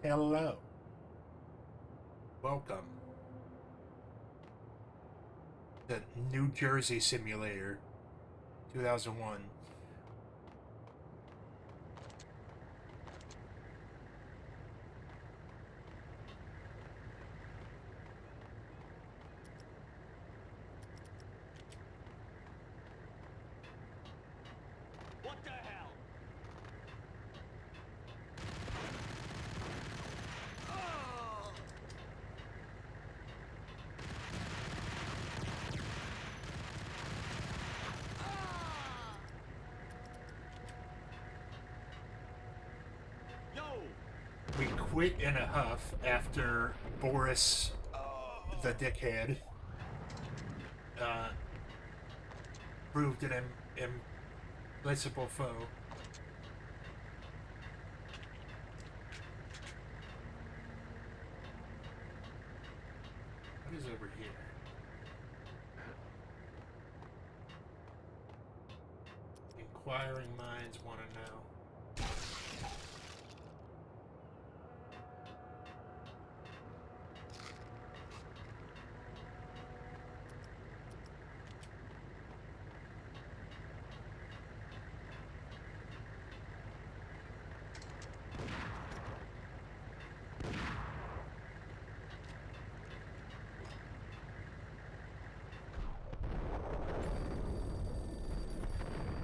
Hello. Welcome to New Jersey Simulator 2001. What the hell? Oh! Ah! Yo! We quit in a huff after Boris, Oh! the dickhead, uh, proved an implacable foe. What is over here? Inquiring minds want to know.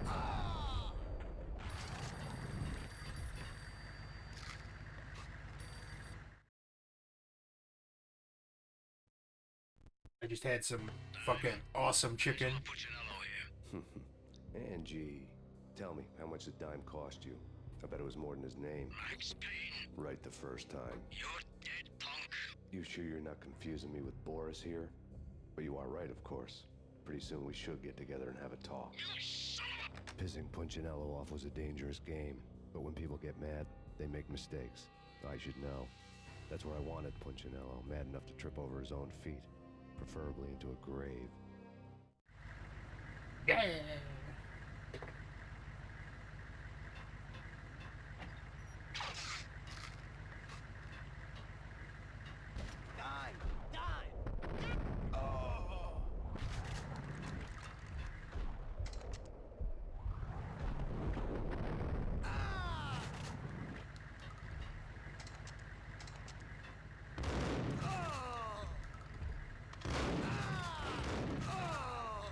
Ah! I just had some fucking awesome chicken. Angie, tell me, how much did Dime cost you? I bet it was more than his name. Max Payne, Right the first time. you're dead, punk. You sure you're not confusing me with Boris here? But you are right, of course. Pretty soon we should get together and have a talk. You son of a... Pissing Punchinello off was a dangerous game, but when people get mad, they make mistakes. I should know. That's where I wanted Punchinello, mad enough to trip over his own feet, preferably into a grave. Yeah. Dime! Dime! Oh! Ah! Oh! Ah! Oh!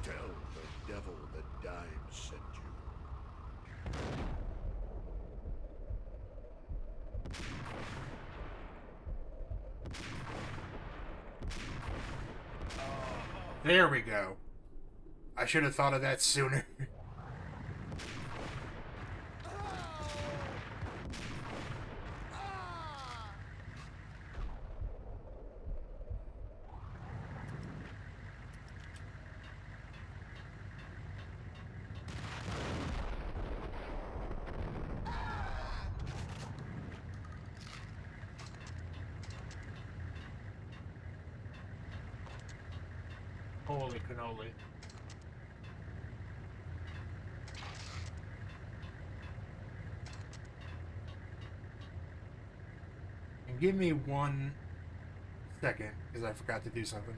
Tell the devil that Dime sent you. There we go. I should have thought of that sooner. Ah! Holy cannoli. And give me 1 second, because I forgot to do something.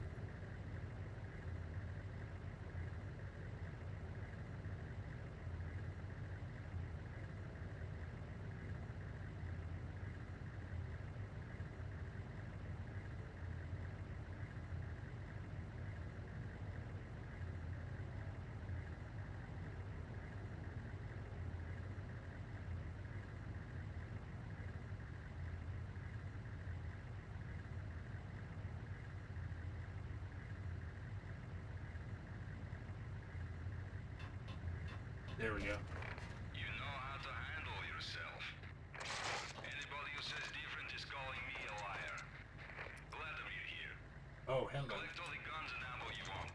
There we go. You know how to handle yourself. Anybody who says different is calling me a liar. Glad of you here. Oh, hello. Collect all the guns and ammo you want.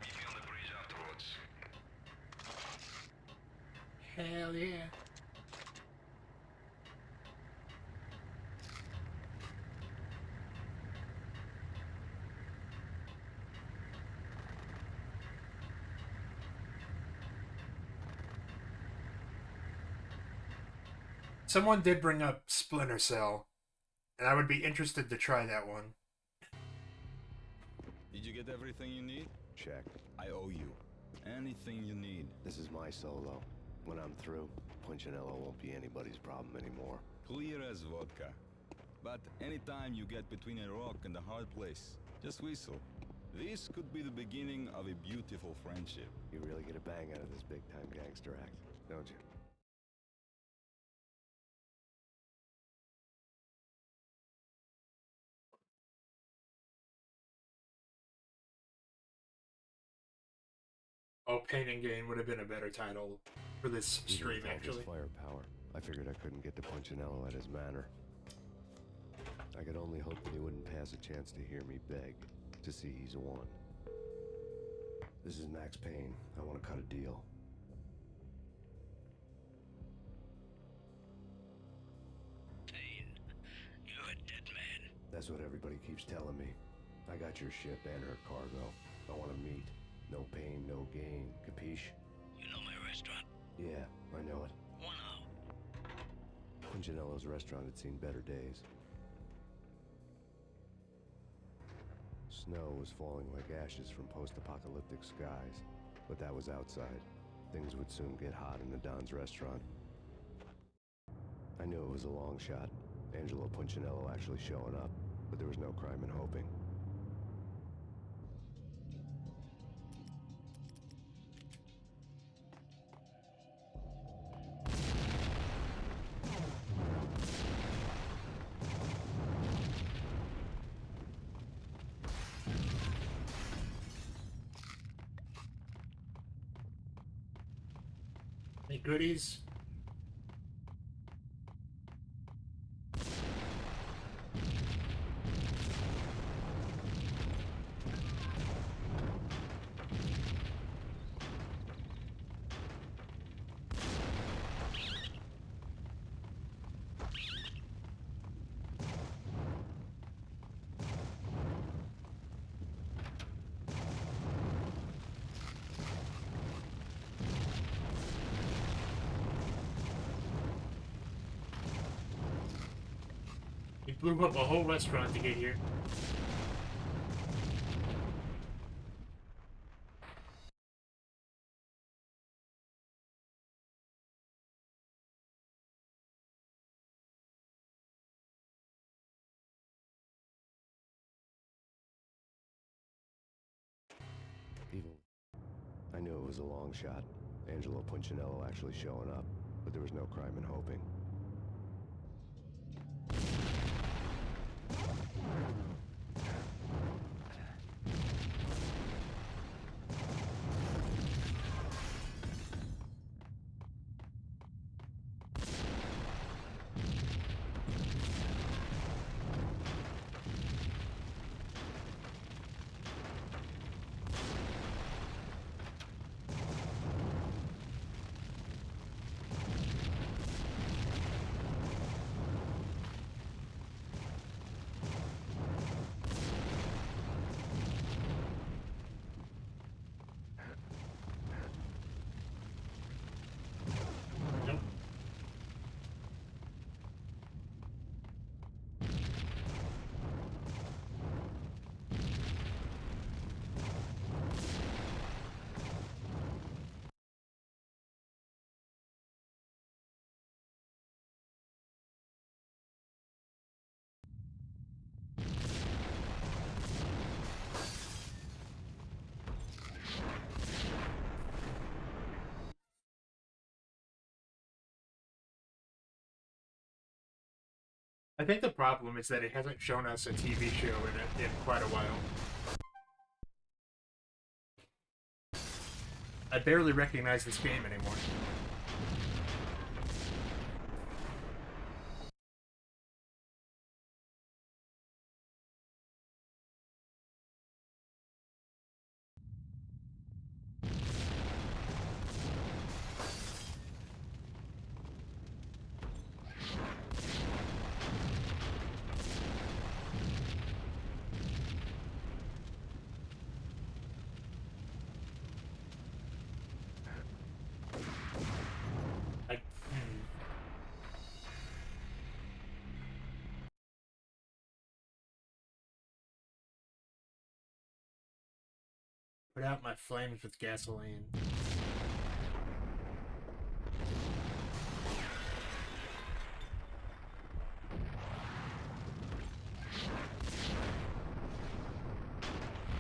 Meet me on the bridge afterwards. Hell yeah. Someone did bring up Splinter Cell, and I would be interested to try that one. Did you get everything you need? Check. I owe you. Anything you need. This is my solo. When I'm through, Punchinello won't be anybody's problem anymore. Clear as vodka. But anytime you get between a rock and a hard place, just whistle. This could be the beginning of a beautiful friendship. You really get a bang out of this big-time gangster act, don't you? Oh, Pain and Gain would have been a better title for this Even stream, with all this actually. firepower, I figured I couldn't get to Punchinello at his manor. I could only hope that he wouldn't pass a chance to hear me beg to see he's won. This is Max Payne. I want to cut a deal. Payne, you're a dead man. That's what everybody keeps telling me. I got your ship and her cargo. I want to meet. No pain, no gain. Capiche? You know my restaurant? Yeah, I know it. 1 hour. Punchinello's restaurant had seen better days. Snow was falling like ashes from post-apocalyptic skies, but that was outside. Things would soon get hot in the Don's restaurant. I knew it was a long shot, Angelo Punchinello actually showing up, but there was no crime in hoping. Any goodies? He blew up a whole restaurant to get here. Even I knew it was a long shot, Angelo Punchinello actually showing up, but there was no crime in hoping. Nope. I think the problem is that it hasn't shown us a TV show in quite a while. I barely recognize this game anymore. Put out my flames with gasoline.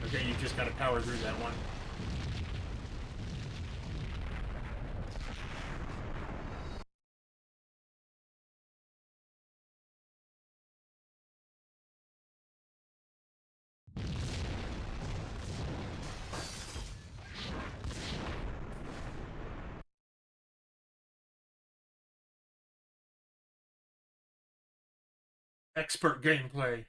Okay, you just gotta power through that one. Expert gameplay.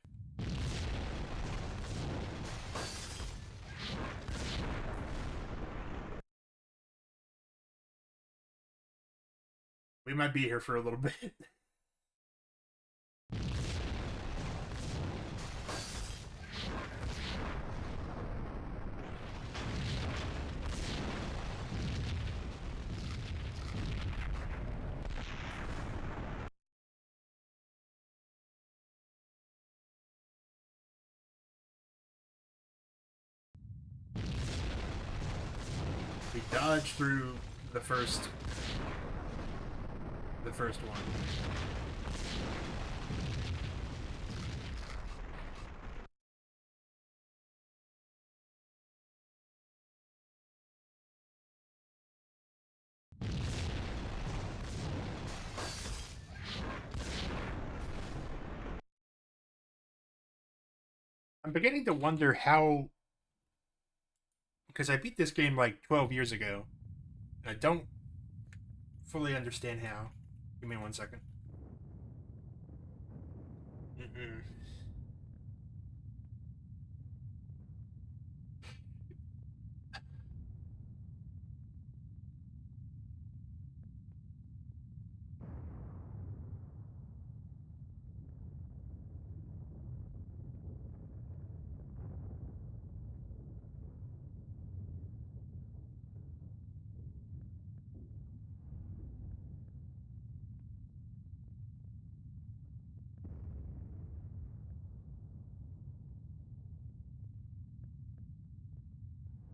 We might be here for a little bit. We dodged through the first one. I'm beginning to wonder how, because I beat this game like 12 years ago, and I don't fully understand how. Give me 1 second. Mm-mm.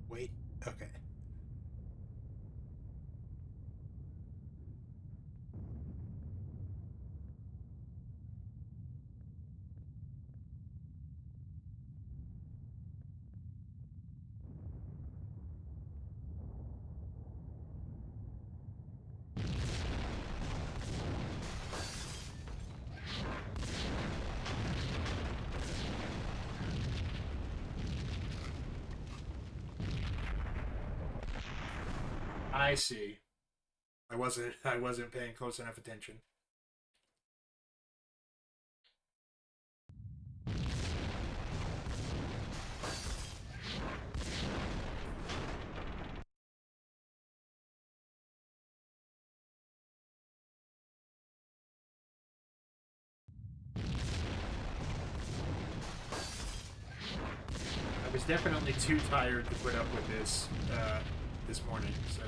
Wait, okay. I see. I wasn't paying close enough attention. I was definitely too tired to put up with this this morning, so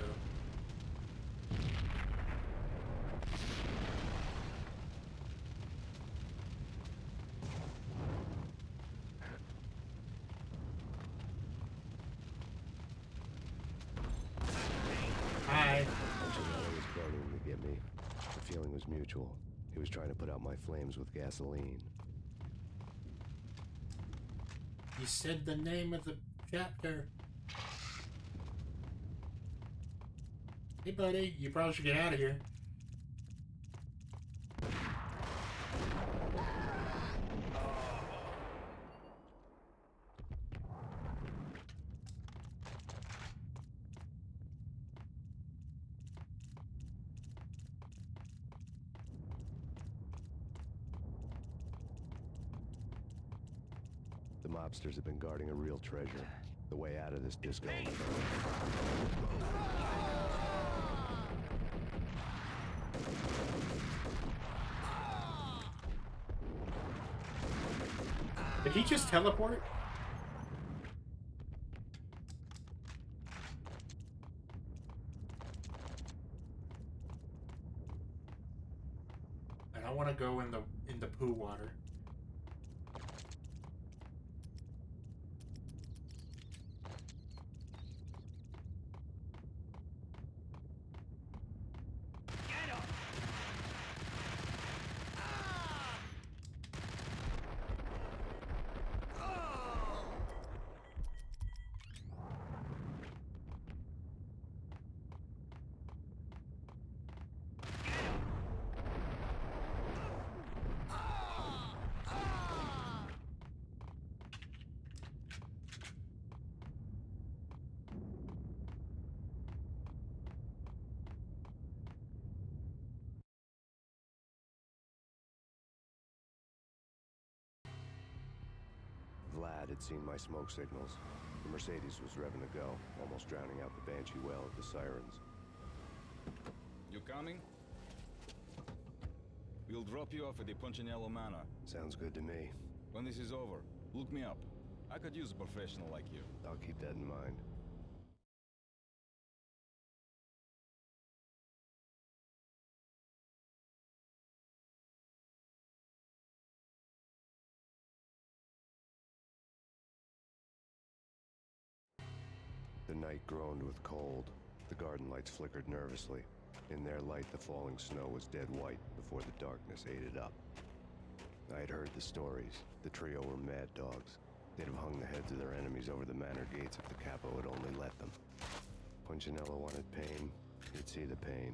hi. Punchinello was burning to get me. The feeling was mutual. He was trying to put out my flames with gasoline. You said the name of the chapter. Hey, buddy, you probably should get out of here. The mobsters have been guarding a real treasure. The way out of this disco. Did he just teleport? I don't want to go in the poo water. had seen my smoke signals. The Mercedes was revving to go, almost drowning out the Banshee wail of the sirens. You coming? We'll drop you off at the Punchinello Manor. Sounds good to me. When this is over, look me up. I could use a professional like you. I'll keep that in mind. The night groaned with cold. The garden lights flickered nervously. In their light, the falling snow was dead white before the darkness ate it up. I had heard the stories. The trio were mad dogs. They'd have hung the heads of their enemies over the manor gates if the capo had only let them. Punchinello wanted Payne. He'd see the pain.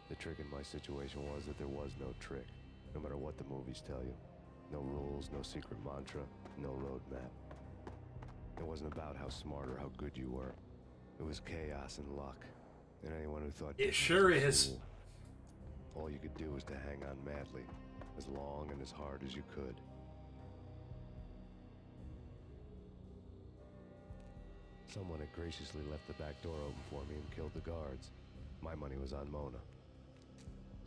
The trick in my situation was that there was no trick, no matter what the movies tell you. No rules, no secret mantra, no roadmap. It wasn't about how smart or how good you were. It was chaos and luck. And anyone who thought It different sure was a is. fool. All you could do was to hang on madly, as long and as hard as you could. Someone had graciously left the back door open for me and killed the guards. My money was on Mona.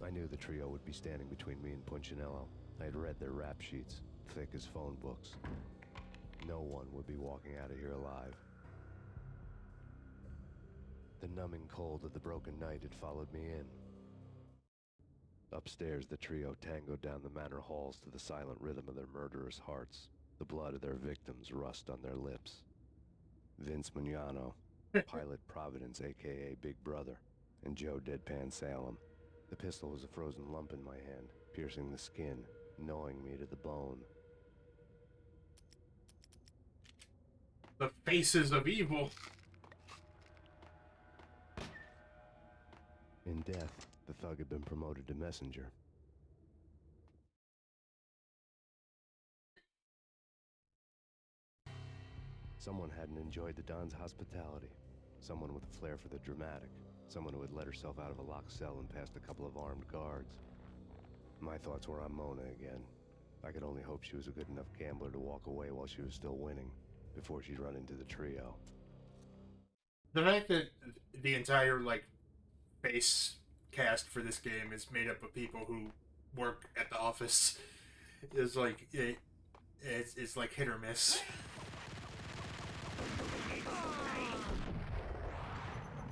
I knew the trio would be standing between me and Punchinello. I had read their rap sheets, thick as phone books. No one would be walking out of here alive. The numbing cold of the broken night had followed me in. Upstairs, the trio tangoed down the manor halls to the silent rhythm of their murderous hearts, the blood of their victims rust on their lips. Vince Mignano, Pilot Providence, a.k.a. Big Brother, and Joe Deadpan Salem. The pistol was a frozen lump in my hand, piercing the skin, gnawing me to the bone. The faces of evil. In death, the thug had been promoted to messenger. Someone hadn't enjoyed the Don's hospitality. Someone with a flair for the dramatic. Someone who had let herself out of a locked cell and past a couple of armed guards. My thoughts were on Mona again. I could only hope she was a good enough gambler to walk away while she was still winning, before she'd run into the trio. The fact that the entire, like, face cast for this game is made up of people who work at the office is like, it's like hit or miss.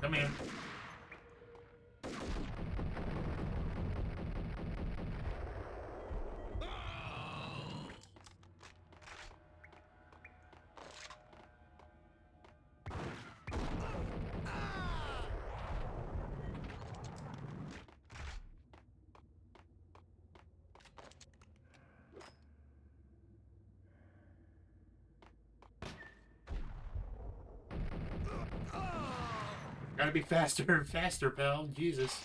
Come in. Gotta be faster and faster, pal. Jesus.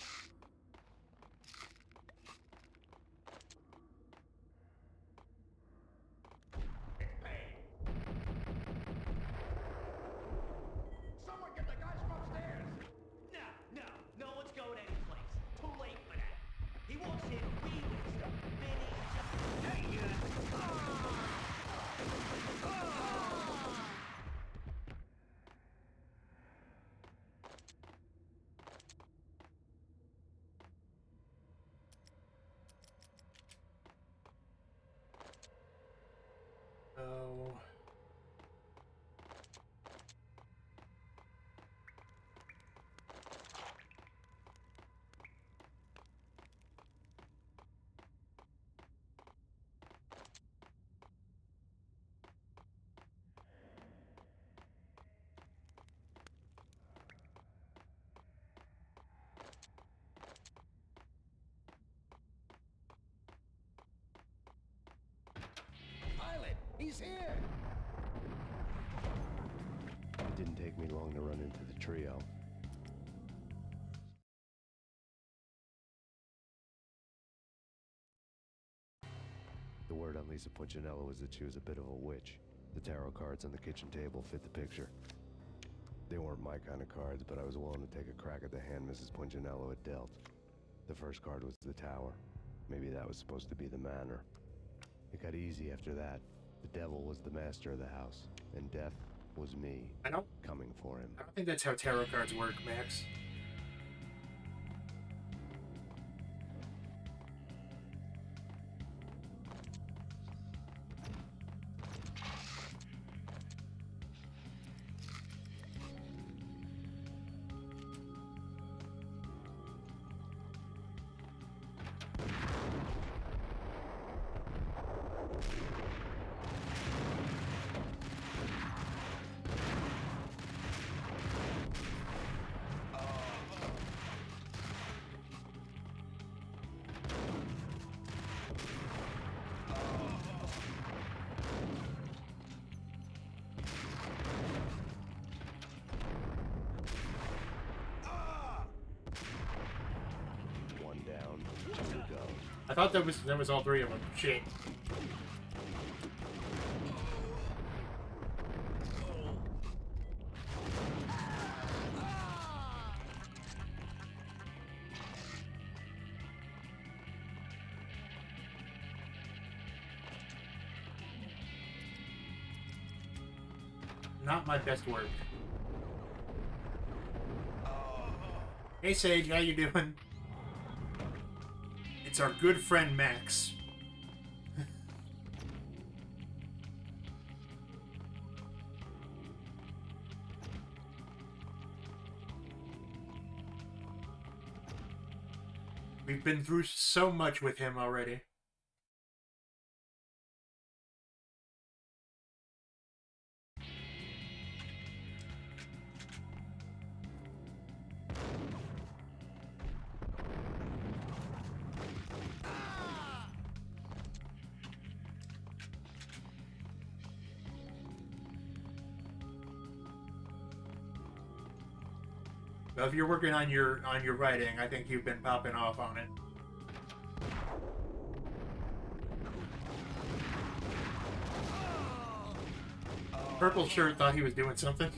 Someone get the guys from upstairs! No one's going anyplace. Too late for that. He walks in, we waste a minute. Hey, Oh. Pilot, he's here! It didn't take me long to run into the trio. The word on Lisa Punchinello was that she was a bit of a witch. The tarot cards on the kitchen table fit the picture. They weren't my kind of cards, but I was willing to take a crack at the hand Mrs. Punchinello had dealt. The first card was the Tower. Maybe that was supposed to be the manner. It got easy after that. The devil was the master of the house, and death was me I don't coming for him. I don't think that's how tarot cards work, Max. One down, two to go. I thought that was all three of them. Shit. Not my best work. Hey Sage, how you doing? It's our good friend Max. We've been through so much with him already. Well, if you're working on your writing, I think you've been popping off on it. Purple shirt thought he was doing something.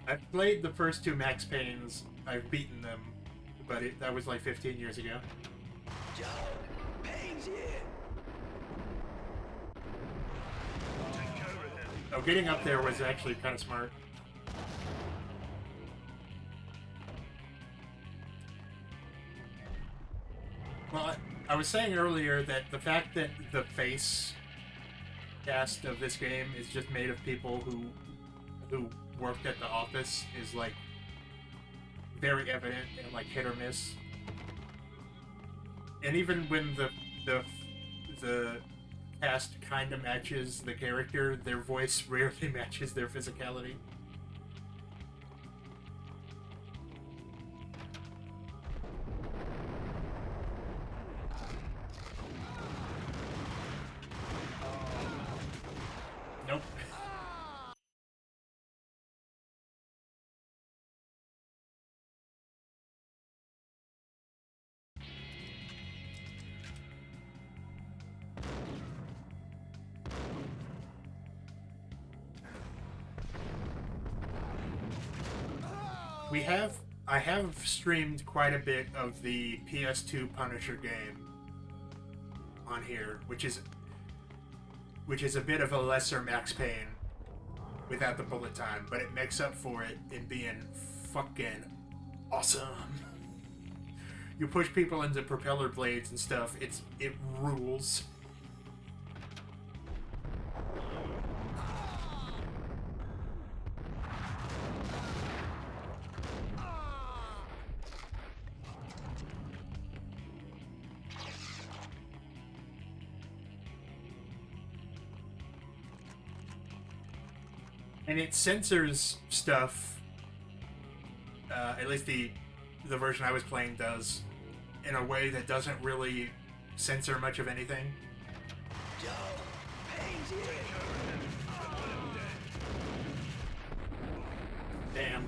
I've played the first two Max Paynes. I've beaten them, but that was like 15 years ago. Joe, Payne's here. Oh, getting up there was actually kind of smart. Well, I was saying earlier that the fact that the face cast of this game is just made of people who worked at the office is like very evident and like hit or miss. And even when the cast kind of matches the character, their voice rarely matches their physicality. Nope. I have streamed quite a bit of the PS2 Punisher game on here, which is a bit of a lesser Max Payne without the bullet time, but it makes up for it in being fucking awesome. You push people into propeller blades and stuff. It rules. And it censors stuff, at least the version I was playing does, in a way that doesn't really censor much of anything. Joe, Payne's here. Damn.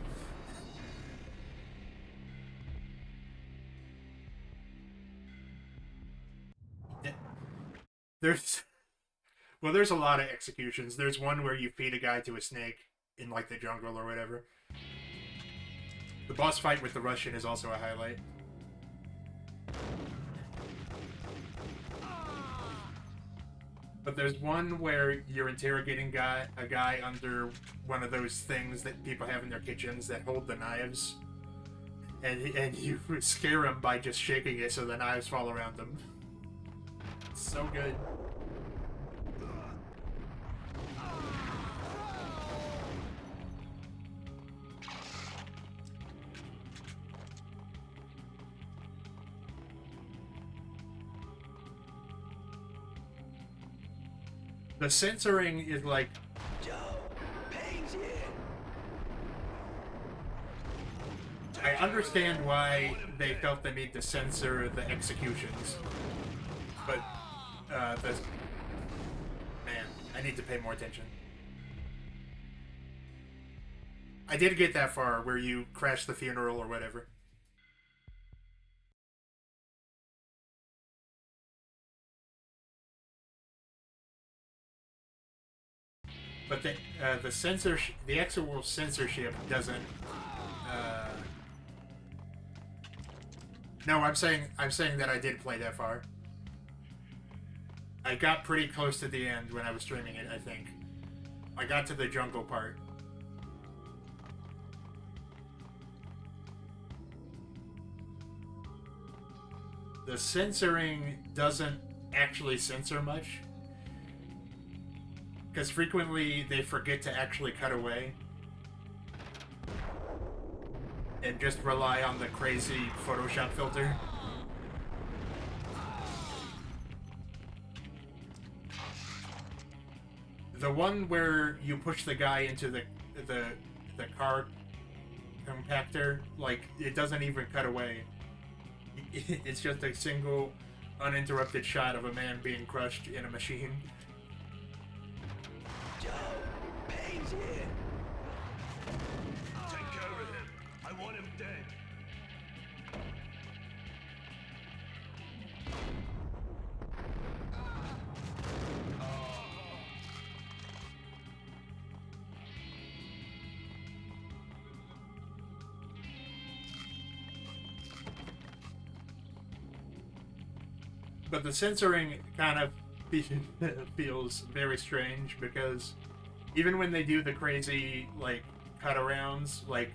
There's Well, there's a lot of executions. There's one where you feed a guy to a snake in like the jungle or whatever. The boss fight with the Russian is also a highlight. But there's one where you're interrogating a guy under one of those things that people have in their kitchens that hold the knives. And you scare him by just shaking it so the knives fall around him. It's so good. The censoring is like... Joe, Payne's here. I understand why they felt the need to censor the executions. But, man, I need to pay more attention. I did get that far, where you crash the funeral or whatever. But the the actual censorship doesn't. No, I'm saying that I did play that far. I got pretty close to the end when I was streaming it. I think I got to the jungle part. The censoring doesn't actually censor much. Because frequently they forget to actually cut away and just rely on the crazy Photoshop filter. The one where you push the guy into the car compactor, like, it doesn't even cut away. It's just a single uninterrupted shot of a man being crushed in a machine. Joe, Payne's here. Take care of him. I want him dead. But the censoring kind of feels very strange, because even when they do the crazy, like, cut arounds, like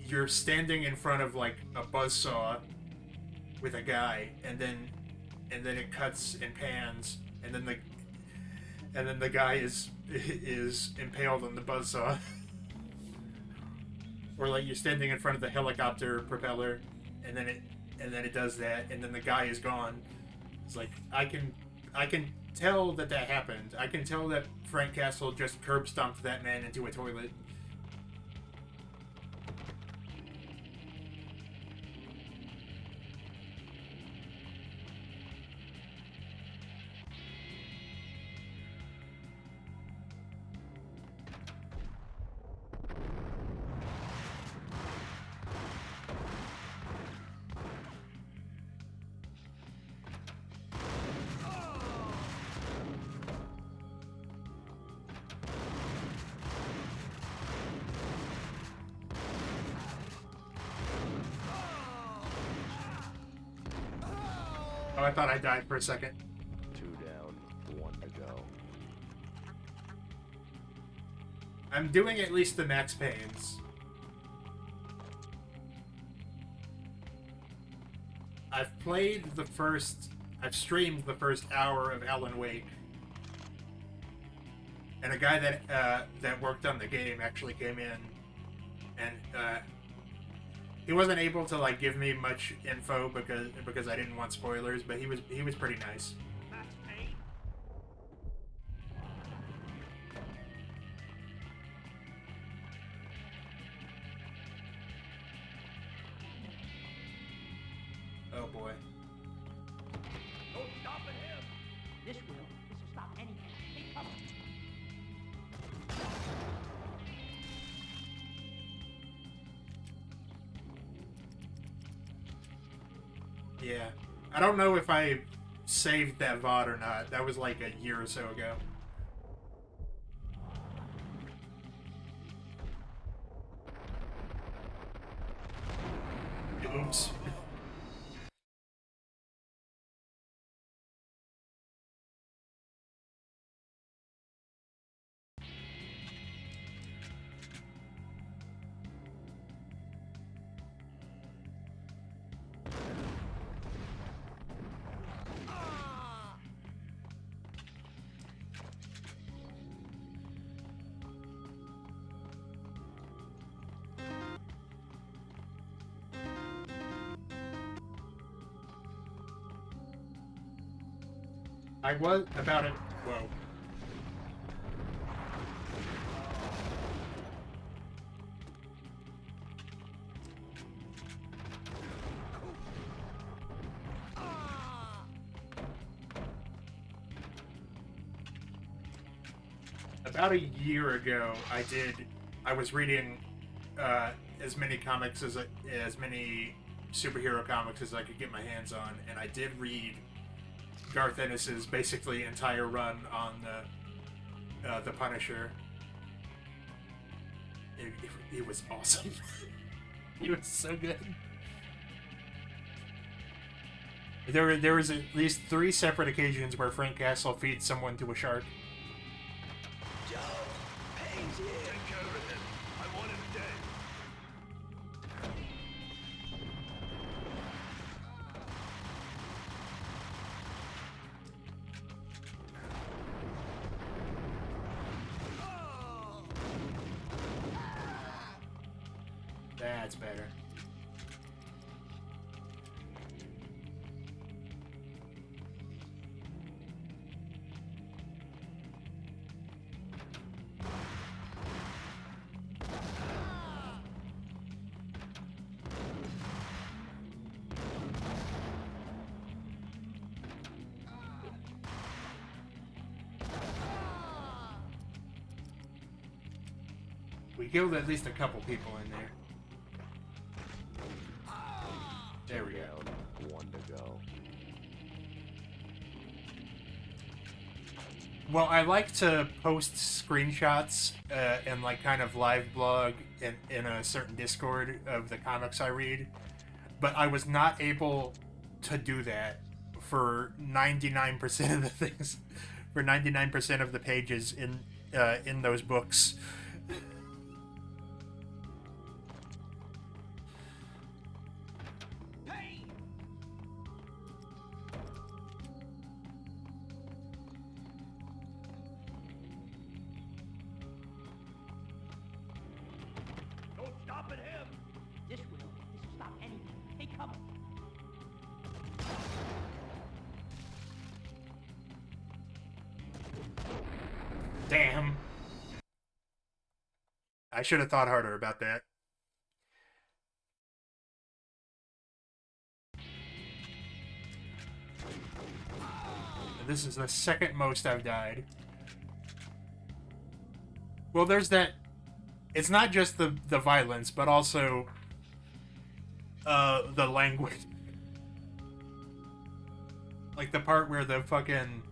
you're standing in front of like a buzzsaw with a guy, and then it cuts and pans, and then the guy is impaled on the buzzsaw. Or like you're standing in front of the helicopter propeller, and then it does that, and then the guy is gone. It's like, I can tell that happened. I can tell that Frank Castle just curb stomped that man into a toilet. Oh, I thought I died for a second. 2 down, 1 to go. I'm doing at least the max Paynes. I've streamed the first hour of Alan Wake. And a guy that worked on the game actually came in, and he wasn't able to like give me much info because I didn't want spoilers, but he was pretty nice. That's Payne. Oh boy. No stopping him. This will stop anything. Keep coming. Yeah. I don't know if I saved that VOD or not. That was like a year or so ago. Oops. I was about it. Whoa. About a year ago, I was reading as many comics as many superhero comics as I could get my hands on, and I did read Garth Ennis's basically entire run on the Punisher. It was awesome. He was so good. There was at least 3 separate occasions where Frank Castle feeds someone to a shark. Joe, Payne's here. Take care of him. I want him dead. That's better. We killed at least a couple people in there. There we go. Down, 1 to go. Well, I like to post screenshots and like kind of live blog in a certain Discord of the comics I read, but I was not able to do that for 99% of the things, for 99% of the pages in those books. Payne! Don't stop at him. This will stop anything. Hey, come on. Damn. I should have thought harder about that. This is the second most I've died. Well, there's that. It's not just the violence, but also the language. Like the part where the fucking,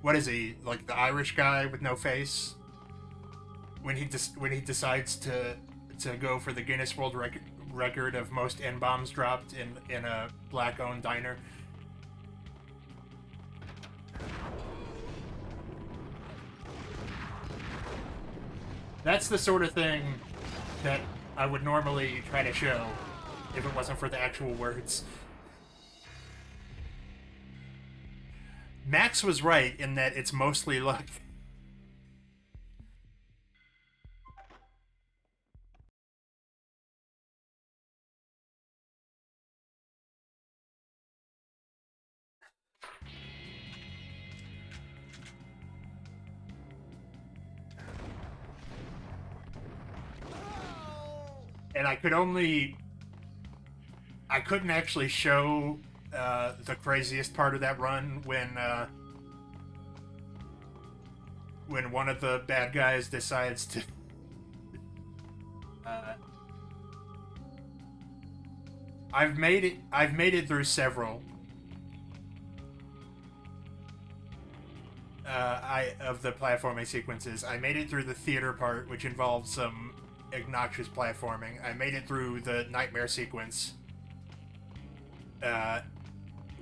what is he, like the Irish guy with no face? When he decides to go for the Guinness World Record of most N-bombs dropped in a black-owned diner. That's the sort of thing that I would normally try to show if it wasn't for the actual words. Max was right in that it's mostly luck. And I couldn't actually show the craziest part of that run when one of the bad guys decides to I've made it through several. Of the platforming sequences. I made it through the theater part, which involved some obnoxious platforming. I made it through the nightmare sequence,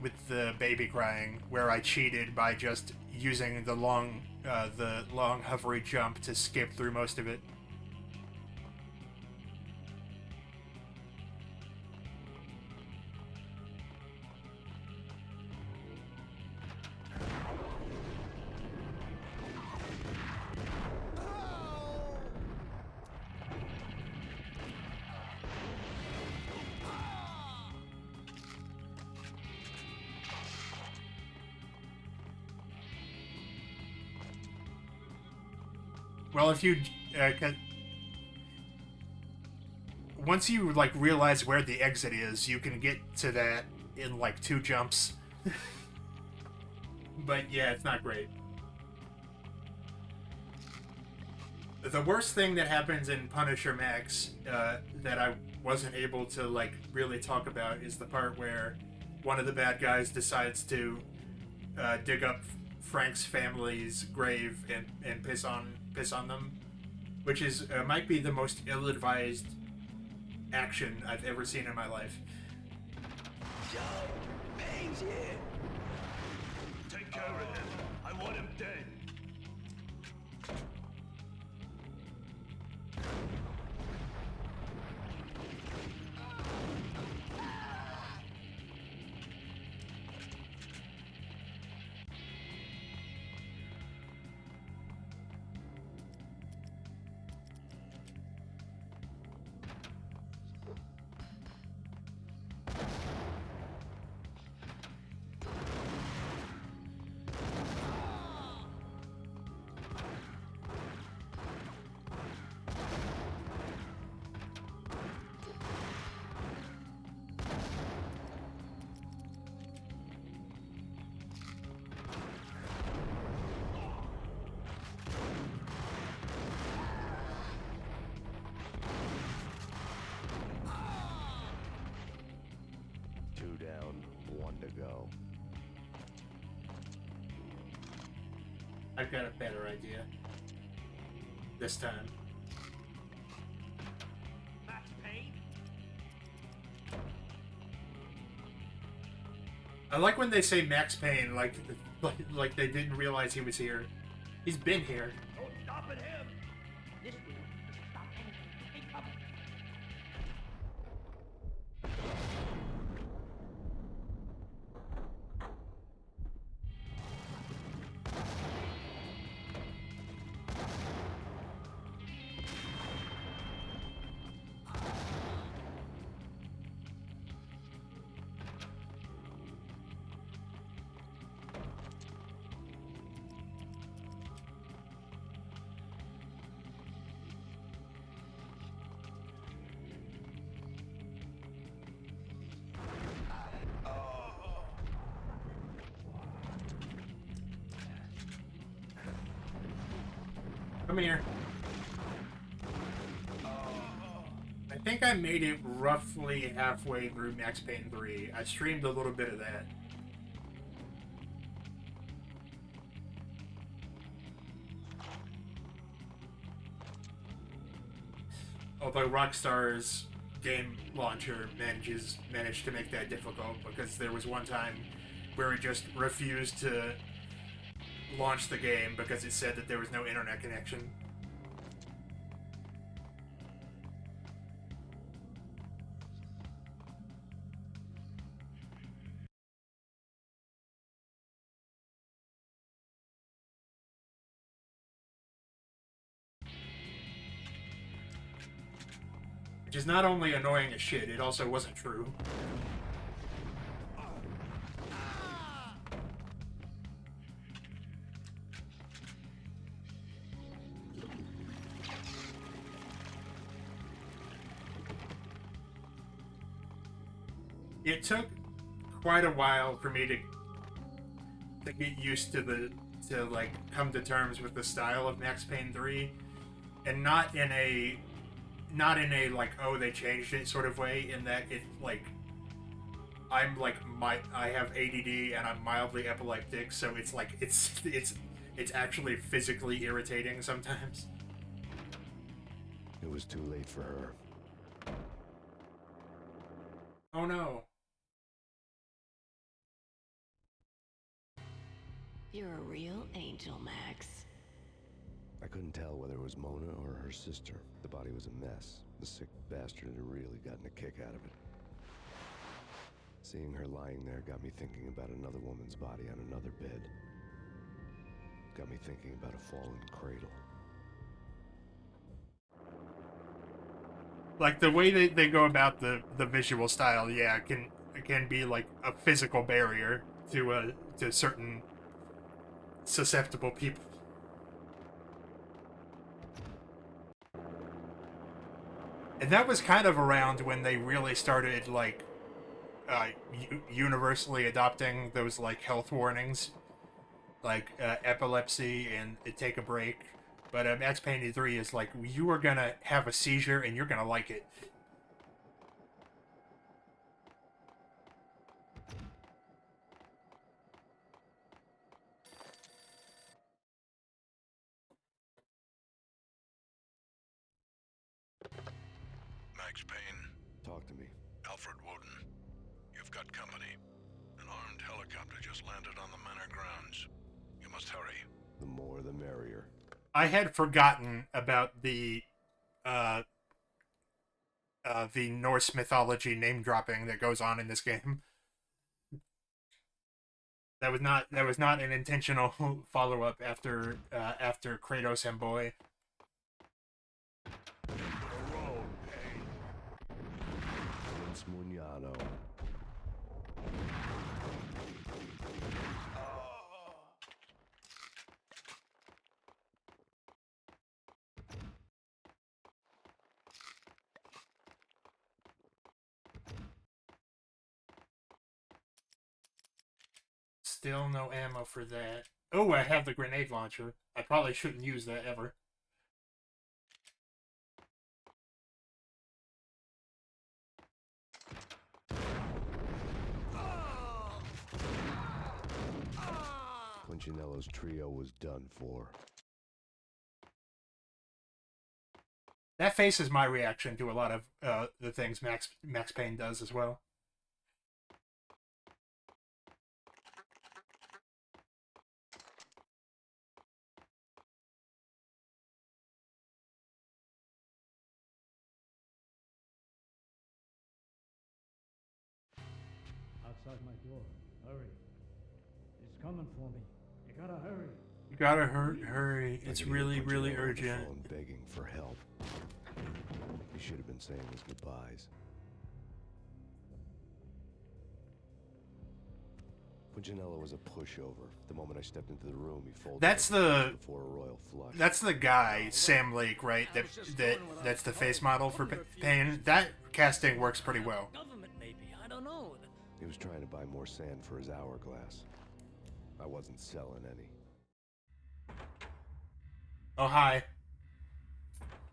with the baby crying, where I cheated by just using the long hovery jump to skip through most of it. Well, if you once you like realize where the exit is, you can get to that in like 2 jumps. But yeah, it's not great. The worst thing that happens in Punisher Max that I wasn't able to like really talk about is the part where one of the bad guys decides to dig up Frank's family's grave and piss on them, which is might be the most ill-advised action I've ever seen in my life. Joe, Payne's here. Take care of him. I want him dead. Go. I've got a better idea. This time. Max Payne? I like when they say Max Payne, like they didn't realize he was here. He's been here. No stopping him. This will stop anything. Take cover. Come here. I think I made it roughly halfway through Max Payne 3. I streamed a little bit of that. Although Rockstar's game launcher managed to make that difficult, because there was one time where it just refused to launch the game because it said that there was no internet connection. Which is not only annoying as shit, it also wasn't true. It took quite a while for me to get used to like come to terms with the style of Max Payne 3, and not in a like, oh, they changed it sort of way, in that it like I'm like I have ADD and I'm mildly epileptic, so it's like it's actually physically irritating sometimes. It was too late for her. Oh no. You're a real angel, Max. I couldn't tell whether it was Mona or her sister. The body was a mess. The sick bastard had really gotten a kick out of it. Seeing her lying there got me thinking about another woman's body on another bed. Got me thinking about a fallen cradle. Like the way they go about the visual style, yeah, can be like a physical barrier to certain susceptible people. And that was kind of around when they really started like universally adopting those like health warnings, like epilepsy and take a break. But Max Payne 3 is like, you are gonna have a seizure and you're gonna like it. Max Payne, Talk to me. Alfred Woden. You've got company. An armed helicopter just landed on the manor grounds. You must hurry. The more the merrier. I had forgotten about the Norse mythology name dropping that goes on in this game. That was not an intentional follow up after Kratos and Boy. Vince Mugnano. Still no ammo for that. Oh, I have the grenade launcher. I probably shouldn't use that ever. Punchinello's trio was done for. That face is my reaction to a lot of the things Max Payne does as well. Outside my door. Hurry. It's coming for me. You gotta hurry. You gotta hurry. It's really, really urgent. Phone begging for help. He should have been saying his goodbyes. Punchinello was a pushover. The moment I stepped into the room, he folded before a royal flush. That's the guy, Sam Lake, right? That's the face model for Payne. That casting works pretty well. Government, maybe. I don't know. He was trying to buy more sand for his hourglass. I wasn't selling any. Oh, hi.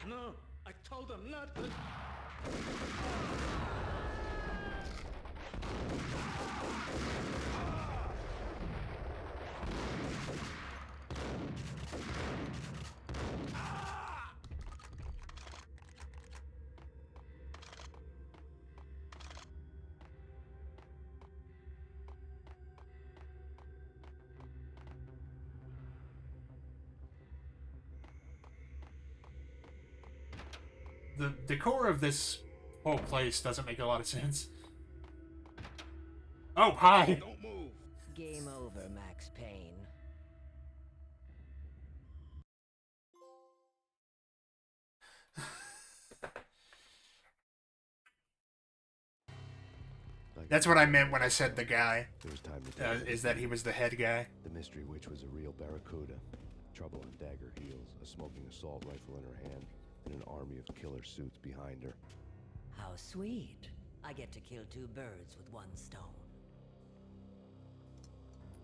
No, I told him not to. The decor of this whole place doesn't make a lot of sense. Oh, hi. Don't move. Game over, Max Payne. That's what I meant when I said the guy. There was time to tell Is that he was the head guy? The mystery witch was a real barracuda. Trouble on dagger heels, a smoking assault rifle in her hand, and an army of killer suits behind her. How sweet. I get to kill two birds with one stone.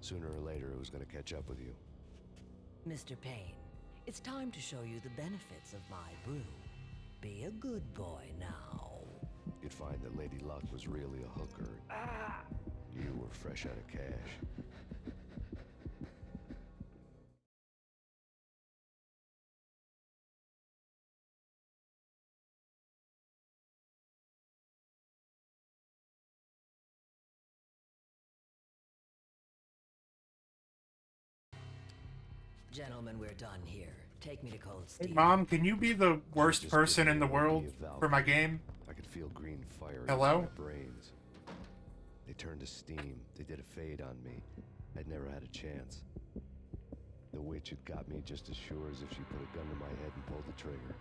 Sooner or later, it was going to catch up with you. Mr. Payne, it's time to show you the benefits of my brew. Be a good boy now. It could find that Lady Luck was really a hooker. You were fresh out of cash. Gentlemen, we're done here. Take me to Cold Hey, Steel. Mom, can you be the worst Just person give in me the a world rookie of for my game? I could feel green fire Hello? in my brains. They turned to steam. They did a fade on me. I'd never had a chance. The witch had got me just as sure as if she put a gun to my head and pulled the trigger.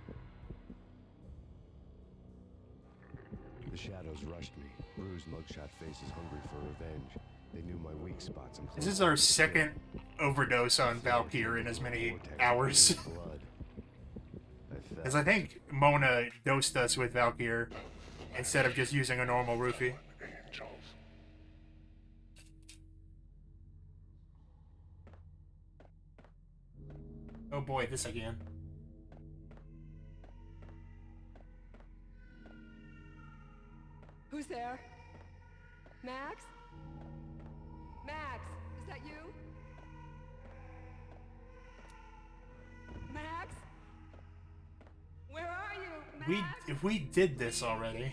The shadows rushed me. Bruised mugshot faces hungry for revenge. They knew my weak spots and This is our second overdose on Valkyr in as many hours. Because I think Mona dosed us with Valkyr instead of just using a normal roofie. Oh boy, this again. Who's there? Max? Max, is that you? Max? Where are you, Max? If we did this already.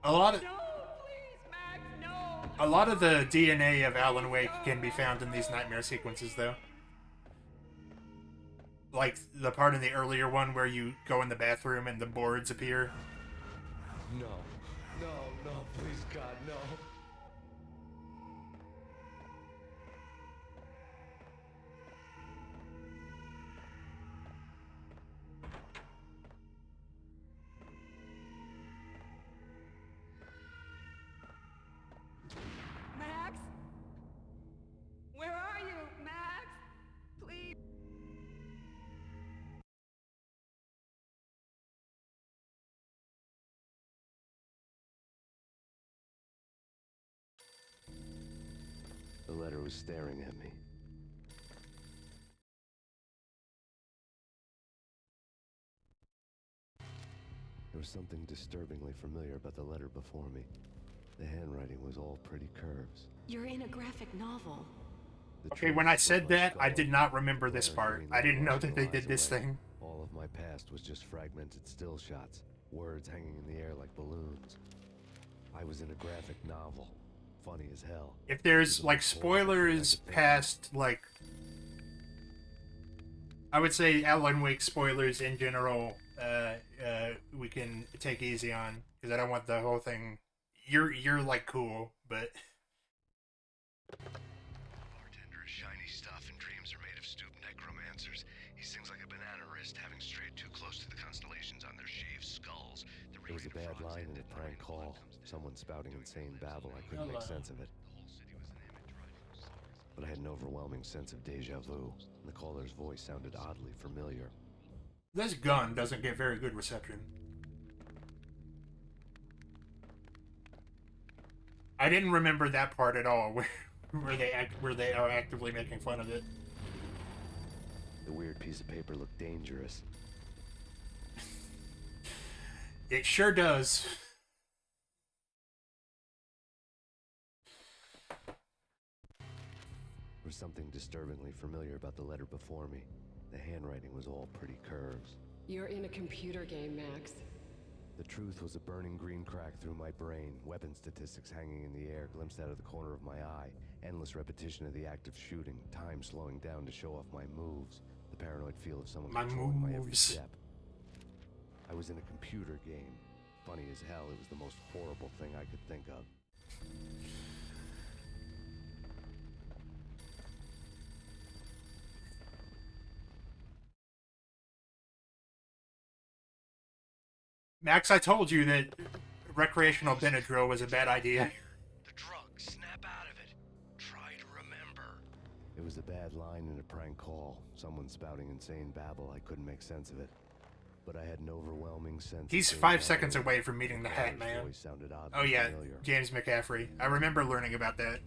A lot of A lot of the DNA of Alan Wake can be found in these nightmare sequences, though. Like the part in the earlier one where you go in the bathroom and the boards appear. No. No, no, please, God, no. Max? Where are you, Max? Please. The letter was staring at me. There was something disturbingly familiar about the letter before me. The handwriting was all pretty curves. You're in a graphic novel. Okay, when I said that, I did not remember this part. I didn't know that they did this thing. All of my past was just fragmented still shots, words hanging in the air like balloons. I was in a graphic novel. Funny as hell. If there's, like, spoilers past, like... I would say Alan Wake spoilers in general, we can take easy on. Because I don't want the whole thing... You're like, cool, but... Bartender is shiny stuff, and dreams are made of stooped necromancers. He sings like a banana wrist, having strayed too close to the constellations on their shaved skulls. There was a bad line in a prank call. Someone spouting insane babble. I couldn't make sense of it. But I had an overwhelming sense of deja vu, and the caller's voice sounded oddly familiar. This gun doesn't get very good reception. I didn't remember that part at all, where they are actively making fun of it. The weird piece of paper looked dangerous. It sure does. There was something disturbingly familiar about the letter before me. The handwriting was all pretty curves. You're in a computer game, Max. The truth was a burning green crack through my brain, weapon statistics hanging in the air, glimpsed out of the corner of my eye, endless repetition of the act of shooting, time slowing down to show off my moves, the paranoid feel of someone controlling my every step. I was in a computer game. Funny as hell, it was the most horrible thing I could think of. Max, I told you that recreational Benadryl was a bad idea. The drug, snap out of it. Try to remember. It was a bad line in a prank call. Someone spouting insane babble. I couldn't make sense of it. But I had an overwhelming sense. He's 5 seconds away from meeting the Hat Man. Oh yeah, James McCaffrey. I remember learning about that.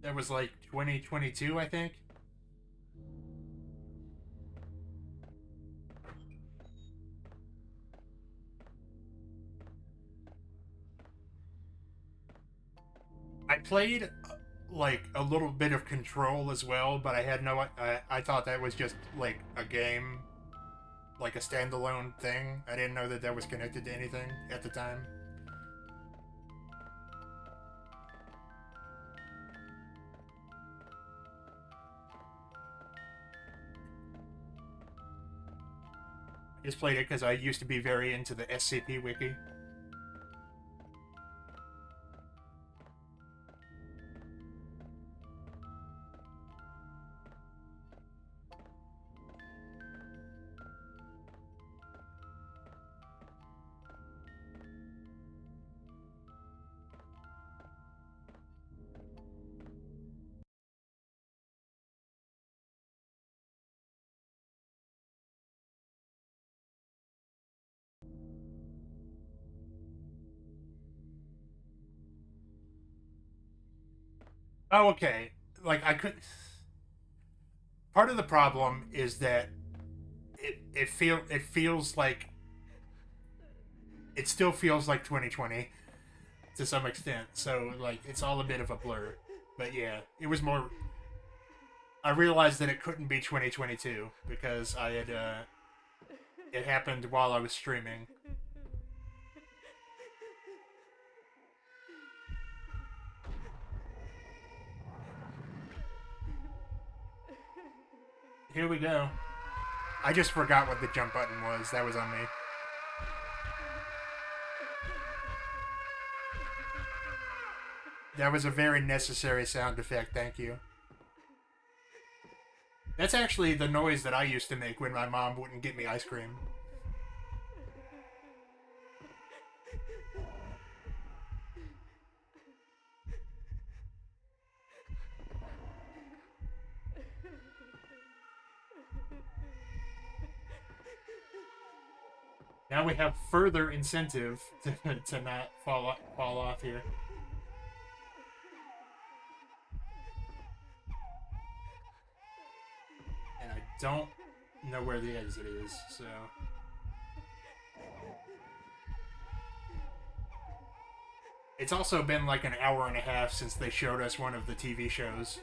That was like 2022, I think. I played like a little bit of Control as well, but I had no. I thought that was just like a game, like a standalone thing. I didn't know that that was connected to anything at the time. I just played it because I used to be very into the SCP wiki. Oh, okay. Like I could. Part of the problem is that it feels like it still feels like 2020 to some extent. So like it's all a bit of a blur. But yeah, it was more. I realized that it couldn't be 2022 because I had it happened while I was streaming. Here we go. I just forgot what the jump button was. That was on me. That was a very necessary sound effect, thank you. That's actually the noise that I used to make when my mom wouldn't get me ice cream. Now we have further incentive to not fall off here. And I don't know where the exit is, so... It's also been like an hour and a half since they showed us one of the TV shows.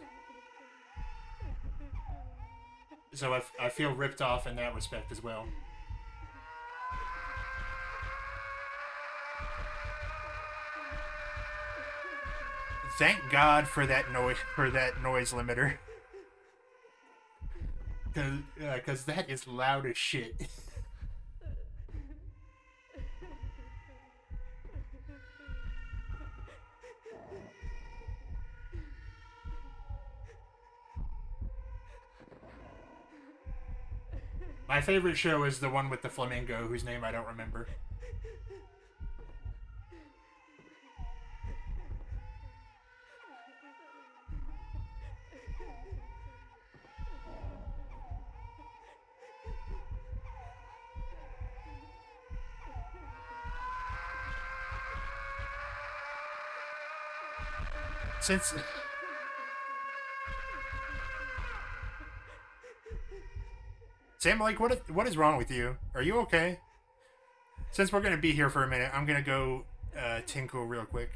So I feel ripped off in that respect as well. Thank God for that noise limiter. Cause that is loud as shit. My favorite show is the one with the flamingo, whose name I don't remember. Since... Sam, like, what is wrong with you? Are you okay? Since we're gonna be here for a minute, I'm gonna go tinkle real quick.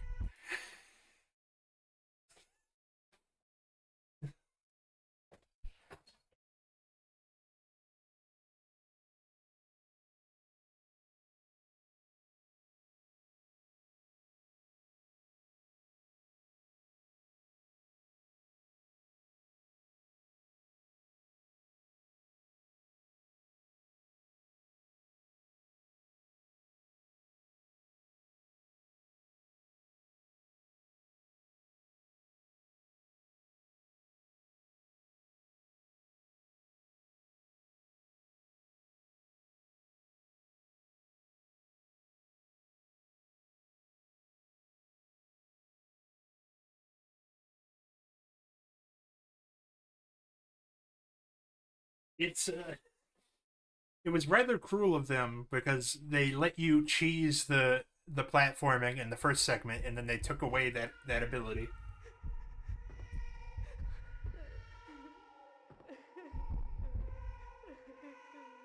It's it was rather cruel of them because they let you cheese the platforming in the first segment and then they took away that ability.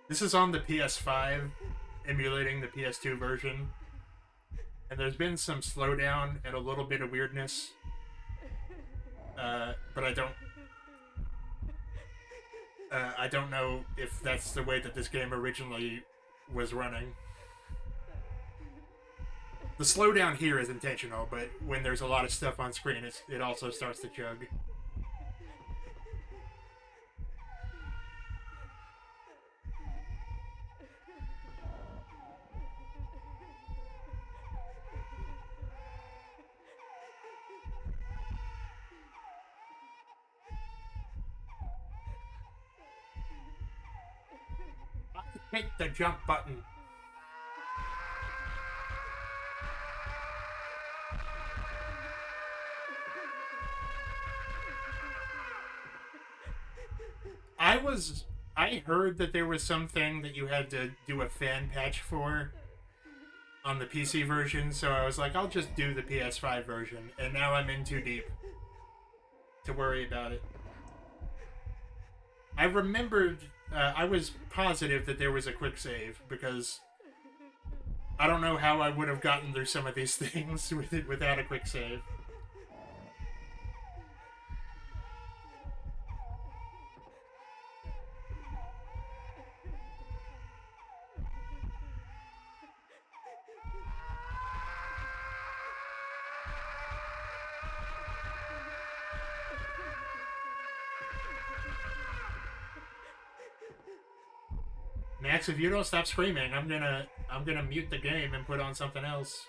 This is on the PS5, emulating the PS2 version. And there's been some slowdown and a little bit of weirdness. But I don't know if that's the way that this game originally was running. The slowdown here is intentional, but when there's a lot of stuff on screen, it also starts to chug. Hit the jump button. I heard that there was something that you had to do a fan patch for on the PC version, so I was like, I'll just do the PS5 version, and now I'm in too deep to worry about it. I remembered, I was positive that there was a quick save, because I don't know how I would have gotten through some of these things without a quick save. Max, if you don't stop screaming, I'm gonna mute the game and put on something else.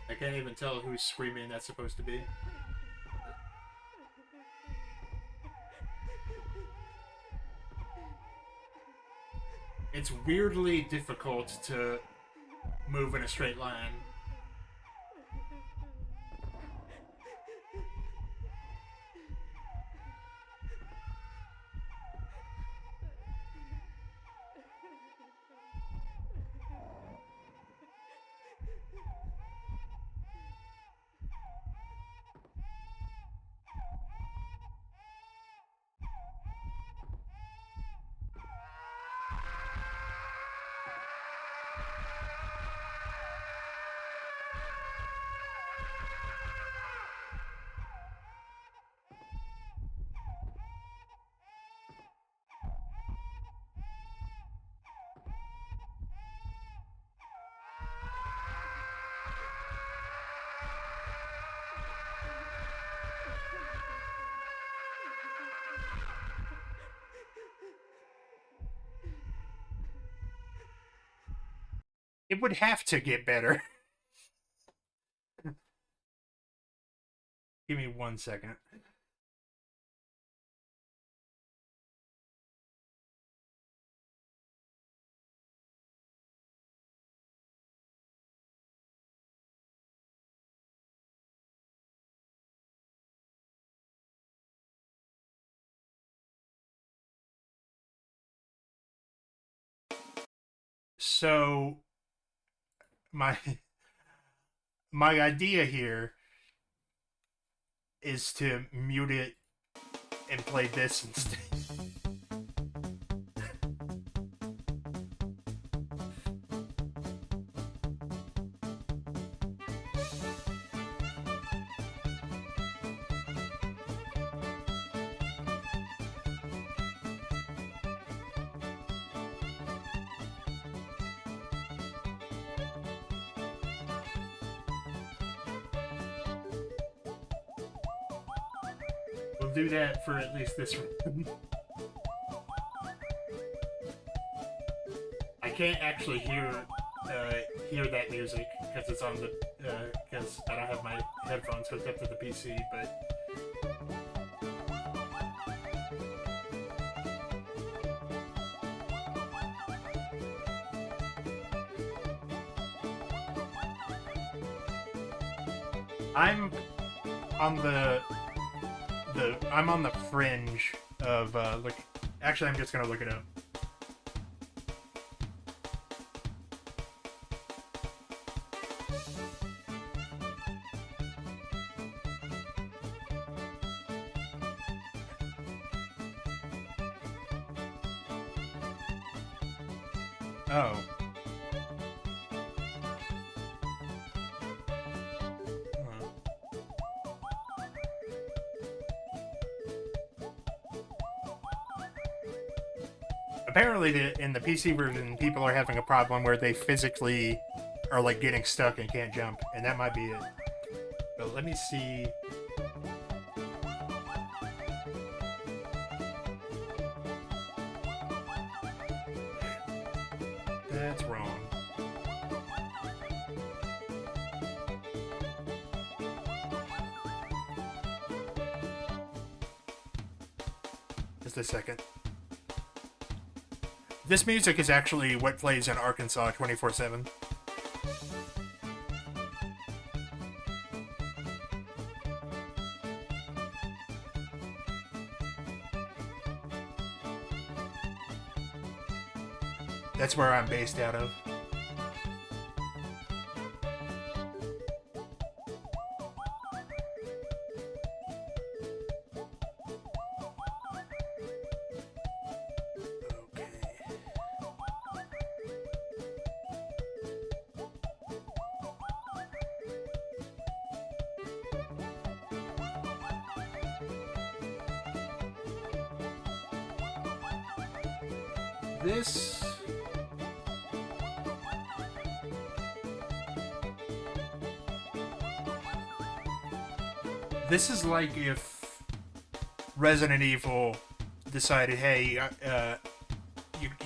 I can't even tell whose screaming that's supposed to be. It's weirdly difficult to move in a straight line. It would have to get better. Give me 1 second. So my idea here is to mute it and play this instead. We'll do that for at least this one. I can't actually hear that music because it's on the because I don't have my headphones hooked up to the PC, but on the I'm on the fringe of look. Actually, I'm just gonna look it up. Oh. Apparently, in the PC version, people are having a problem where they physically are like getting stuck and can't jump, and that might be it. But let me see. That's wrong. Just a second. This music is actually what plays in Arkansas 24/7. That's where I'm based out of. This... This is like if Resident Evil decided, hey,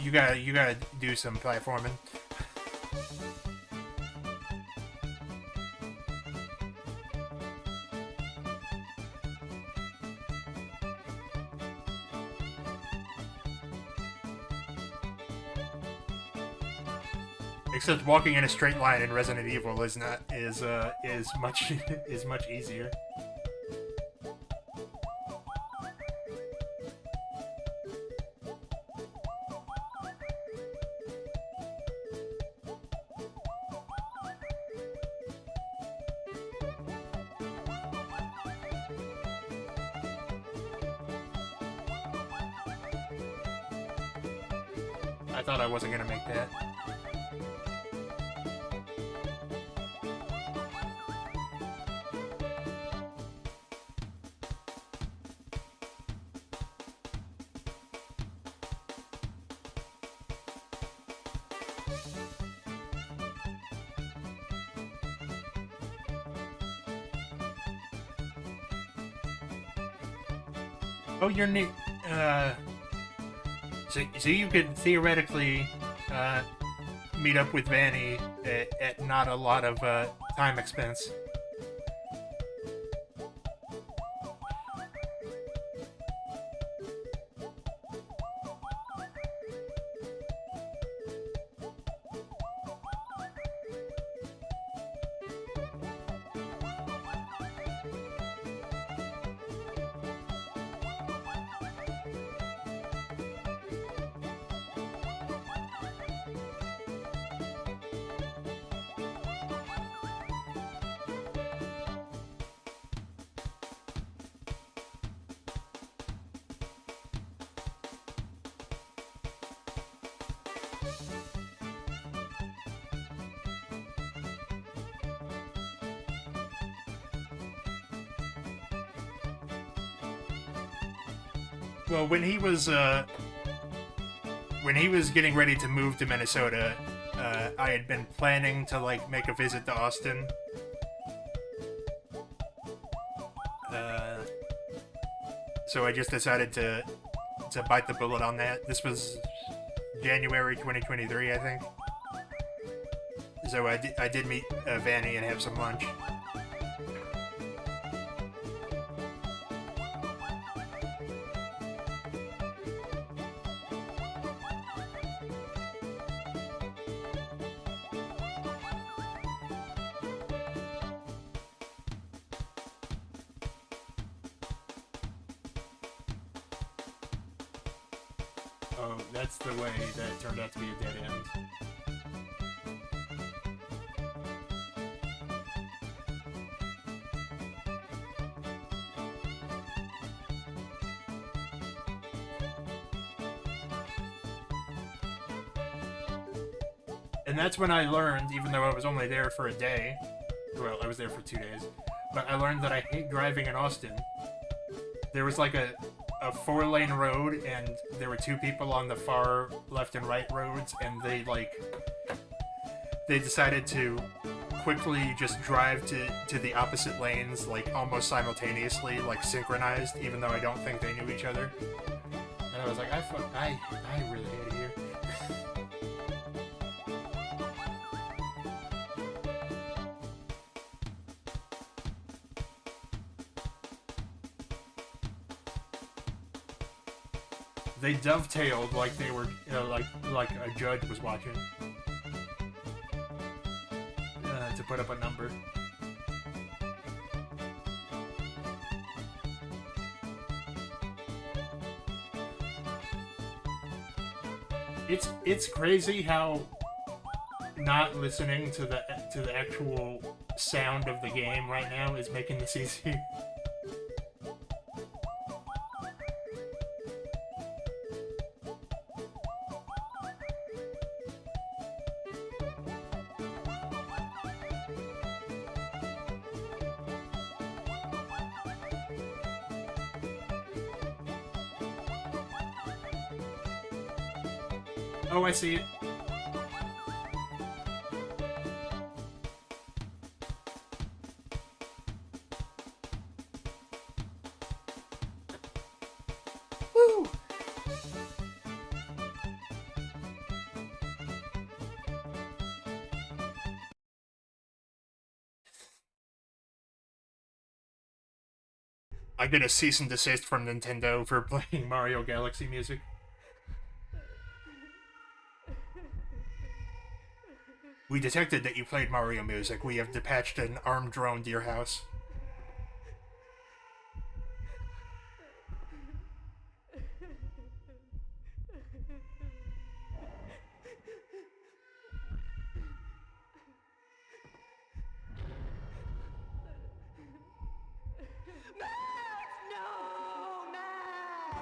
you gotta do some platforming. Except walking in a straight line in Resident Evil is much easier. I thought I wasn't gonna make that. Oh, you're neat. So you could theoretically meet up with Vanny at not a lot of time expense. Well, when he was getting ready to move to Minnesota, I had been planning to like make a visit to Austin. So I just decided to bite the bullet on that. This was January 2023, I think. So I did meet Vanny and have some lunch. Oh, that's the way that turned out to be a dead end. And that's when I learned, even though I was only there for a day, well, I was there for 2 days, but I learned that I hate driving in Austin. There was like a 4-lane road, and there were 2 people on the far left and right roads, and they decided to quickly just drive to the opposite lanes, like almost simultaneously, like synchronized, even though I don't think they knew each other. And I was like, I really hate it here. They dovetailed like they were, like a judge was watching to put up a number. It's crazy how not listening to the actual sound of the game right now is making this easy. Oh, I see it. Woo! I get a cease and desist from Nintendo for playing Mario Galaxy music. We detected that you played Mario music. We have dispatched an armed drone to your house. No, Max!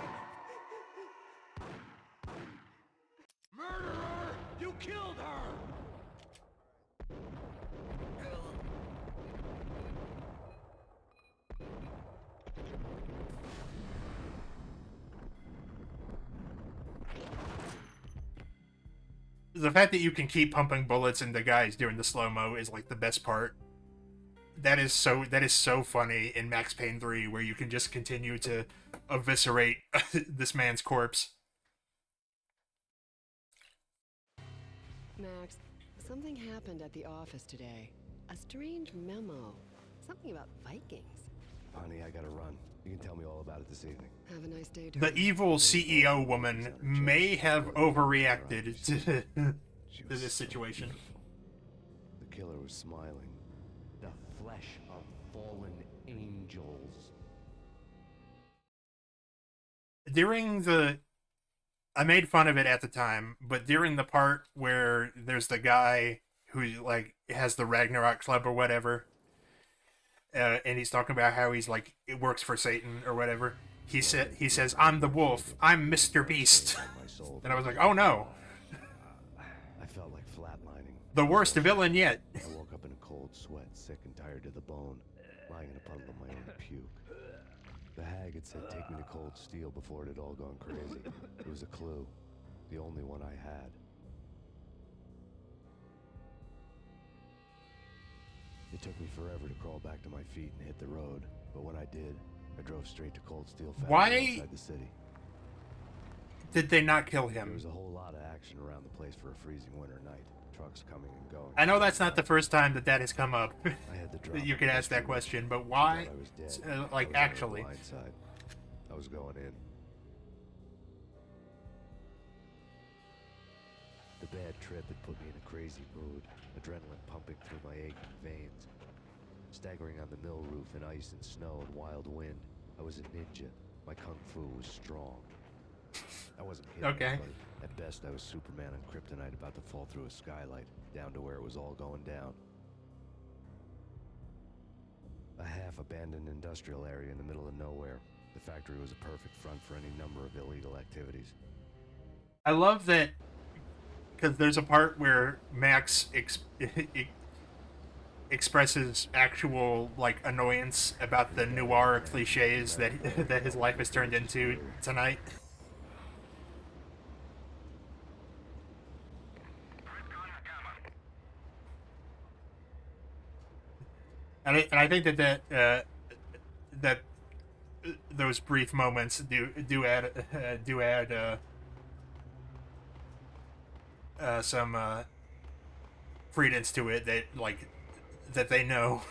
Murderer! You killed her! The fact that you can keep pumping bullets into guys during the slow-mo is like the best part. That is so funny in Max Payne 3, where you can just continue to eviscerate this man's corpse. Max, something happened at the office today. A strange memo. Something about Vikings. Honey, I gotta run. You can tell me all about it this evening. Have a nice day, The Tony. evil CEO woman may have overreacted to this situation. The killer was smiling. The flesh of fallen angels. I made fun of it at the time, but during the part where there's the guy who like has the Ragnarok Club or whatever, and he's talking about how he's like it works for Satan or whatever. He says, "I'm the wolf. I'm Mr. Beast," and I was like, "Oh no!" I felt like flatlining. The worst villain yet. I woke up in a cold sweat, sick and tired to the bone, lying in a puddle of my own puke. The hag had said, "Take me to Cold Steel," before it had all gone crazy. It was a clue, the only one I had. It took me forever to crawl back to my feet and hit the road, but when I did, I drove straight to Cold Steel Factory outside the city. Did they not kill There him? was a whole lot of action around the place for a freezing winter night. Trucks coming and going. I know that's not the first time that has come up. I had the drop You could ask that question, but why? I was dead. Like I was on the actually. blind side. I was going in. The bad trip had put me in a crazy mood, adrenaline pumping through my aching veins. Staggering on the mill roof in ice and snow and wild wind, I was a ninja. My kung fu was strong. I wasn't kidding Okay. anybody. At best, I was Superman on Kryptonite about to fall through a skylight, down to where it was all going down. A half-abandoned industrial area in the middle of nowhere. The factory was a perfect front for any number of illegal activities. I love that because there's a part where Max expresses actual like annoyance about the noir cliches that that his life has turned into tonight. And I think that those brief moments do add some credence to it that like that they know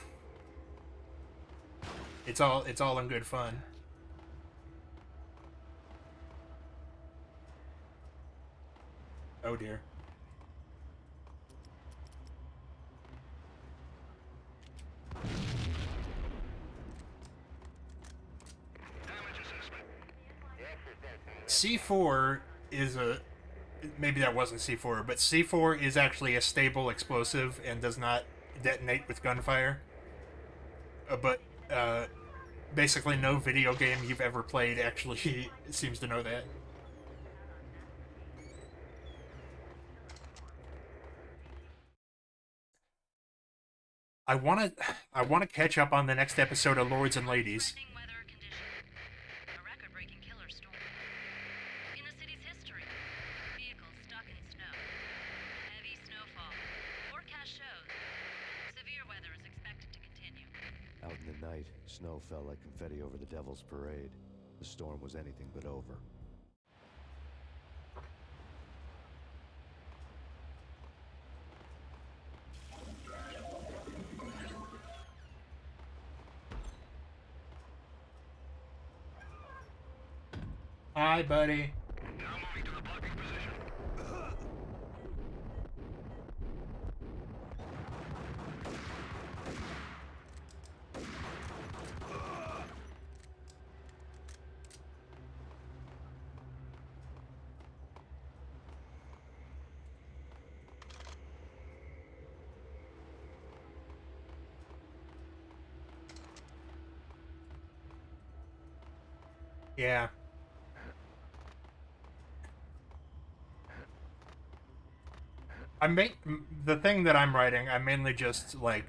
it's all in good fun. Oh dear. C4 is a maybe that wasn't C4, but C4 is actually a stable explosive and does not detonate with gunfire. But basically, no video game you've ever played actually seems to know that. I want to catch up on the next episode of Lords and Ladies. Out in the night, snow fell like confetti over the Devil's Parade. The storm was anything but over. Hi, buddy. Now moving to the blocking position. Yeah. The thing that I'm writing. I'm mainly just like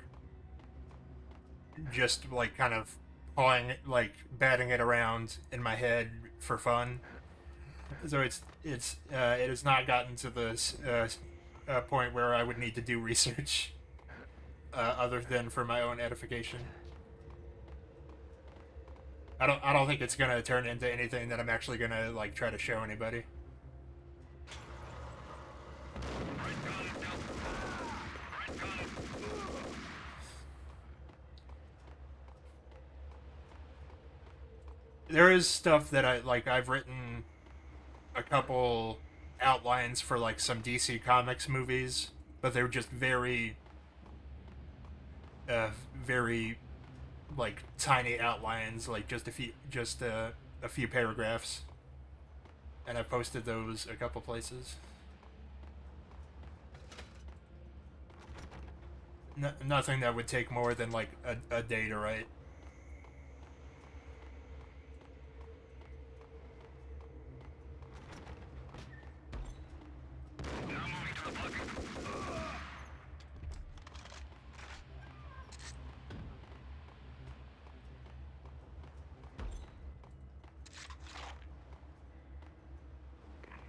kind of pawing it, like batting it around in my head for fun. So it has not gotten to this point where I would need to do research other than for my own edification. I don't think it's gonna turn into anything that I'm actually gonna like try to show anybody. There is stuff that I've written a couple outlines for like some DC Comics movies, but they were just very like tiny outlines, like just a few paragraphs, and I posted those a couple places. Nothing that would take more than like a day to write.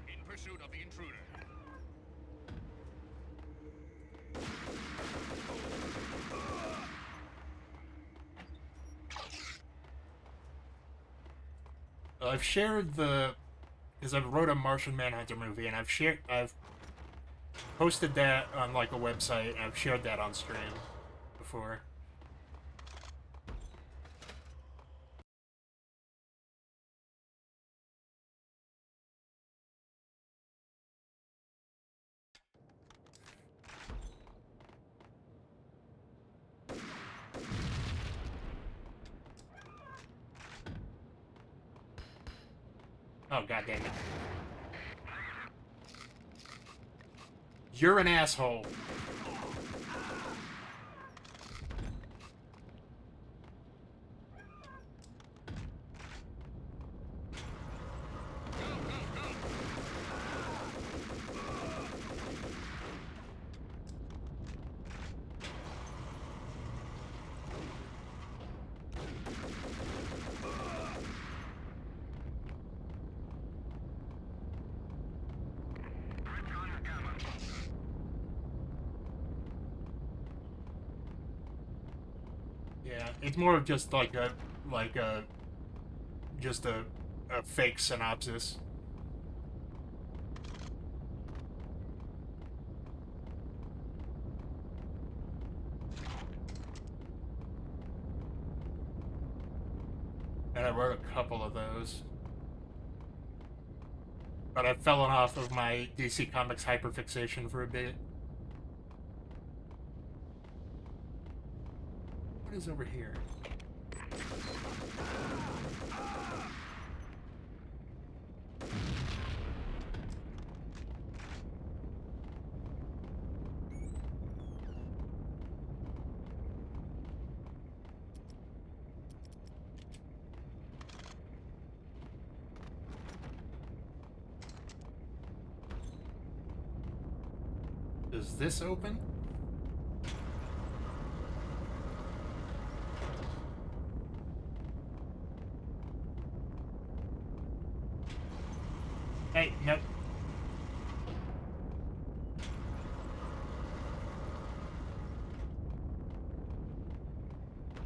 In pursuit of the intruder. I've shared because I've wrote a Martian Manhunter movie, and I've posted that on like a website, and I've shared that on stream before. Oh, god damn it. You're an asshole. Yeah, it's more of just like just a fake synopsis. And I wrote a couple of those. But I've fallen off of my DC Comics hyperfixation for a bit. What is over here? Does this open? Hey, nope.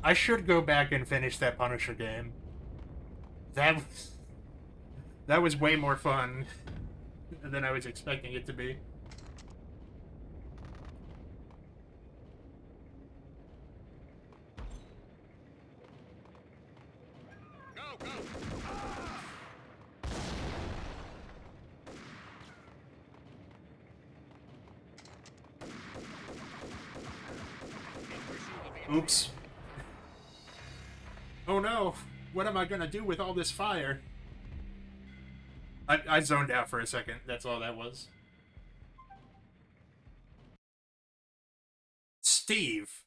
I should go back and finish that Punisher game. That was way more fun than I was expecting it to be. Oops. Oh no, what am I gonna do with all this fire? I zoned out for a second, that's all that was. Steve.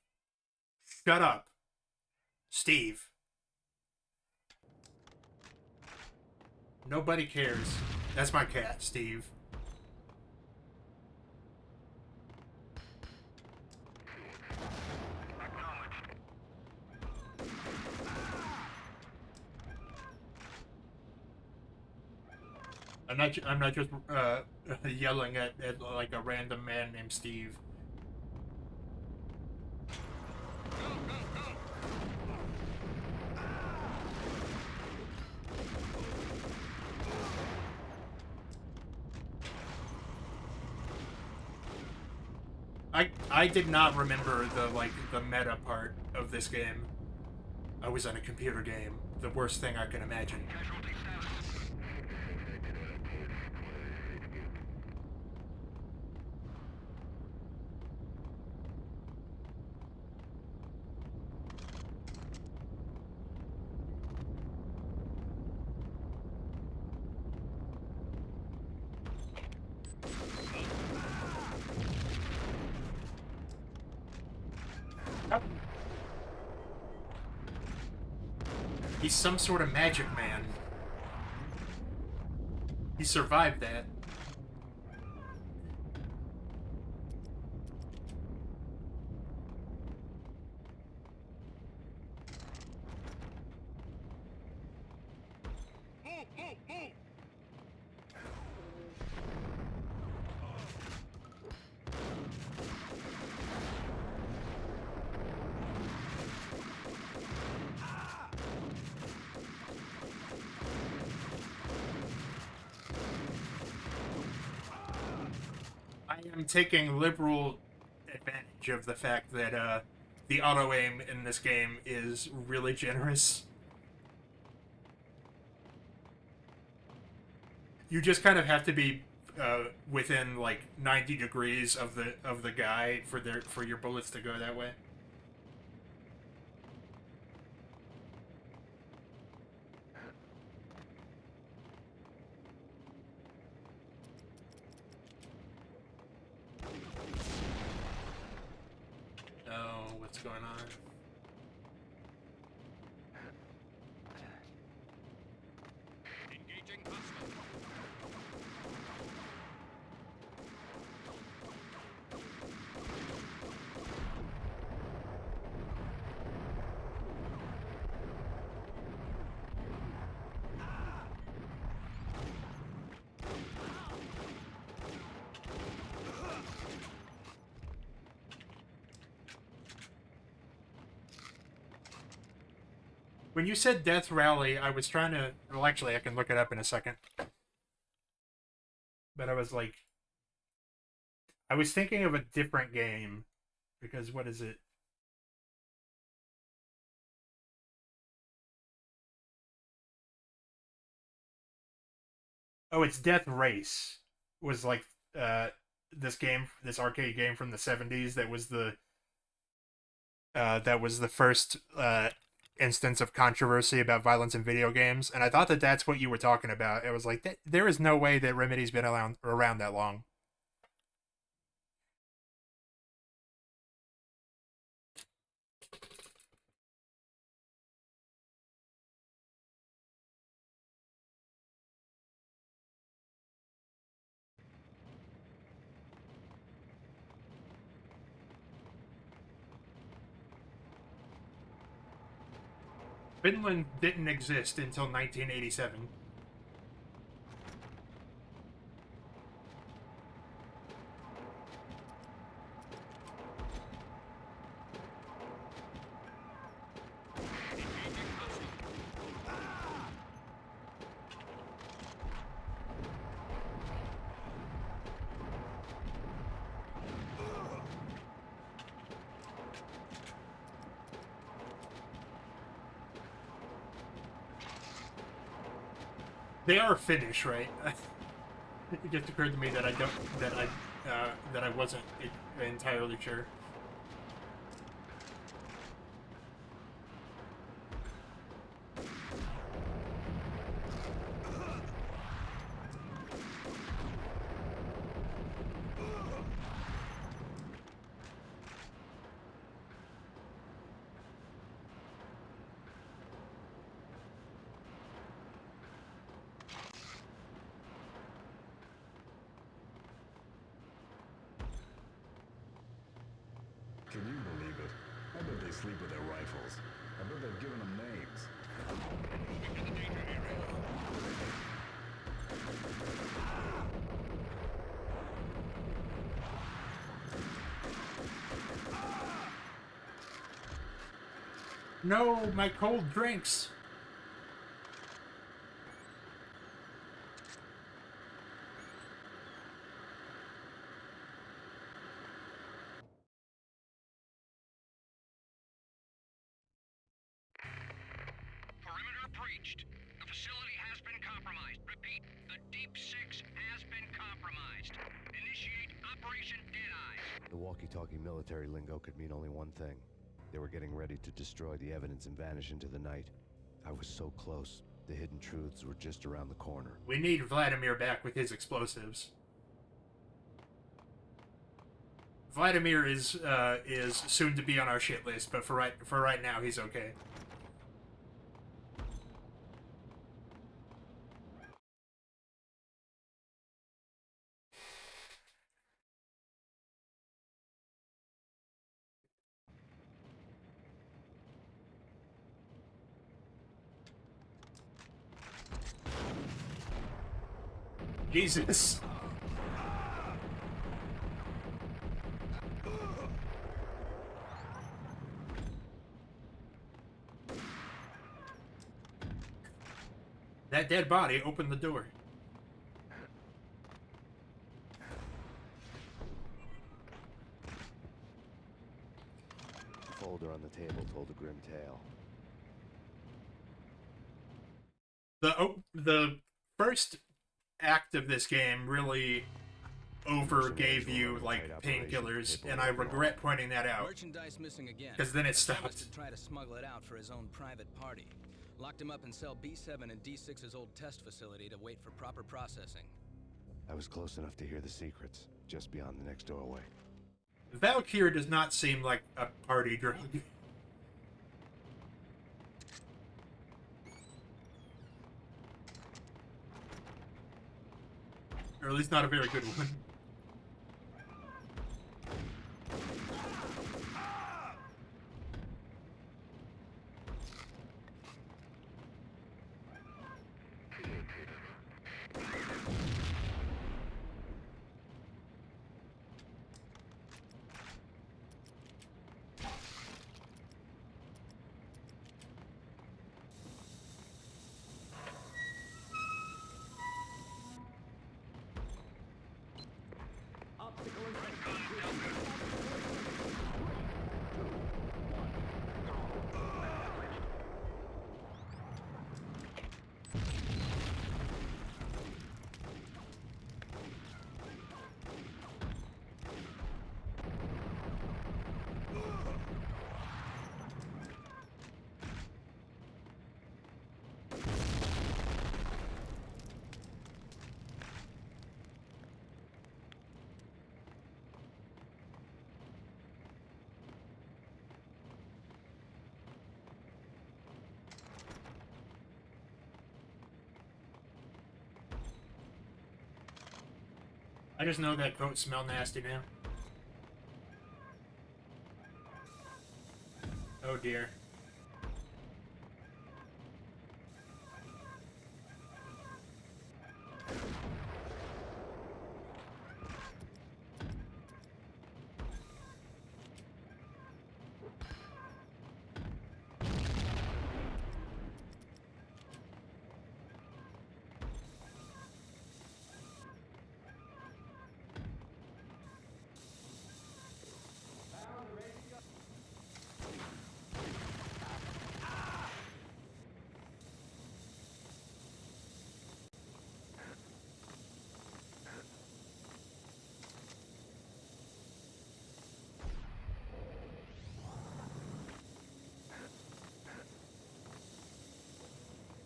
Shut up. Steve. Nobody cares. That's my cat, Steve. I'm not just yelling at like a random man named Steve. I did not remember the meta part of this game. I was on a computer game. The worst thing I can imagine. He's some sort of magic man. He survived that. I'm taking liberal advantage of the fact that the auto aim in this game is really generous. You just kind of have to be within like 90 degrees of the guy for your bullets to go that way. what's going on. Engaging hostile. When you said Death Rally, I was trying to... Well, actually, I can look it up in a second. But I was like... I was thinking of a different game. Because what is it? Oh, it's Death Race. Was like this game, this arcade game from the 70s that was the first instance of controversy about violence in video games, and I thought that that's what you were talking about. It was like there is no way that Remedy's been around that long. Finland didn't exist until 1987. They are Finnish, right? It just occurred to me that I wasn't entirely sure. Can you believe it? I bet they sleep with their rifles. I bet they've given them names. No, my cold drinks. Perimeter breached. The facility has been compromised. Repeat, the Deep Six has been compromised. Initiate Operation Deadeye. The walkie-talkie military lingo could mean only one thing. They were getting ready to destroy the evidence and vanish into the night. I was so close. The hidden truths were just around the corner. We need Vladimir back with his explosives. Vladimir is soon to be on our shit list, but for right now, he's okay. Jesus. That dead body opened the door. The folder on the table told a grim tale. The first act of this game really overgave you like painkillers, and I regret pointing that out. Merchandise missing again. Because then it Must stopped. have tried to smuggle it out for his own private party. Locked him up in cell B7 and D6's old test facility to wait for proper processing. I was close enough to hear the secrets, just beyond the next doorway. Valkyrie does not seem like a party drug. Or at least not a very good one. I just know that coats smell nasty now. Oh dear.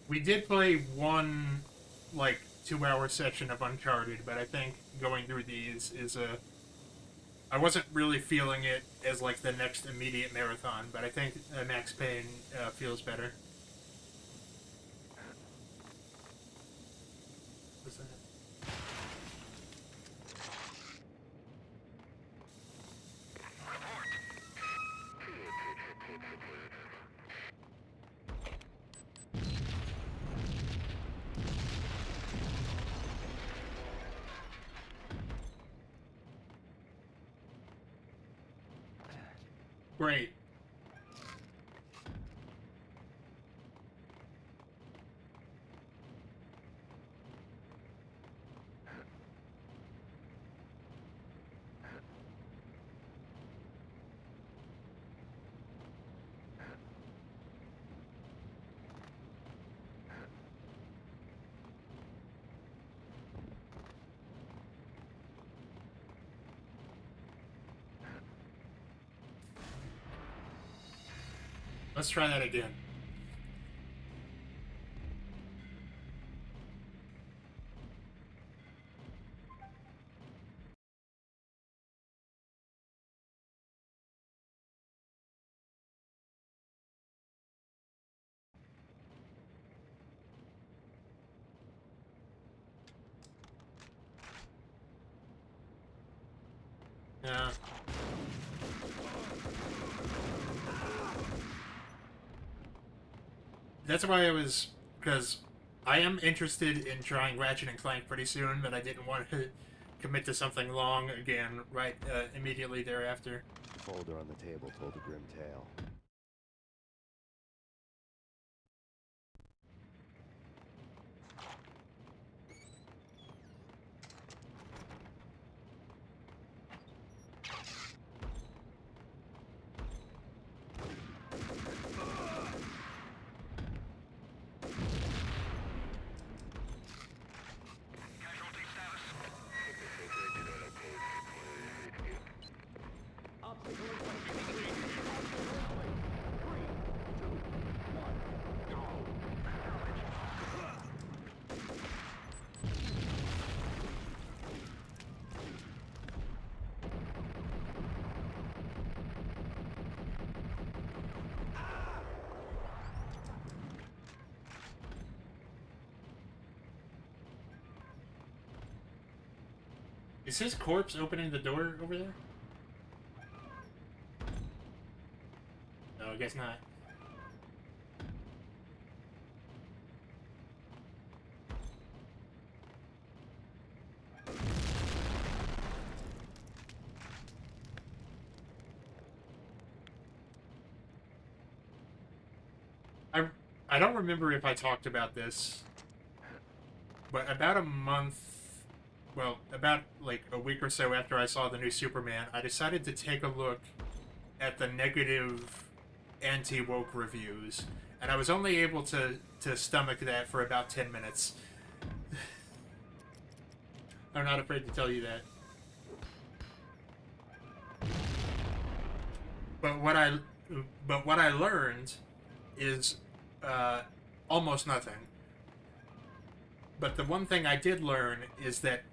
We did play one, like, 2-hour session of Uncharted, but I think going through these is a... I wasn't really feeling it as, like, the next immediate marathon, but I think Max Payne feels better. What's that? Great. Let's try that again. Yeah. That's why I was... Because I am interested in trying Ratchet and Clank pretty soon, but I didn't want to commit to something long again right immediately thereafter. The folder on the table told a grim tale. Is his corpse opening the door over there? No, I guess not. I don't remember if I talked about this, but about a month, well, about like a week or so after I saw the new Superman, I decided to take a look at the negative anti-woke reviews, and I was only able to stomach that for about 10 minutes. I'm not afraid to tell you that. But what I learned is almost nothing. But the one thing I did learn is that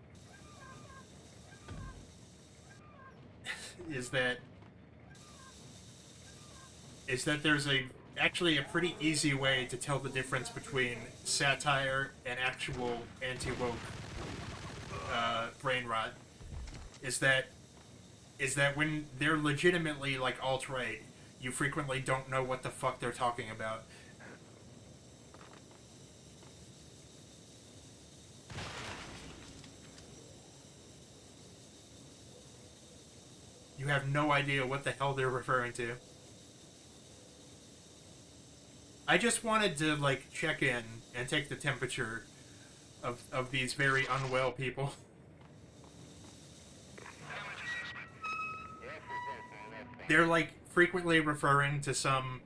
there's actually a pretty easy way to tell the difference between satire and actual anti-woke brain rot. Is that when they're legitimately like alt-right, you frequently don't know what the fuck they're talking about. You have no idea what the hell they're referring to. I just wanted to, like, check in and take the temperature of these very unwell people. They're, like, frequently referring to some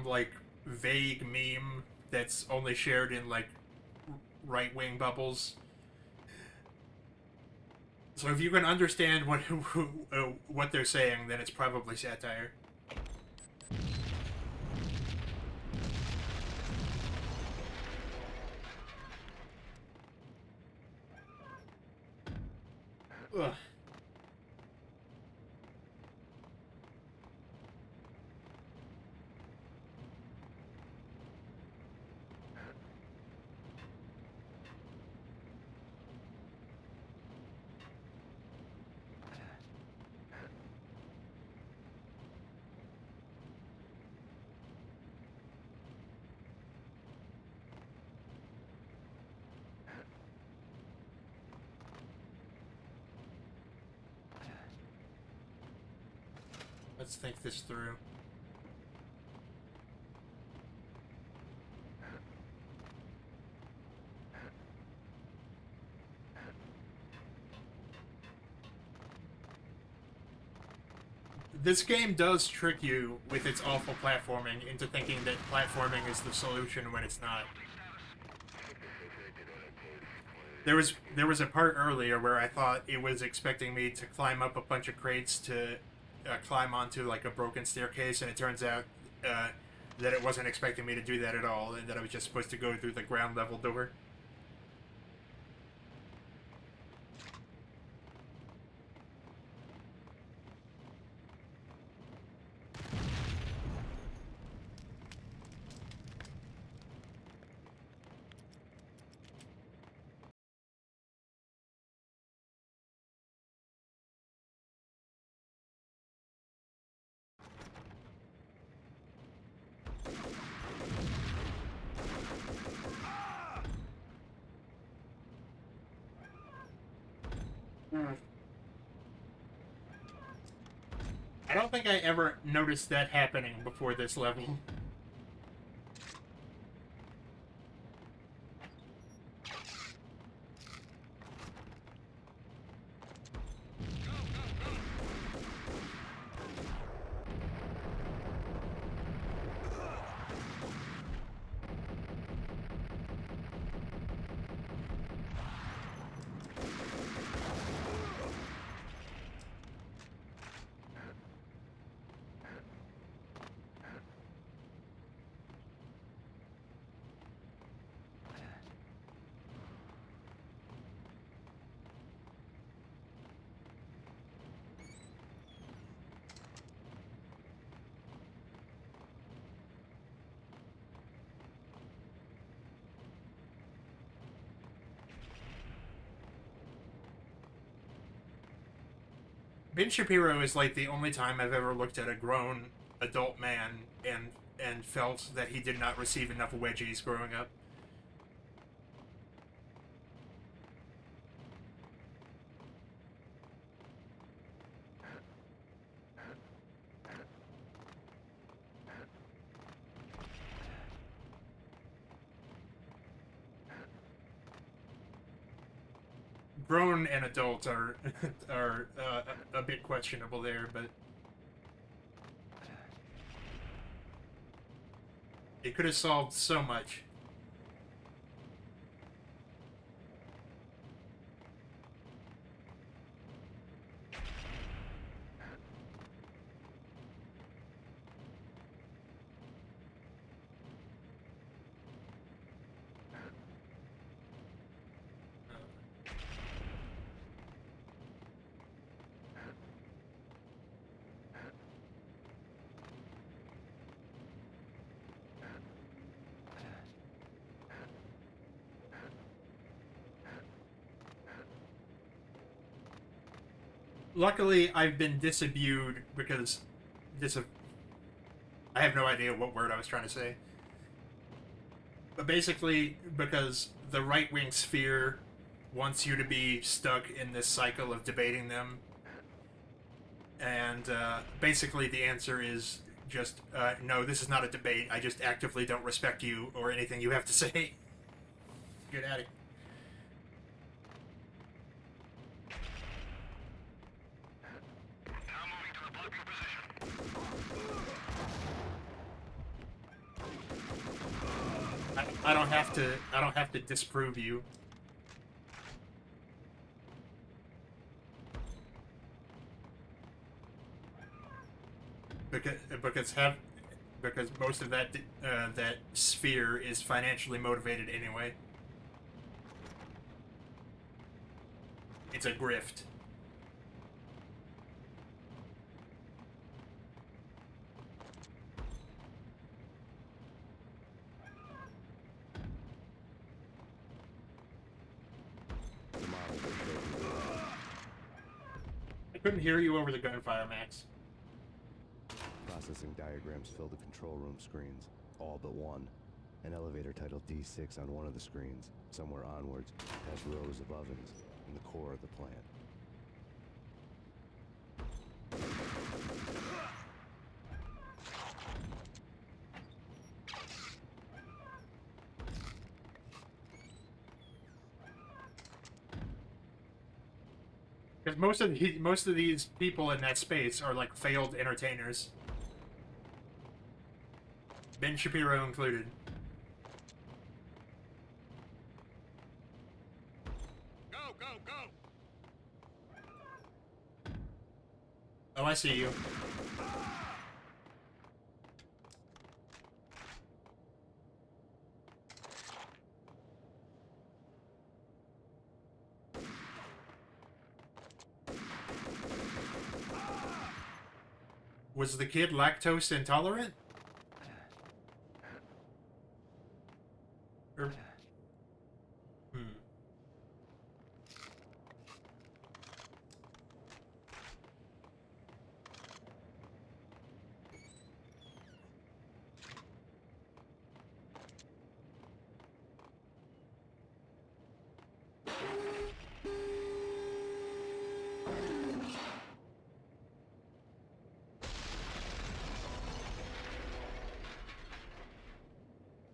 like, vague meme that's only shared in, like, right-wing bubbles. So if you can understand what they're saying, then it's probably satire. Ugh. Let's think this through. This game does trick you with its awful platforming into thinking that platforming is the solution when it's not. There was a part earlier where I thought it was expecting me to climb up a bunch of crates to climb onto like a broken staircase, and it turns out that it wasn't expecting me to do that at all, and that I was just supposed to go through the ground level door. I don't think I ever noticed that happening before this level. Ben Shapiro is like the only time I've ever looked at a grown adult man and felt that he did not receive enough wedgies growing up. Grown and adult are a bit questionable there, but it could have solved so much. Luckily, I've been disabused because I have no idea what word I was trying to say. But basically, because the right-wing sphere wants you to be stuck in this cycle of debating them. And basically the answer is just, no, this is not a debate. I just actively don't respect you or anything you have to say. Get at it. I don't have to disprove you. Because most of that that sphere is financially motivated anyway. It's a grift. I couldn't hear you over the gunfire, Max. Processing diagrams fill the control room screens, all but one. An elevator titled D6 on one of the screens. Somewhere onwards, past rows of ovens in the core of the plant. Because most of these people in that space are like failed entertainers. Ben Shapiro included. Go, go, go! Oh, I see you. Was the kid lactose intolerant? Or...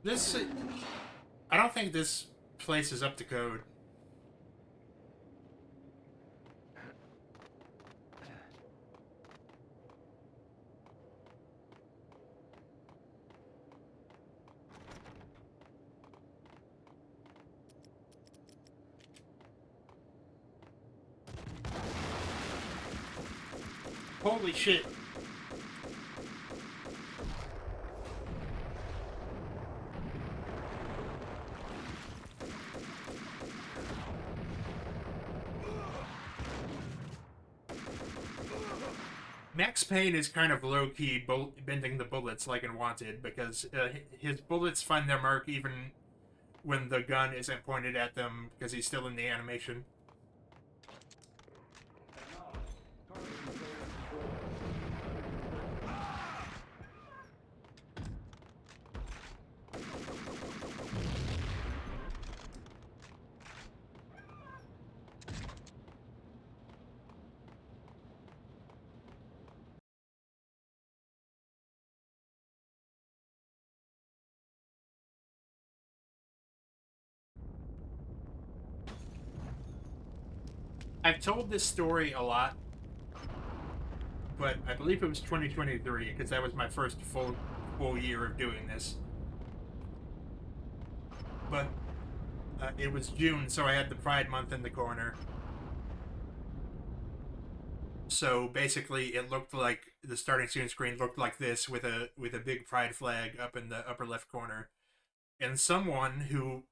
This... I don't think this place is up to code. Holy shit. Max Payne is kind of low-key bending the bullets like in Wanted, because his bullets find their mark even when the gun isn't pointed at them, because he's still in the animation. Target I've told this story a lot, but I believe it was 2023 because that was my first full year of doing this. But it was June, so I had the Pride Month in the corner. So basically, it looked like the starting screen looked like this with a big Pride flag up in the upper left corner, and someone who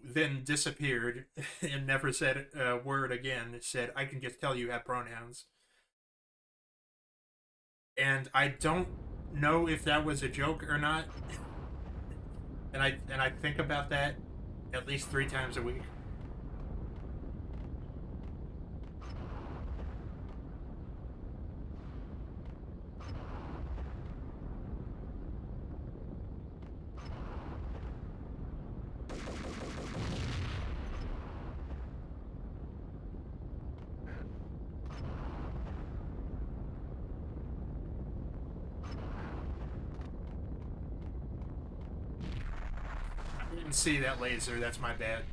then disappeared and never said a word again said, "I can just tell you have pronouns." And I don't know if that was a joke or not. And I think about that at least 3 times a week. I didn't see that laser, that's my bad.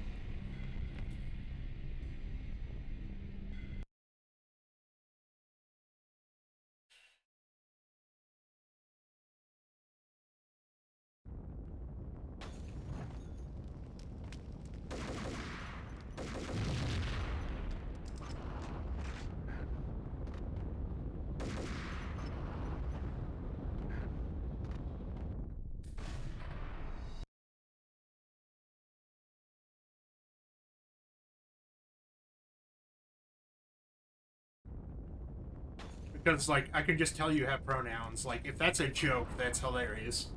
Because, like, I can just tell you have pronouns. Like, if that's a joke, that's hilarious.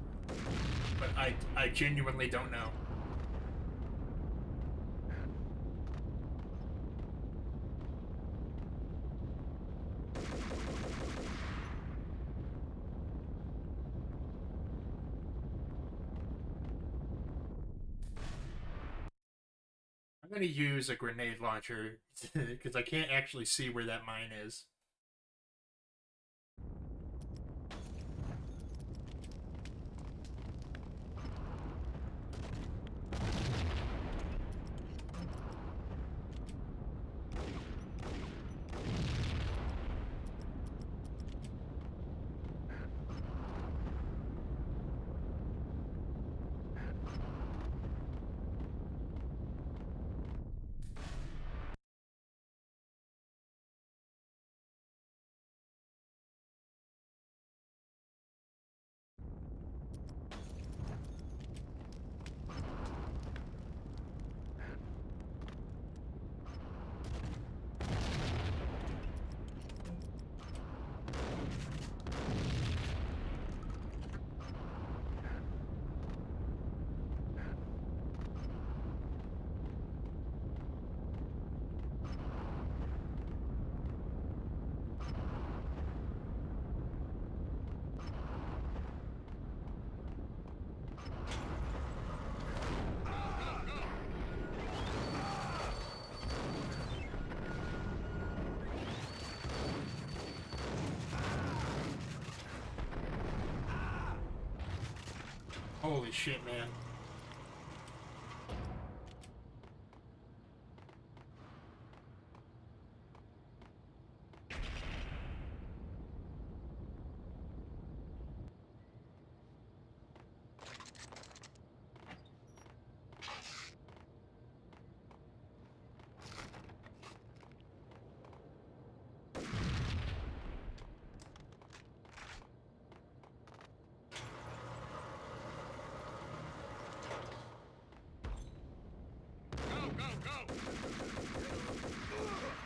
But I genuinely don't know. I'm gonna use a grenade launcher because I can't actually see where that mine is. Holy shit, man.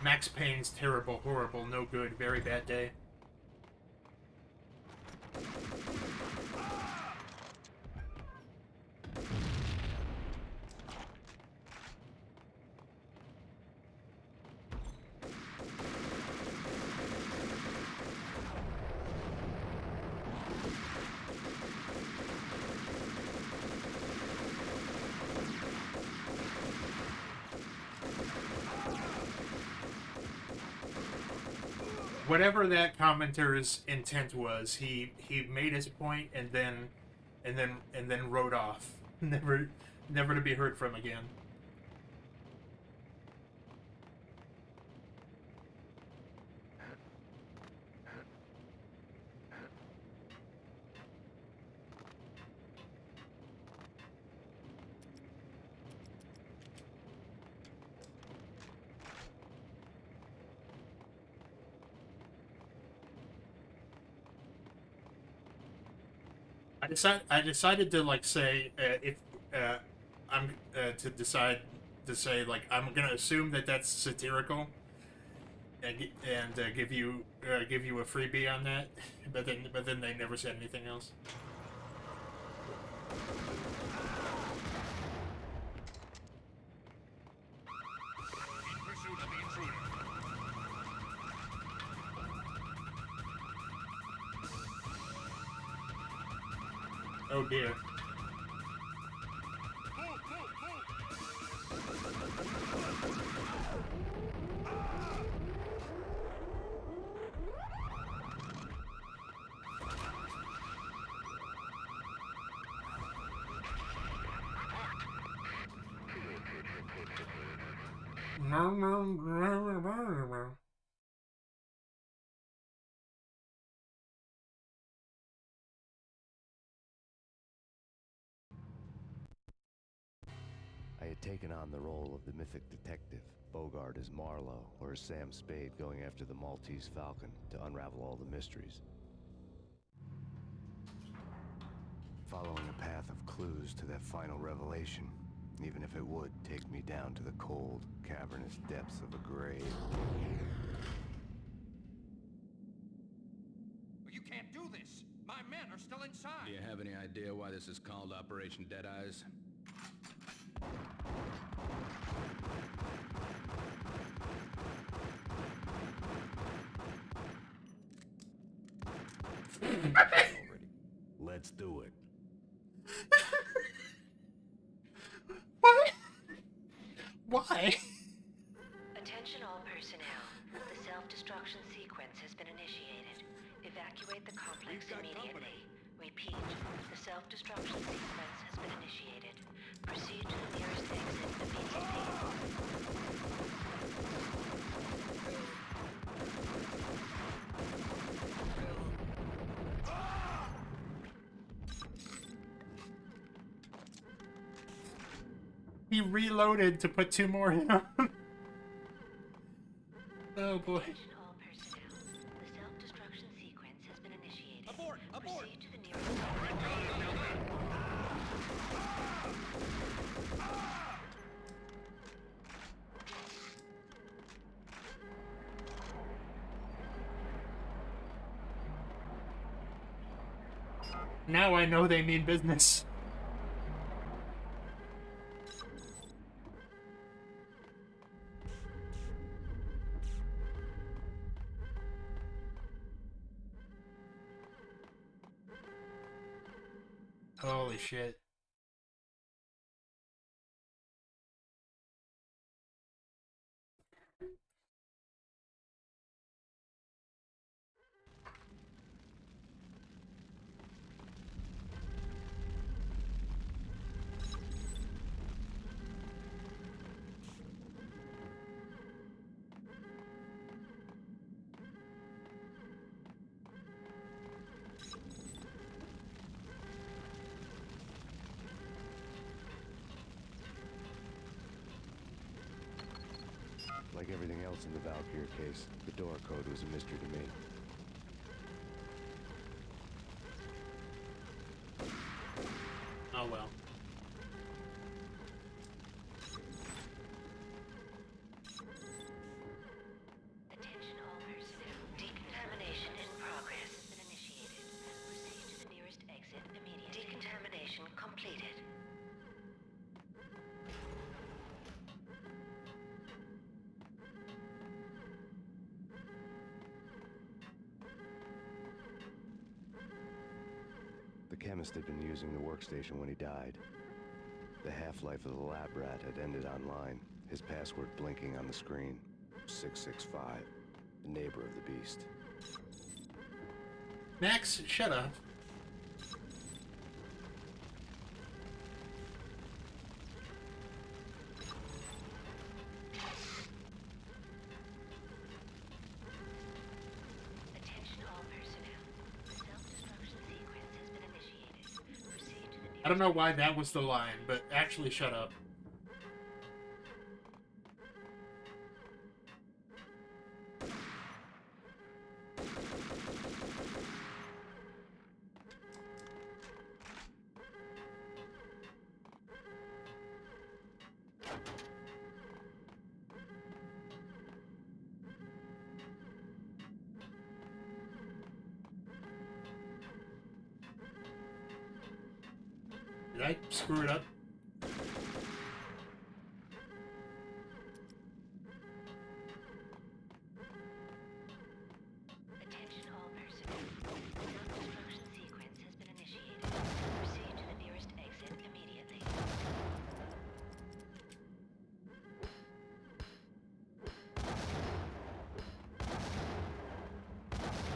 Max Payne's terrible, horrible, no good, very bad day. Whatever that commenter's intent was, he made his point and then rode off, never to be heard from again. I decided to like say if I'm to decide to say like I'm gonna assume that that's satirical and give you a freebie on that, but then they never said anything else. In pursuit of the intruder. Oh dear. I had taken on the role of the mythic detective, Bogart as Marlowe, or as Sam Spade going after the Maltese Falcon to unravel all the mysteries. Following a path of clues to that final revelation, even if it would take me down to the cold, cavernous depths of a grave. You can't do this. My men are still inside. Do you have any idea why this is called Operation Deadeyes? Let's do it. What? Why? Attention all personnel. The self-destruction sequence has been initiated. Evacuate the complex immediately. Repeat. The self-destruction sequence has been initiated. Proceed to the nearest exit immediately. He reloaded to put 2 more in. Oh boy. Attention all personnel. The self-destruction sequence has been initiated. Abort! Abort! Proceed to the nearest exit. Now I know they mean business. Holy shit. Like everything else in the Valkyrie case, the door code was a mystery to me. Oh well. Attention all personnel. Decontamination in progress has been initiated. Proceed to the nearest exit immediately. Decontamination completed. The chemist had been using the workstation when he died. The half-life of the lab rat had ended online, his password blinking on the screen. 665, the neighbor of the beast. Max, shut up. Attention all personnel. The self-destruction sequence has been initiated. Proceed to the nearest I don't know why that was the line, but actually shut up. Did I screw it up? Attention all personnel. Self-destruction sequence has been initiated. Proceed to the nearest exit immediately.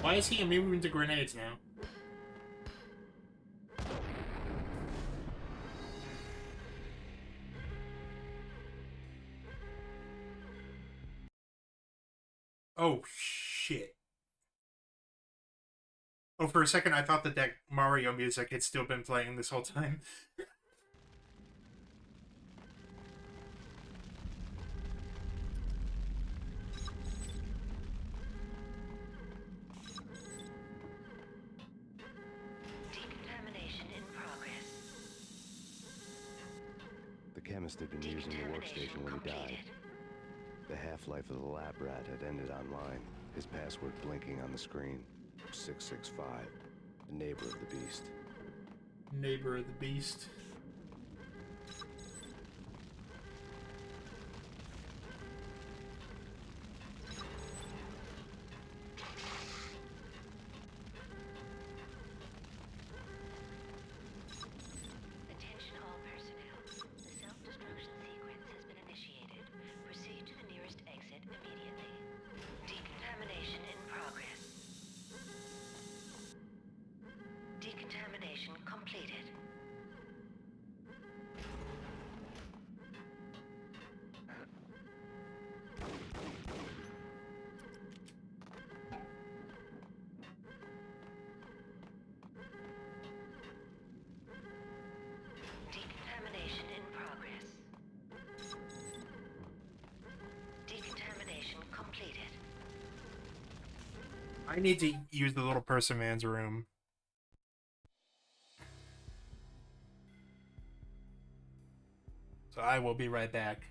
Why is he immune to grenades now? Oh, shit. Oh, for a second I thought that Mario music had still been playing this whole time. Decontamination in progress. The chemist had been using the workstation when he died. The half-life of the lab rat had ended online, his password blinking on the screen. 665, a neighbor of the beast. Neighbor of the beast. Attention all personnel. The self-destruction sequence has been initiated. Proceed to the nearest exit immediately. Decontamination in progress. Decontamination completed. Decontamination in progress. Decontamination completed. I need to use the little person man's room. So I will be right back.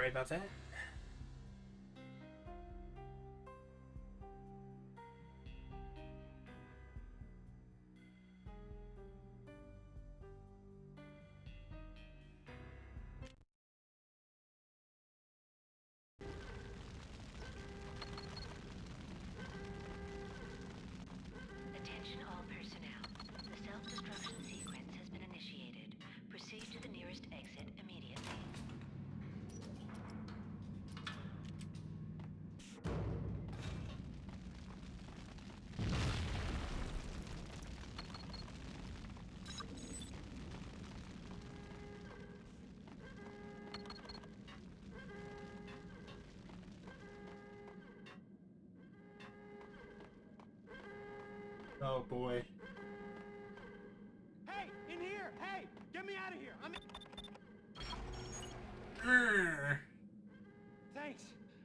Sorry about that. Attention all personnel. The self-destruction sequence has been initiated. Proceed to the nearest exit immediately. Oh boy. Hey, in here! Hey, get me out of here! I'm in. Thanks.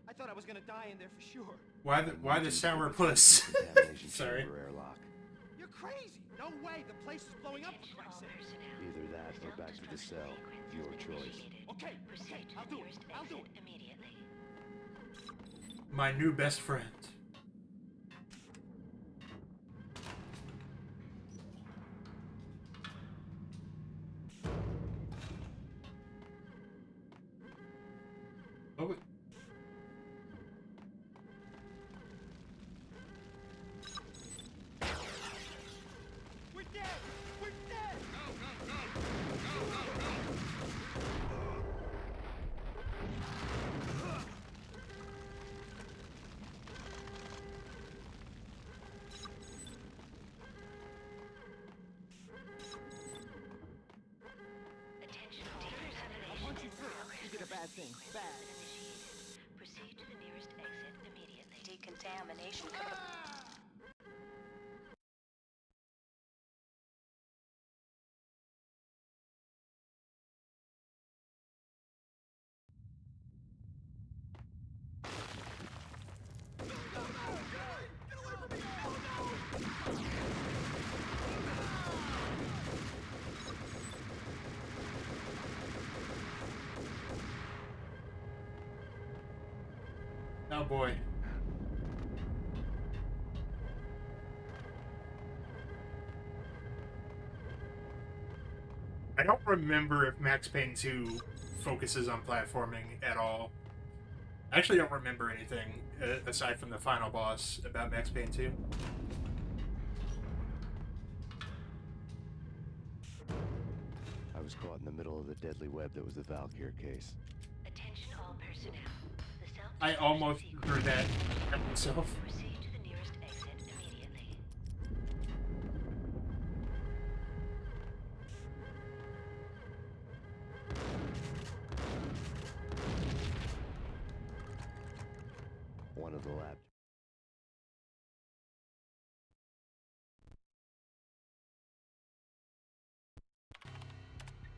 I thought I was gonna die in there for sure. Why the sour puss? Sorry. Airlock. You're crazy! No way! The place is blowing up for Christ's sake! Either that or back to the cell. Your choice. Okay, I'll do it. I'll do it. Immediately. My new best friend. Oh, wait. We're dead! We're dead! Attention all personnel. I'll punch you through. You did a bad thing. Bad. Proceed to the nearest exit immediately. Decontamination code. Oh boy. I don't remember if Max Payne 2 focuses on platforming at all. I actually don't remember anything aside from the final boss about Max Payne 2. I was caught in the middle of the deadly web that was the Valkyr case. Attention all personnel. The self I almost heard that myself. Proceed to the nearest exit immediately. One of the lab.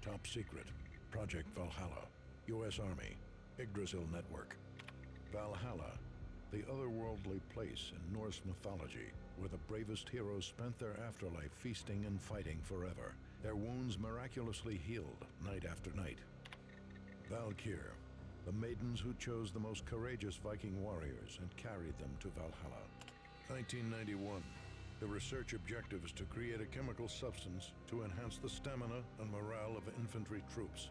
Top secret. Project Valhalla. U.S. Army. Yggdrasil Network. Valhalla, the otherworldly place in Norse mythology, where the bravest heroes spent their afterlife feasting and fighting forever, their wounds miraculously healed night after night. Valkyr, the maidens who chose the most courageous Viking warriors and carried them to Valhalla. 1991. The research objective is to create a chemical substance to enhance the stamina and morale of infantry troops.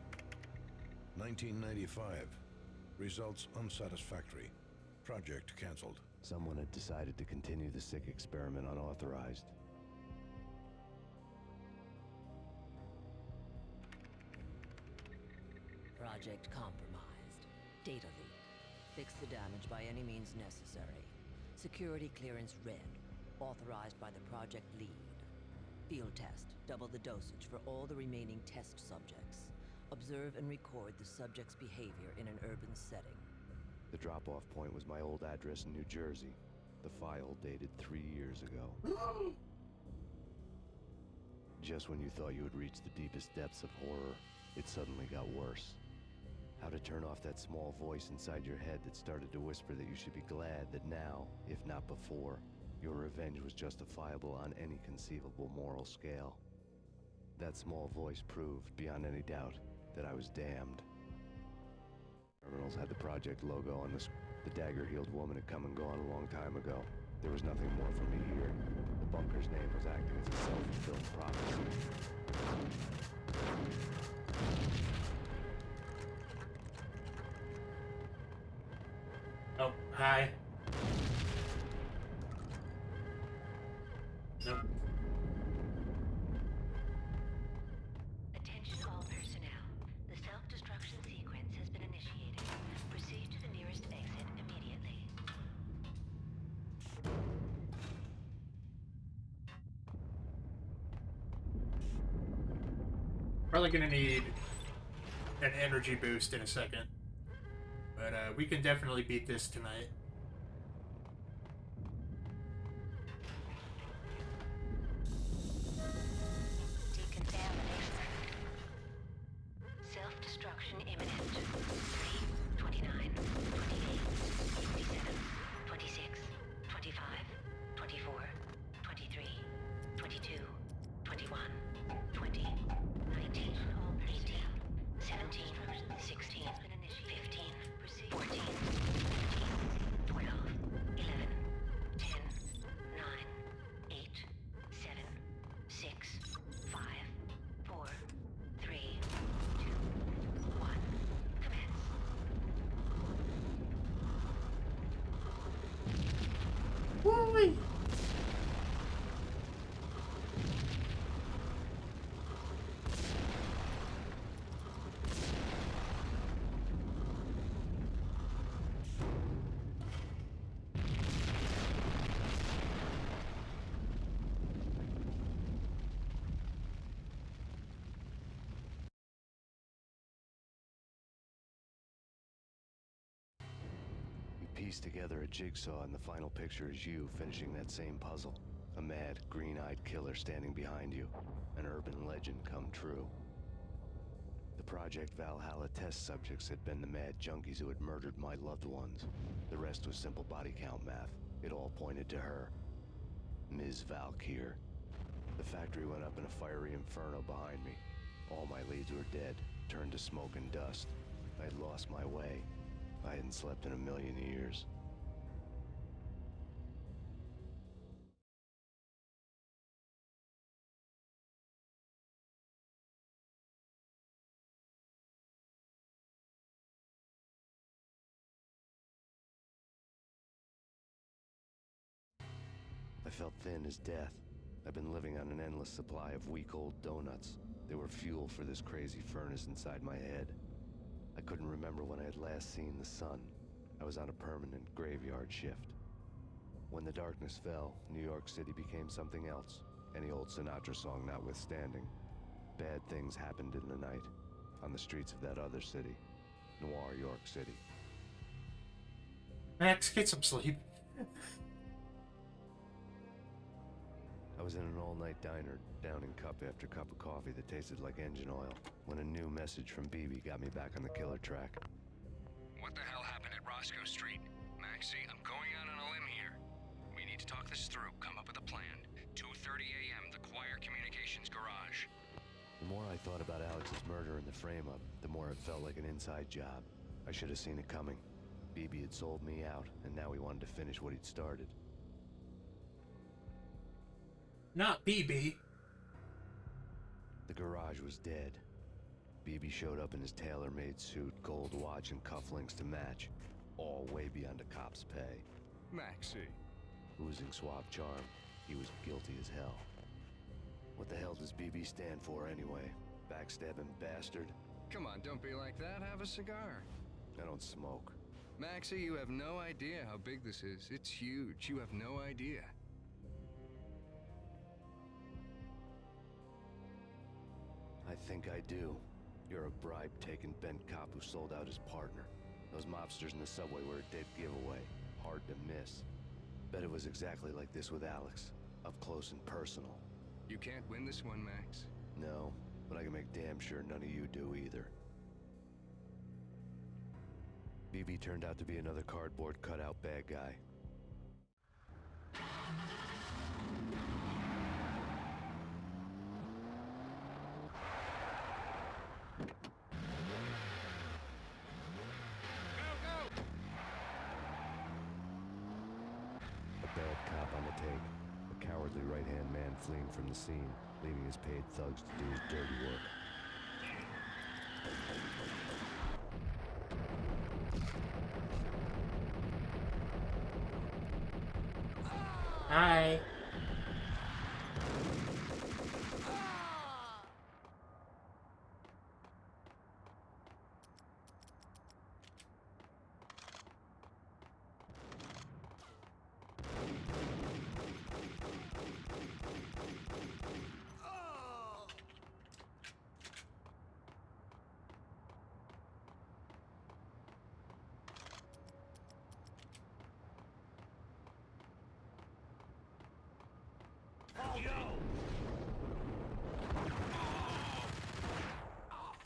1995. Results unsatisfactory. Project cancelled. Someone had decided to continue the sick experiment unauthorized. Project compromised. Data leak. Fix the damage by any means necessary. Security clearance red. Authorized by the project lead. Field test. Double the dosage for all the remaining test subjects. Observe and record the subject's behavior in an urban setting. The drop-off point was my old address in New Jersey. The file dated 3 years ago. Just when you thought you had reached the deepest depths of horror, it suddenly got worse. How to turn off that small voice inside your head that started to whisper that you should be glad that now, if not before, your revenge was justifiable on any conceivable moral scale. That small voice proved, beyond any doubt, that I was damned. Terminals had the project logo on the dagger-heeled woman had come and gone a long time ago. There was nothing more for me here. The bunker's name was acting as a self-fulfilling prophecy. Oh, hi. Nope. Attention all personnel. The self-destruction sequence has been initiated. Proceed to the nearest exit immediately. Probably gonna need an energy boost in a second. But we can definitely beat this tonight. Decontamination. Self-destruction imminent. 3, 29, 28, 27, 26, 25, 24, 23, 22, 21, 20, 19, 18, 17, 16, 15, 14, 15, 12, 11, 10, 9, 8, 7, 6, 5, 4, 3, 2, 1. Commence. Woo-wee! Piece together a jigsaw, and the final picture is you finishing that same puzzle. A mad, green-eyed killer standing behind you. An urban legend come true. The Project Valhalla test subjects had been the mad junkies who had murdered my loved ones. The rest was simple body count math. It all pointed to her. Ms. Valkyr. The factory went up in a fiery inferno behind me. All my leads were dead, turned to smoke and dust. I had lost my way. I hadn't slept in a million years. I felt thin as death. I've been living on an endless supply of week-old donuts. They were fuel for this crazy furnace inside my head. I couldn't remember when I had last seen the sun. I was on a permanent graveyard shift. When the darkness fell, New York City became something else, any old Sinatra song notwithstanding. Bad things happened in the night, on the streets of that other city, Noir York City. Max, get some sleep. I was in an all-night diner, downing cup after cup of coffee that tasted like engine oil, when a new message from BB got me back on the killer track. What the hell happened at Roscoe Street? Maxie, I'm going out on a limb here. We need to talk this through, come up with a plan. 2:30 a.m., the Choir Communications Garage. The more I thought about Alex's murder and the frame-up, the more it felt like an inside job. I should have seen it coming. BB had sold me out, and now he wanted to finish what he'd started. Not BB. The garage was dead. BB showed up in his tailor-made suit, gold watch, and cufflinks to match. All way beyond a cop's pay. Maxie. Oozing suave charm, he was guilty as hell. What the hell does BB stand for anyway? Backstabbing bastard? Come on, don't be like that. Have a cigar. I don't smoke. Maxie, you have no idea how big this is. It's huge. You have no idea. I think I do. You're a bribe-taking bent cop who sold out his partner. Those mobsters in the subway were a dead giveaway. Hard to miss. Bet it was exactly like this with Alex. Up close and personal. You can't win this one, Max. No, but I can make damn sure none of you do either. BB turned out to be another cardboard cutout bad guy. bad cop on the take. A cowardly right-hand man fleeing from the scene, leaving his paid thugs to do his dirty work. Hi.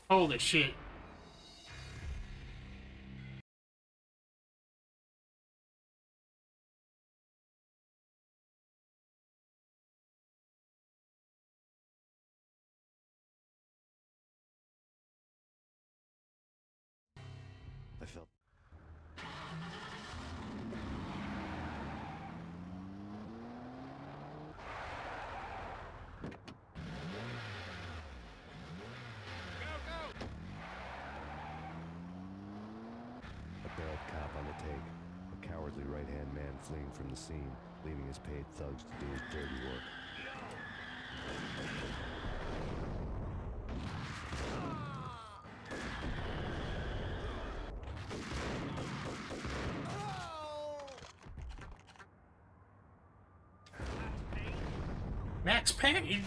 Holy shit. I felt... A bad cop on the take. A cowardly right-hand man fleeing from the scene, leaving his paid thugs to do his dirty work. Max Payne.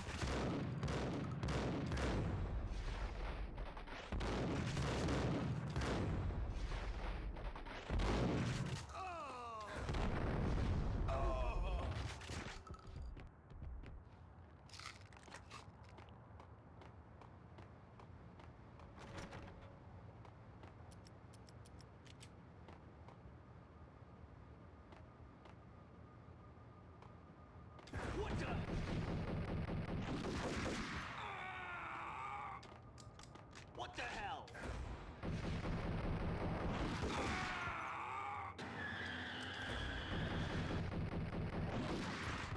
What the hell?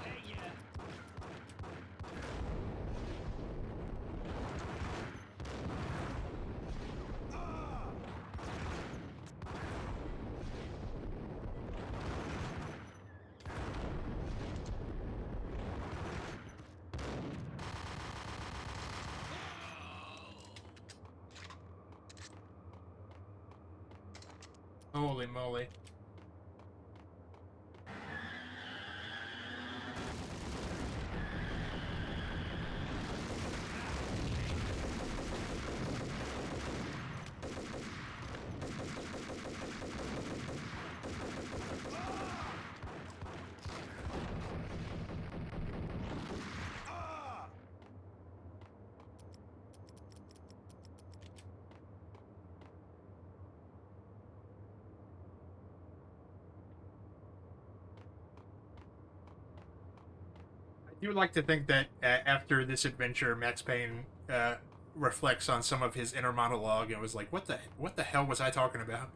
Hey, yeah. Holy moly. You would like to think that after this adventure, Max Payne reflects on some of his inner monologue and was like, what the hell was I talking about?"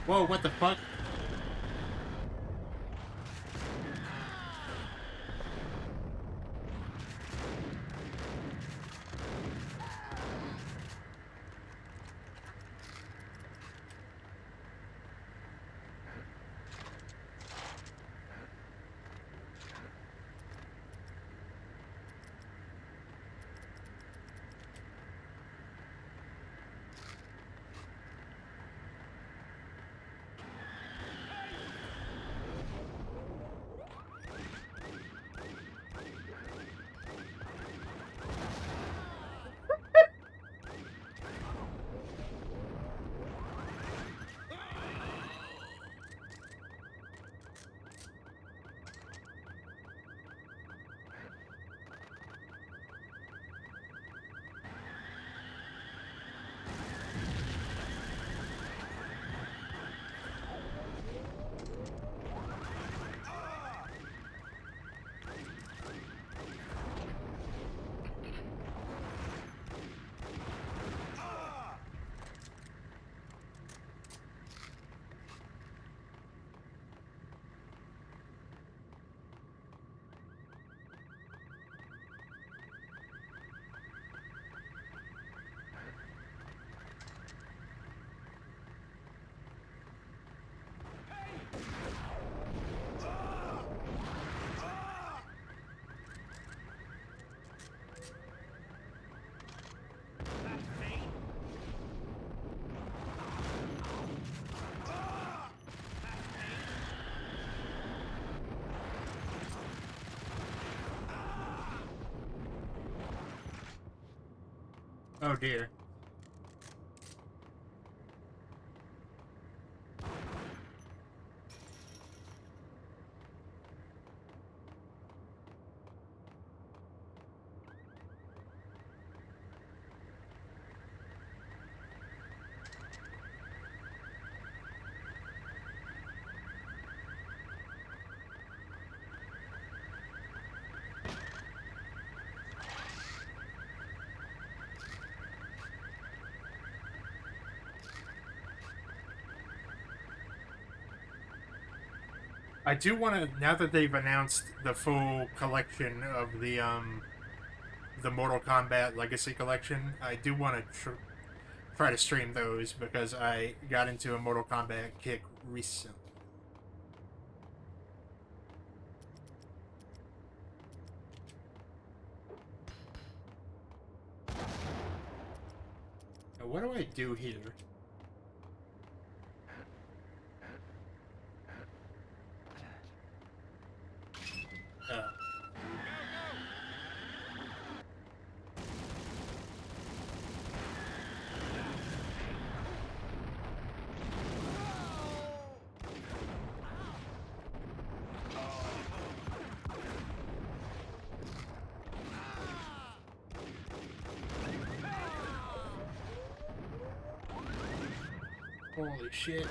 Whoa, what the fuck? Oh dear. I do want to, now that they've announced the full collection of the Mortal Kombat Legacy Collection, I do want to try to stream those because I got into a Mortal Kombat kick recently. Now, what do I do here? Holy shit.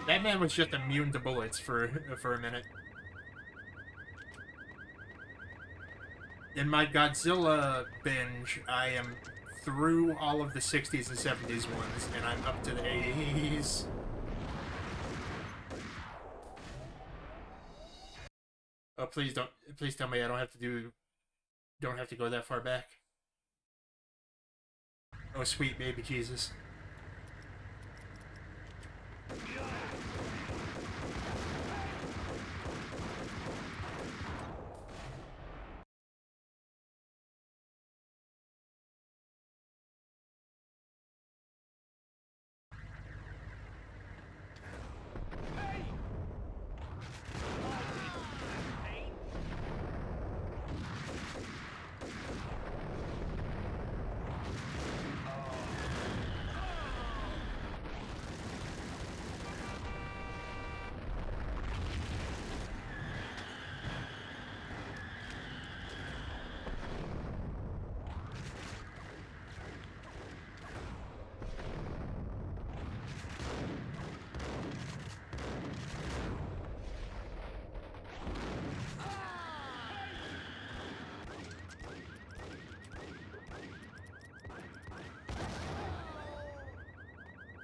That man was just immune to bullets for a minute. In my Godzilla binge, I am through all of the 60s and 70s ones, and I'm up to the 80s. Oh, please tell me I don't have to go that far back. Oh, sweet baby Jesus.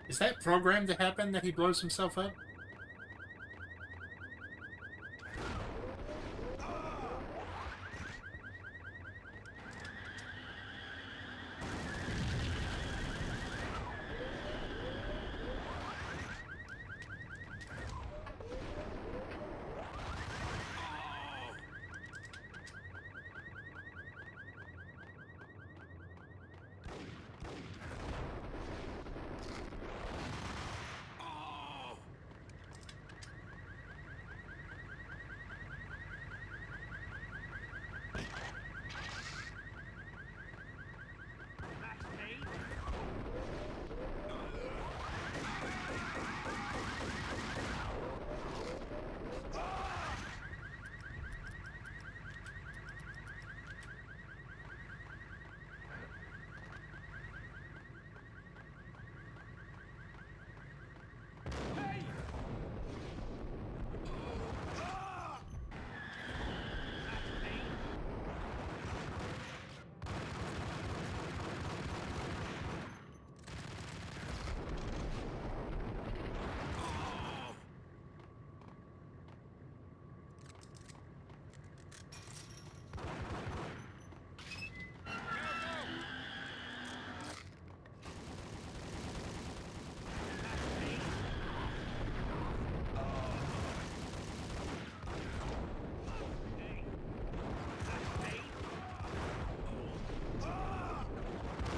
Is that programmed to happen, that he blows himself up?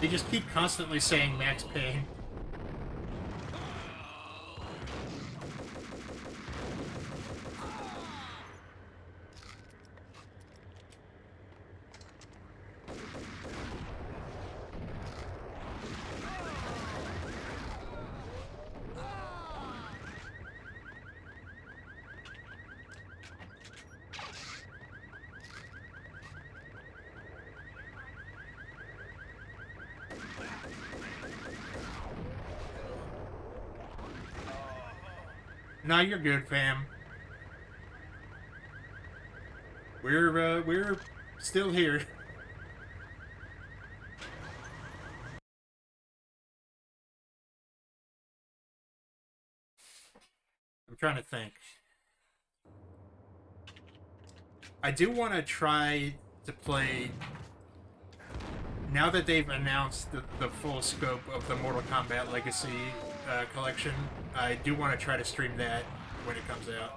They just keep constantly saying Max Payne. No, you're good, fam. We're still here. I'm trying to think. I do want to try to play... Now that they've announced the full scope of the Mortal Kombat Legacy collection, I do want to try to stream that when it comes out.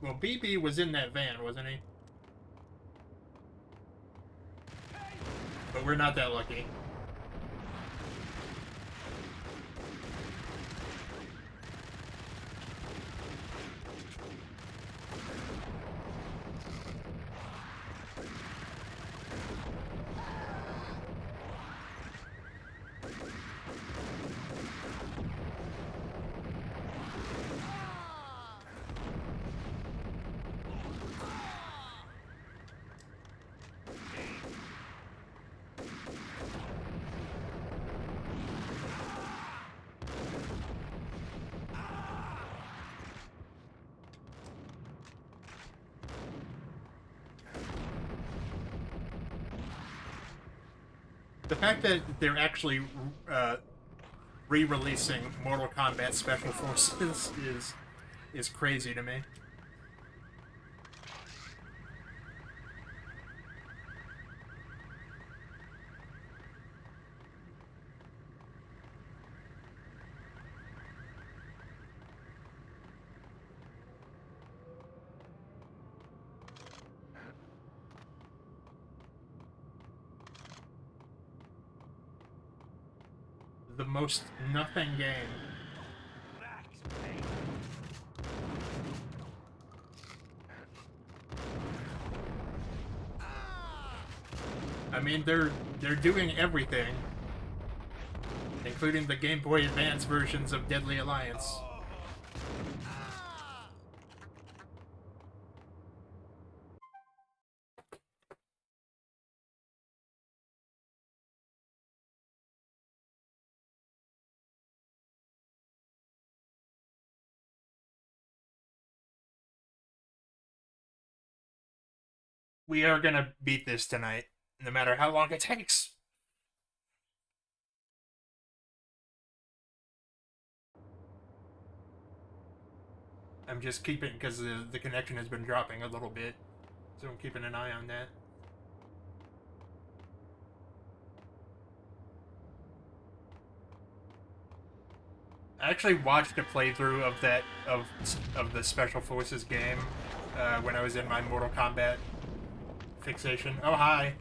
Well, BB was in that van, wasn't he? But we're not that lucky. The fact that they're actually re-releasing Mortal Kombat Special Forces is crazy to me. The most nothing game. I mean, they're doing everything, including the Game Boy Advance versions of Deadly Alliance. We are gonna beat this tonight, no matter how long it takes. I'm just keeping, because the connection has been dropping a little bit, so I'm keeping an eye on that. I actually watched a playthrough of that of the Special Forces game when I was in my Mortal Kombat fixation. Oh, hi.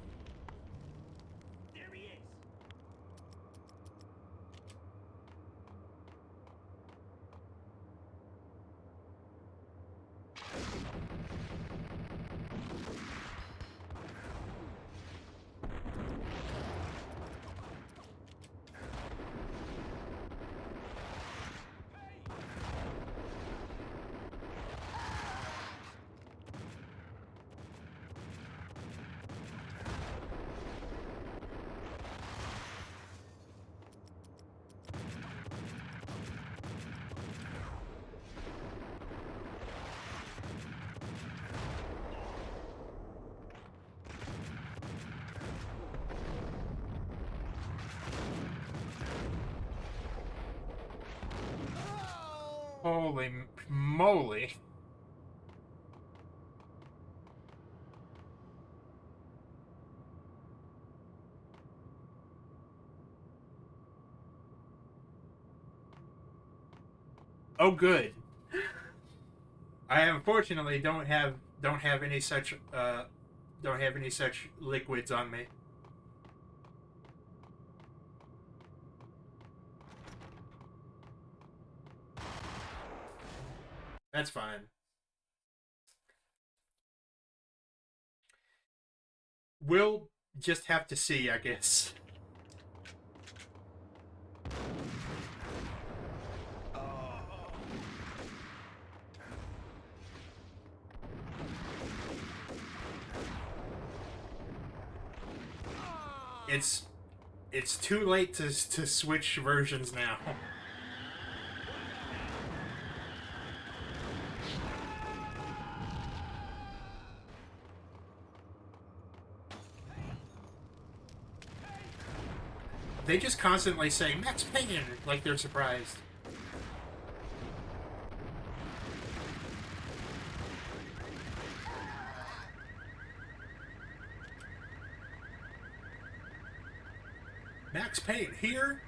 Holy moly. Oh, good. I unfortunately don't have any such liquids on me. That's fine. we'll just have to see, I guess. It's too late to switch versions now. They just constantly say Max Payne like they're surprised. Max Payne here?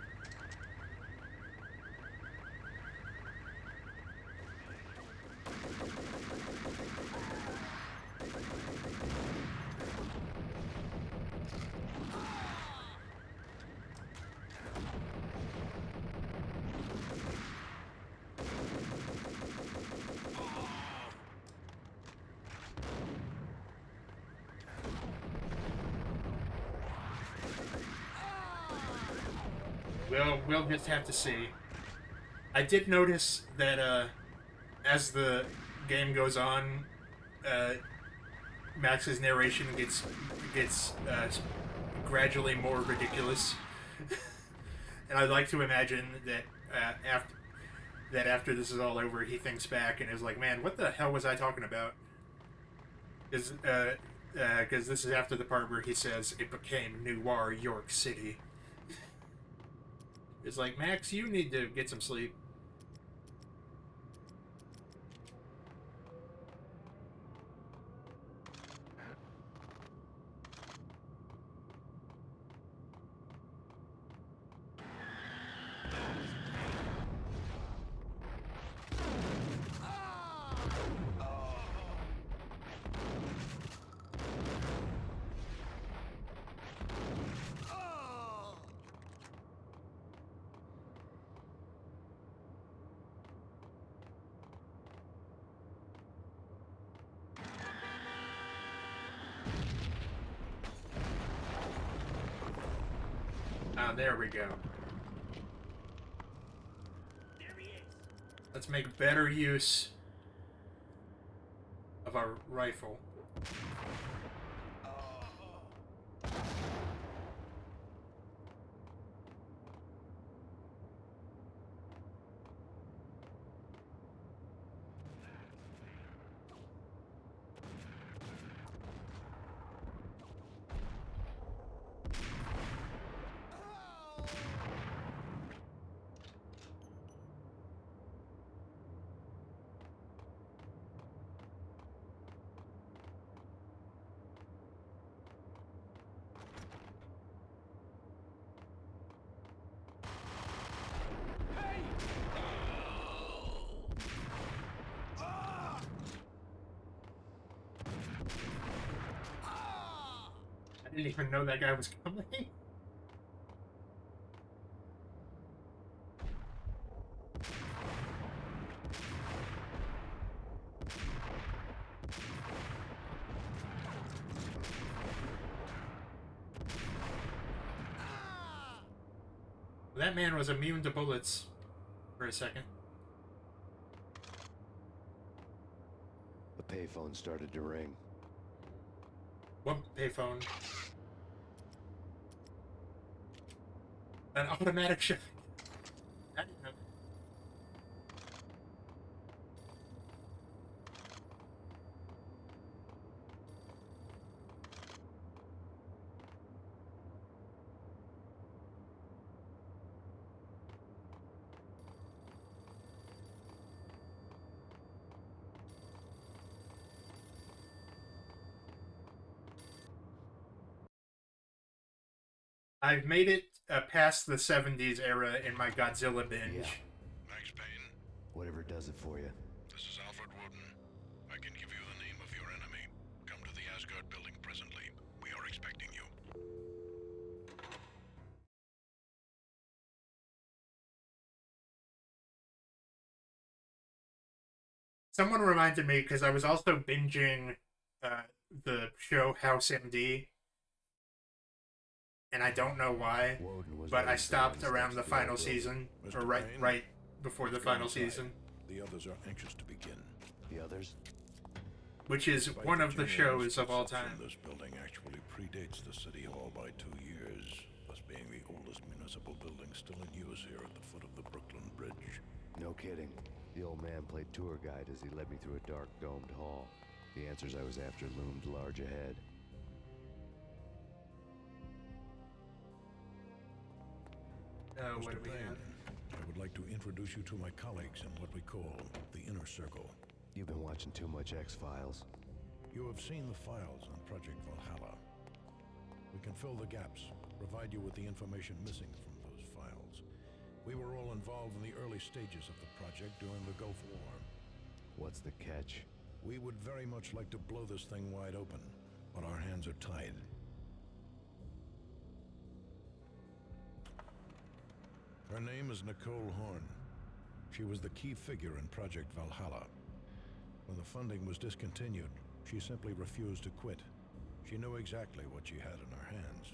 We'll just have to see. I did notice that as the game goes on, Max's narration gets gradually more ridiculous, and I'd like to imagine that after this is all over, he thinks back and is like, "Man, what the hell was I talking about?" Because this is after the part where he says it became Noir York City. It's like, Max, you need to get some sleep. There we go. Let's make better use of our rifle. I didn't even know that guy was coming. That man was immune to bullets for a second. The payphone started to ring. What payphone? An automatic shot. I didn't know. I've made it past the 70s era in my Godzilla binge. Yeah. Max Payne, Whatever does it for you. this is Alfred Woden. I can give you the name of your enemy. Come to the Asgard building presently. We are expecting you. Someone reminded me, because I was also binging the show House MD, and I don't know why, but I stopped around the final season, or right before the final season. The others are anxious to begin. The others? Which is one of the shows of all time. This building actually predates the City Hall by 2 years, thus being the oldest municipal building still in use here at the foot of the Brooklyn Bridge. No kidding. The old man played tour guide as he led me through a dark, domed hall. The answers I was after loomed large ahead. What do we have? I would like to introduce you to my colleagues in what we call the Inner Circle. You've been watching too much X-Files. You have seen the files on Project Valhalla. We can fill the gaps, provide you with the information missing from those files. We were all involved in the early stages of the project during the Gulf War. What's the catch? We would very much like to blow this thing wide open, but our hands are tied. Her name is Nicole Horn. She was the key figure in Project Valhalla. When the funding was discontinued, she simply refused to quit. She knew exactly what she had in her hands.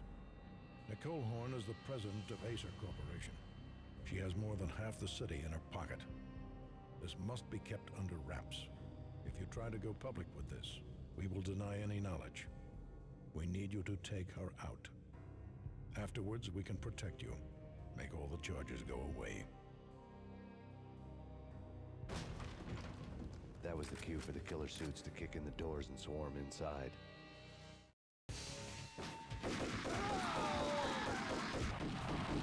Nicole Horn is the president of Acer Corporation. She has more than half the city in her pocket. This must be kept under wraps. If you try to go public with this, we will deny any knowledge. We need you to take her out. Afterwards, we can protect you. Make all the charges go away. That was the cue for the killer suits to kick in the doors and swarm inside.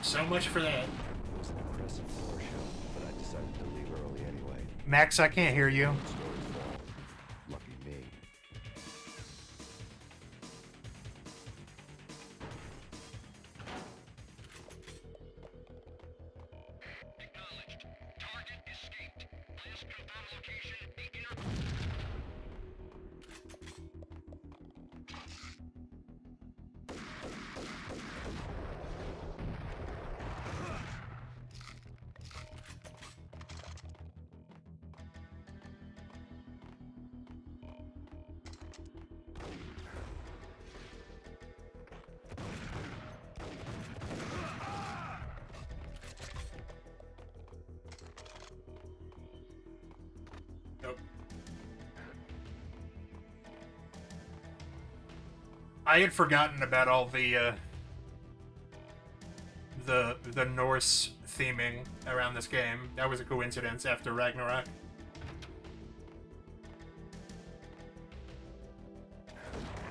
So much for that. It was an impressive floor show, but I decided to leave early anyway. Max, I can't hear you. Lucky me. Acknowledged. Target escaped. Last confirmed location, the inner... Nope. I had forgotten about all the Norse theming around this game. That was a coincidence after Ragnarok.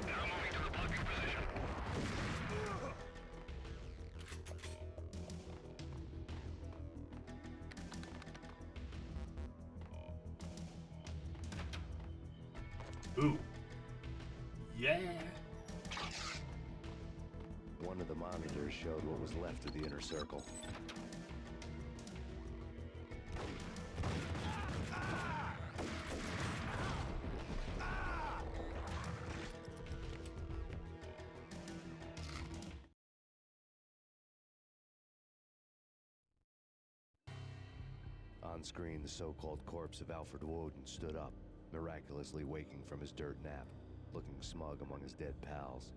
Now moving to the blocking position. Ooh. Yeah. One of the monitors showed what was left of the inner circle. On screen, the so-called corpse of Alfred Woden stood up, miraculously waking from his dirt nap, looking smug among his dead pals.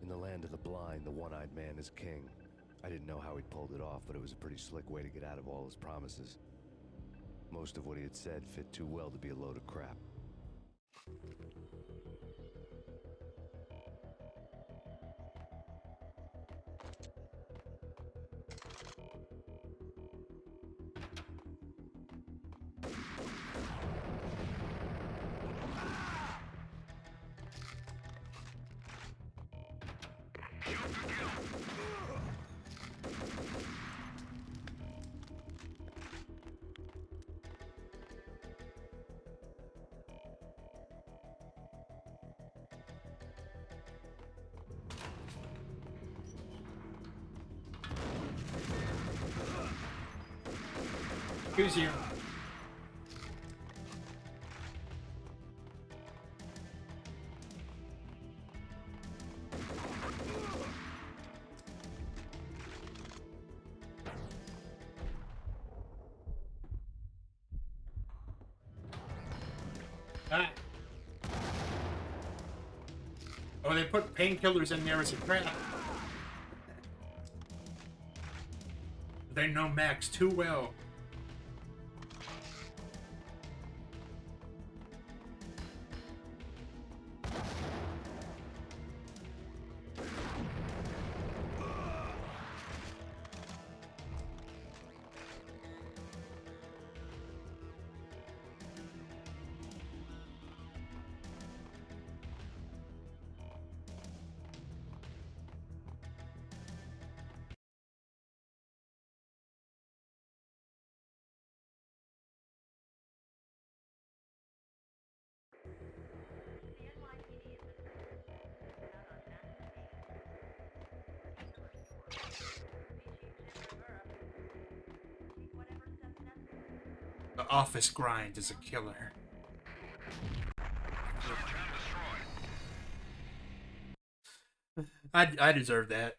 In the land of the blind, the one-eyed man is king. I didn't know how he'd pulled it off, but it was a pretty slick way to get out of all his promises. Most of what he had said fit too well to be a load of crap. Who's you? Ah. Oh, they put painkillers in there as a trap. They know Max too well. The office grind is a killer. I deserve that.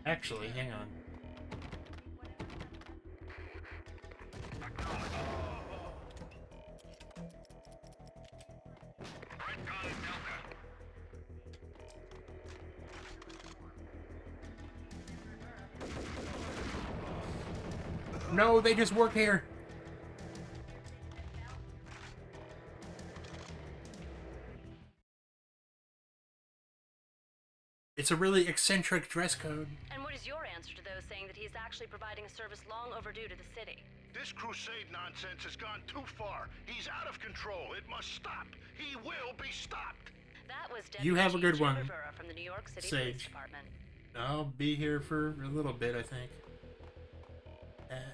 Actually, hang on. No, they just work here. It's a really eccentric dress code. And what is your answer to those saying that he's actually providing a service long overdue to the city? This crusade nonsense has gone too far. He's out of control. It must stop. He will be stopped. That was You have a good Deputy one, Chief Rivera from the New York City Sage. Police Department. I'll be here for a little bit, I think.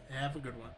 Have a good one.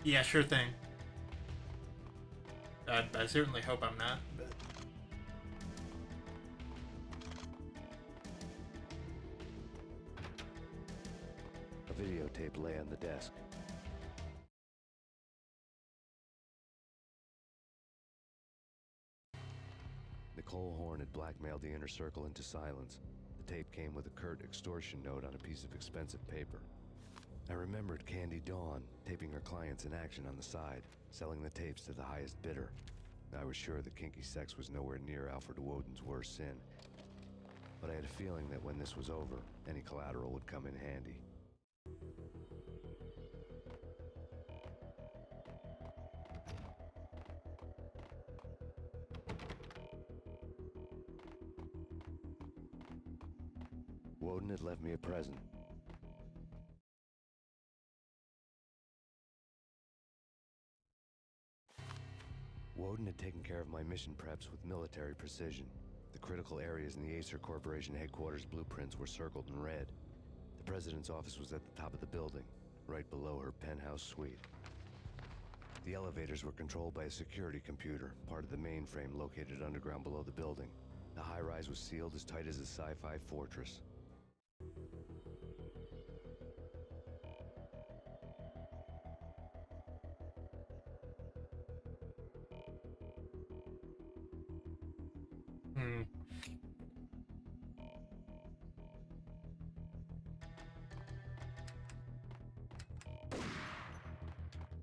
Yeah, sure thing. I certainly hope I'm not, but... A videotape lay on the desk. Nicole Horn had blackmailed the inner circle into silence. The tape came with a curt extortion note on a piece of expensive paper. I remembered Candy Dawn taping her clients in action on the side, selling the tapes to the highest bidder. I was sure that kinky sex was nowhere near Alfred Woden's worst sin. But I had a feeling that when this was over, any collateral would come in handy. Woden had left me a present. Woden had taken care of my mission preps with military precision. The critical areas in the Acer Corporation headquarters blueprints were circled in red. The president's office was at the top of the building, right below her penthouse suite. The elevators were controlled by a security computer, part of the mainframe located underground below the building. The high-rise was sealed as tight as a sci-fi fortress.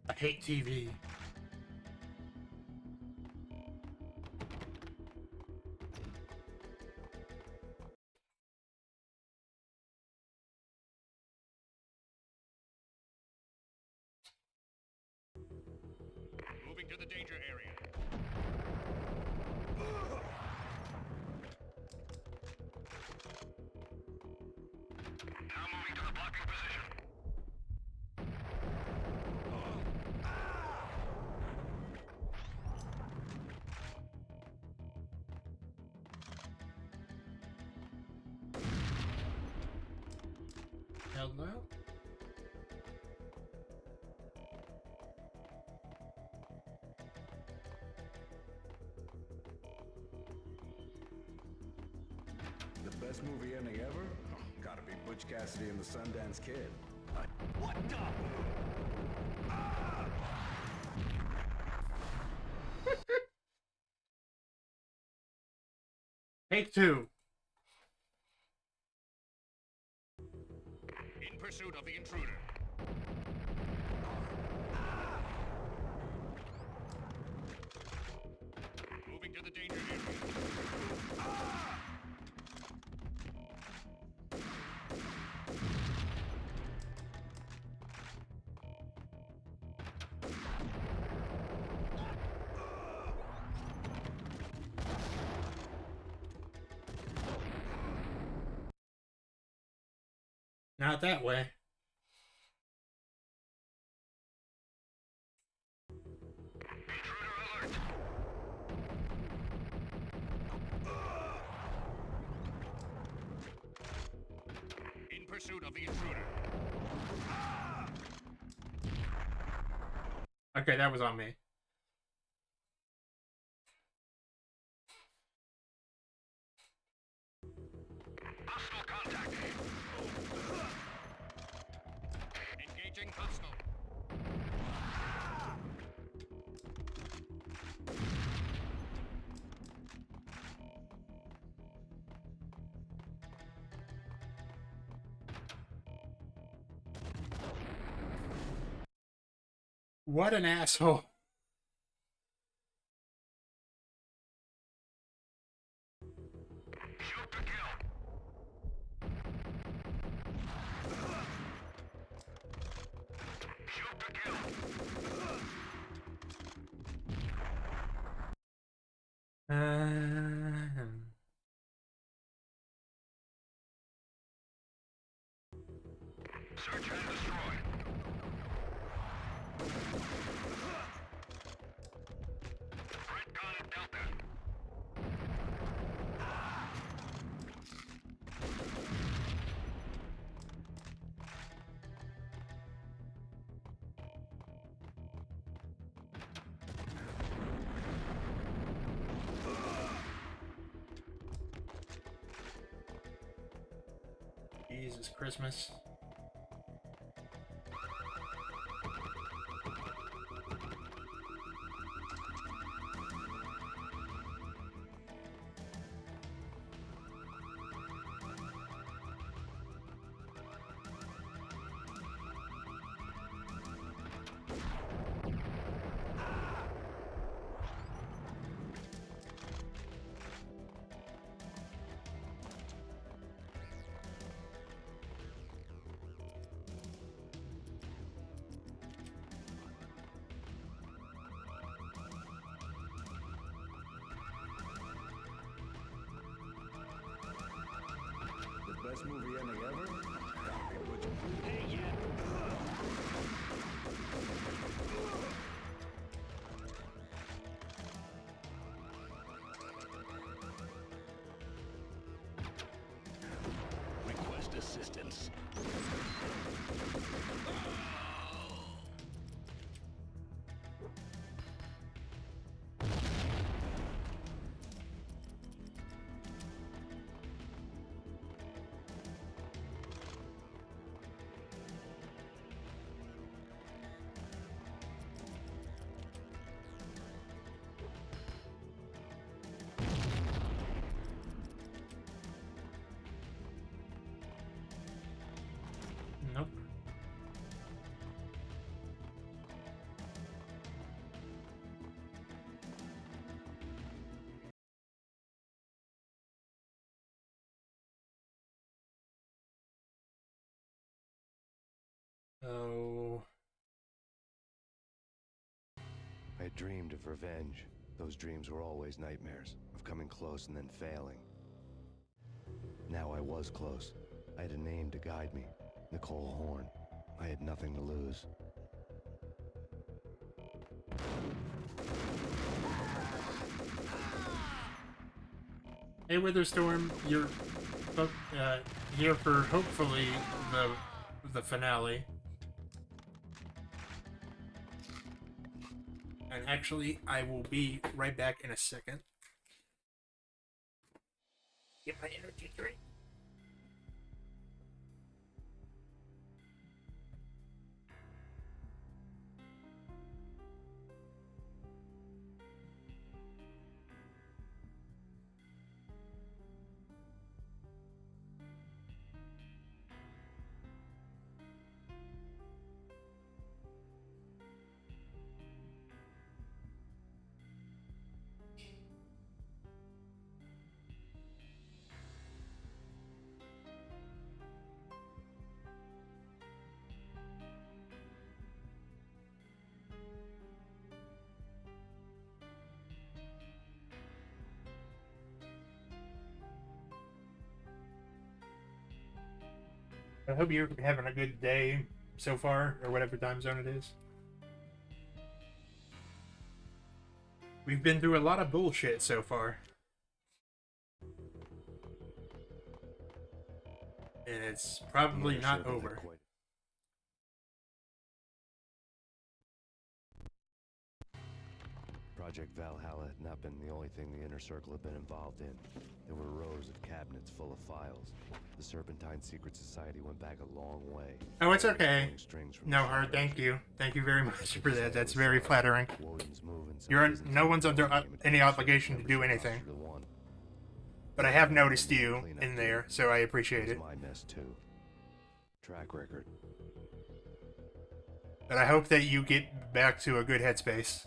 I hate TV. Moving to the danger area. Hello? The best movie ending ever? Oh, gotta be Butch Cassidy and the Sundance Kid. What the? Take two. In pursuit of the intruder. Moving to the danger area. Not that way. In pursuit of the intruder. Okay, that was on me. Hostile contact. Engaging hostile. What an asshole. Shoot to kill. Shoot to kill. Search and destroy. Redcon Delta. Jesus Christmas. The best movie ending ever? Gotta be Butch. Hey, yeah. Request assistance. Nope. Oh. I had dreamed of revenge. Those dreams were always nightmares, of coming close and then failing. Now I was close. I had a name to guide me, Nicole Horn. I had nothing to lose. Hey, Witherstorm, you're here for hopefully the the finale. And actually, I will be right back in a second. Get my energy drink. I hope you're having a good day so far, or whatever time zone it is. We've been through a lot of bullshit so far. And it's probably not over. Project Valhalla had not been the only thing the Inner Circle had been involved in. There were rows of cabinets full of files. The Serpentine Secret Society went back a long way. Oh, it's okay. No, Hart, thank you. Thank you very much for that. That's very flattering. No one's under any obligation to do anything. But I have noticed you in there, so I appreciate it. My mess too. Track record. But I hope that you get back to a good headspace.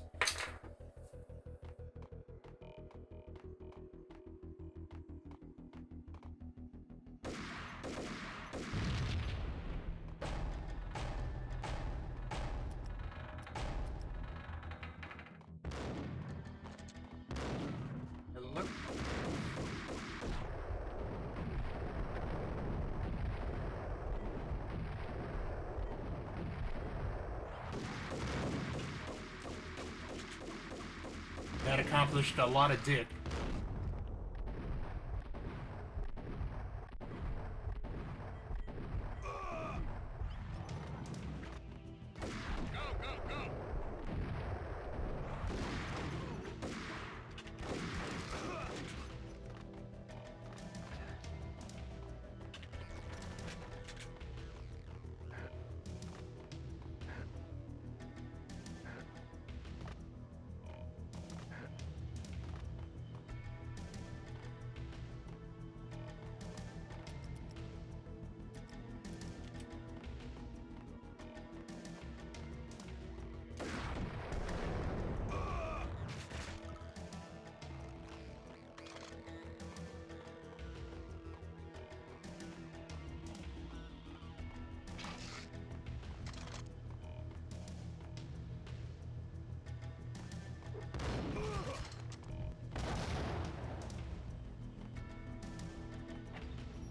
Hello? That accomplished a lot of dick.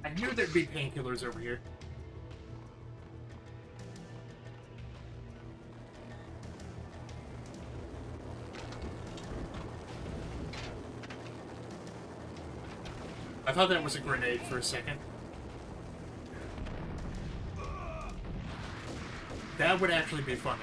I knew there'd be painkillers over here. I thought that was a grenade for a second. That would actually be funny.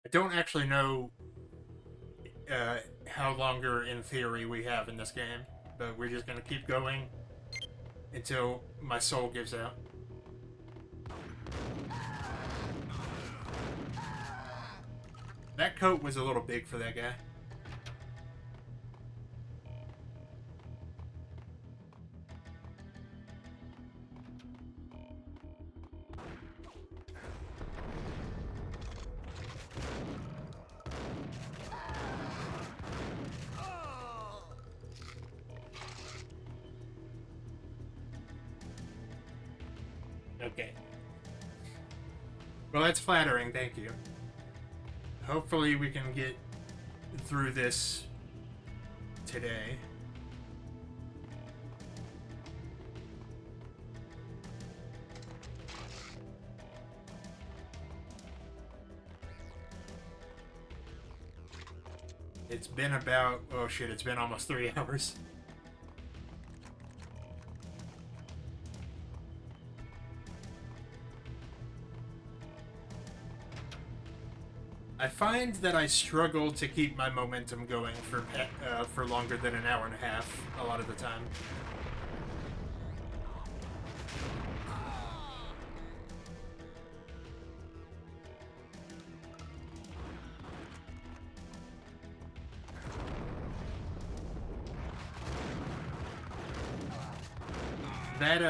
I don't actually know how longer in theory we have in this game, but we're just gonna keep going until my soul gives out. That coat was a little big for that guy. Okay. Well, that's flattering, thank you. Hopefully we can get through this today. It's been about, oh shit, it's been almost 3 hours. I find that I struggle to keep my momentum going for longer than an hour and a half a lot of the time. That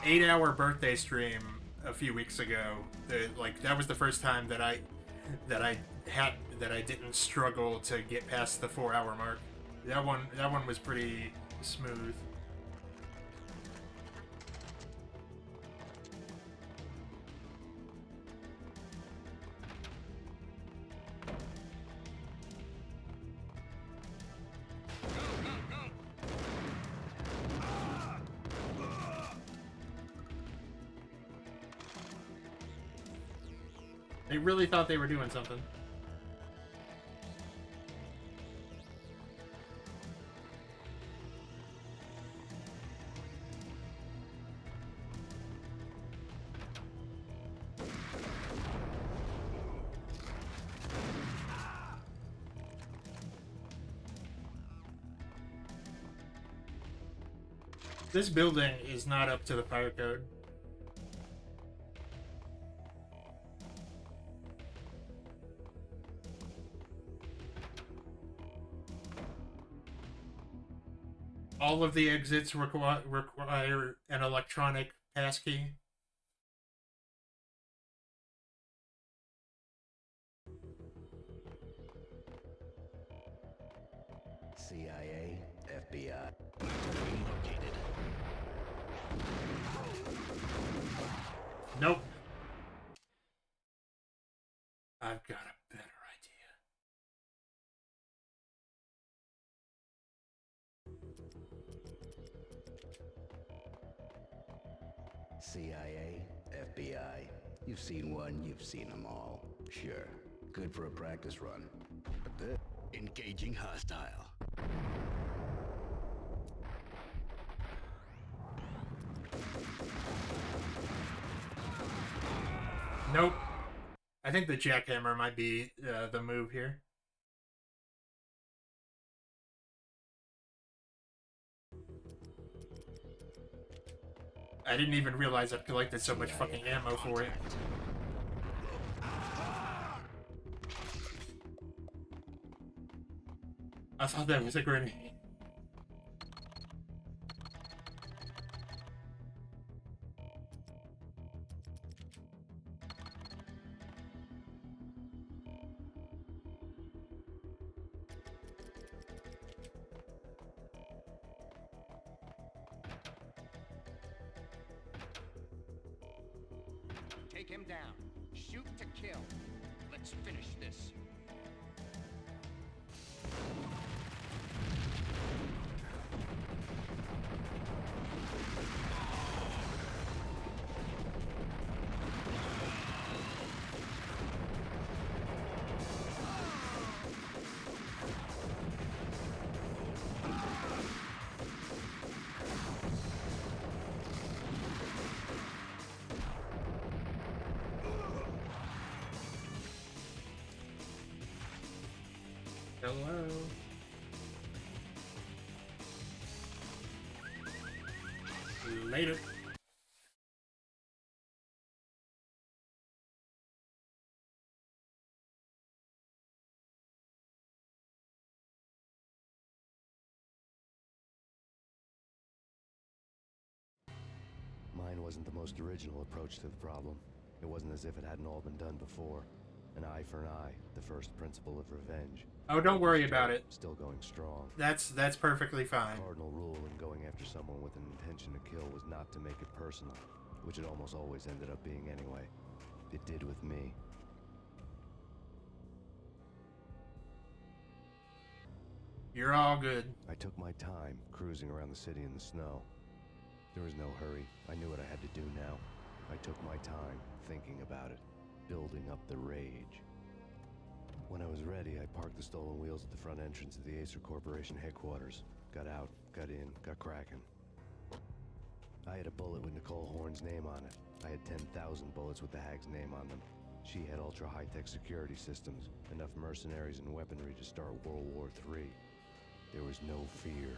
8-hour birthday stream a few weeks ago, that was the first time that I didn't struggle to get past the 4-hour mark. That one was pretty smooth. They really thought they were doing something. This building is not up to the fire code. All of the exits require an electronic passkey. CIA, FBI. Located. Nope. I've got a better CIA, FBI. You've seen one, you've seen them all. Sure, good for a practice run. But this... Engaging hostile. Nope. I think the jackhammer might be the move here. I didn't even realize I've collected so much fucking ammo for it. I thought that was a grenade. Take him down. Shoot to kill. Let's finish this. Hello. Later. Mine wasn't the most original approach to the problem. It wasn't as if it hadn't all been done before. An eye for an eye, the first principle of revenge. Oh, don't worry about it. Still going strong. That's perfectly fine. The cardinal rule in going after someone with an intention to kill was not to make it personal. which it almost always ended up being anyway. It did with me. You're all good. I took my time, cruising around the city in the snow. There was no hurry. I knew what I had to do now. I took my time, thinking about it, building up the rage. When I was ready, I parked the stolen wheels at the front entrance of the Acer Corporation headquarters. Got out, got in, got cracking. I had a bullet with Nicole Horn's name on it. I had 10,000 bullets with the Hag's name on them. She had ultra-high-tech security systems, enough mercenaries and weaponry to start World War III. There was no fear.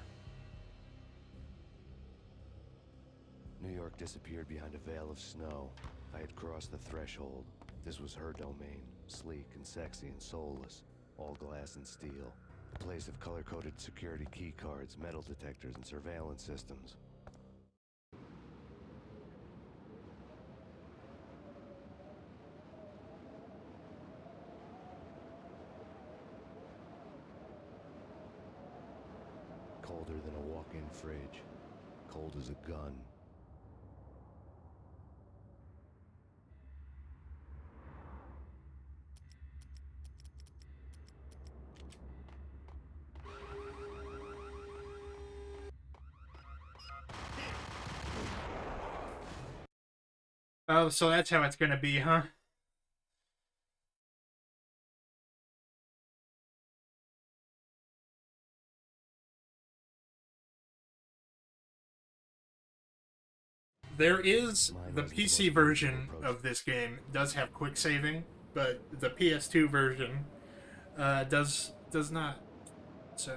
New York disappeared behind a veil of snow. I had crossed the threshold. This was her domain, sleek and sexy and soulless, all glass and steel. A place of color-coded security key cards, metal detectors, and surveillance systems. Colder than a walk-in fridge. Cold as a gun. Oh, so that's how it's gonna be, huh? There is the PC version of this game does have quick saving, but the PS2 version does not. So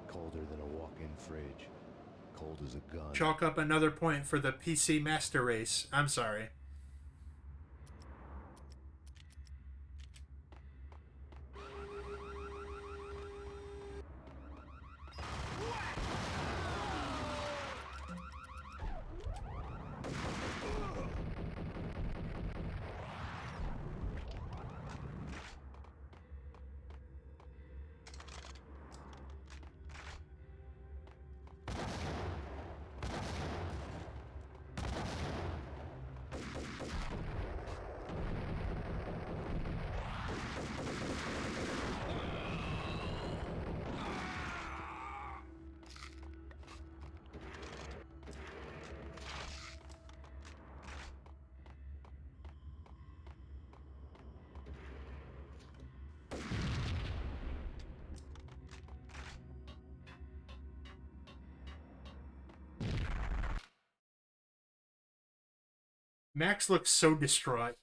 Colder than a walk-in fridge. Cold as a gun. chalk up another point for the PC Master Race. I'm sorry. Max looks so distraught.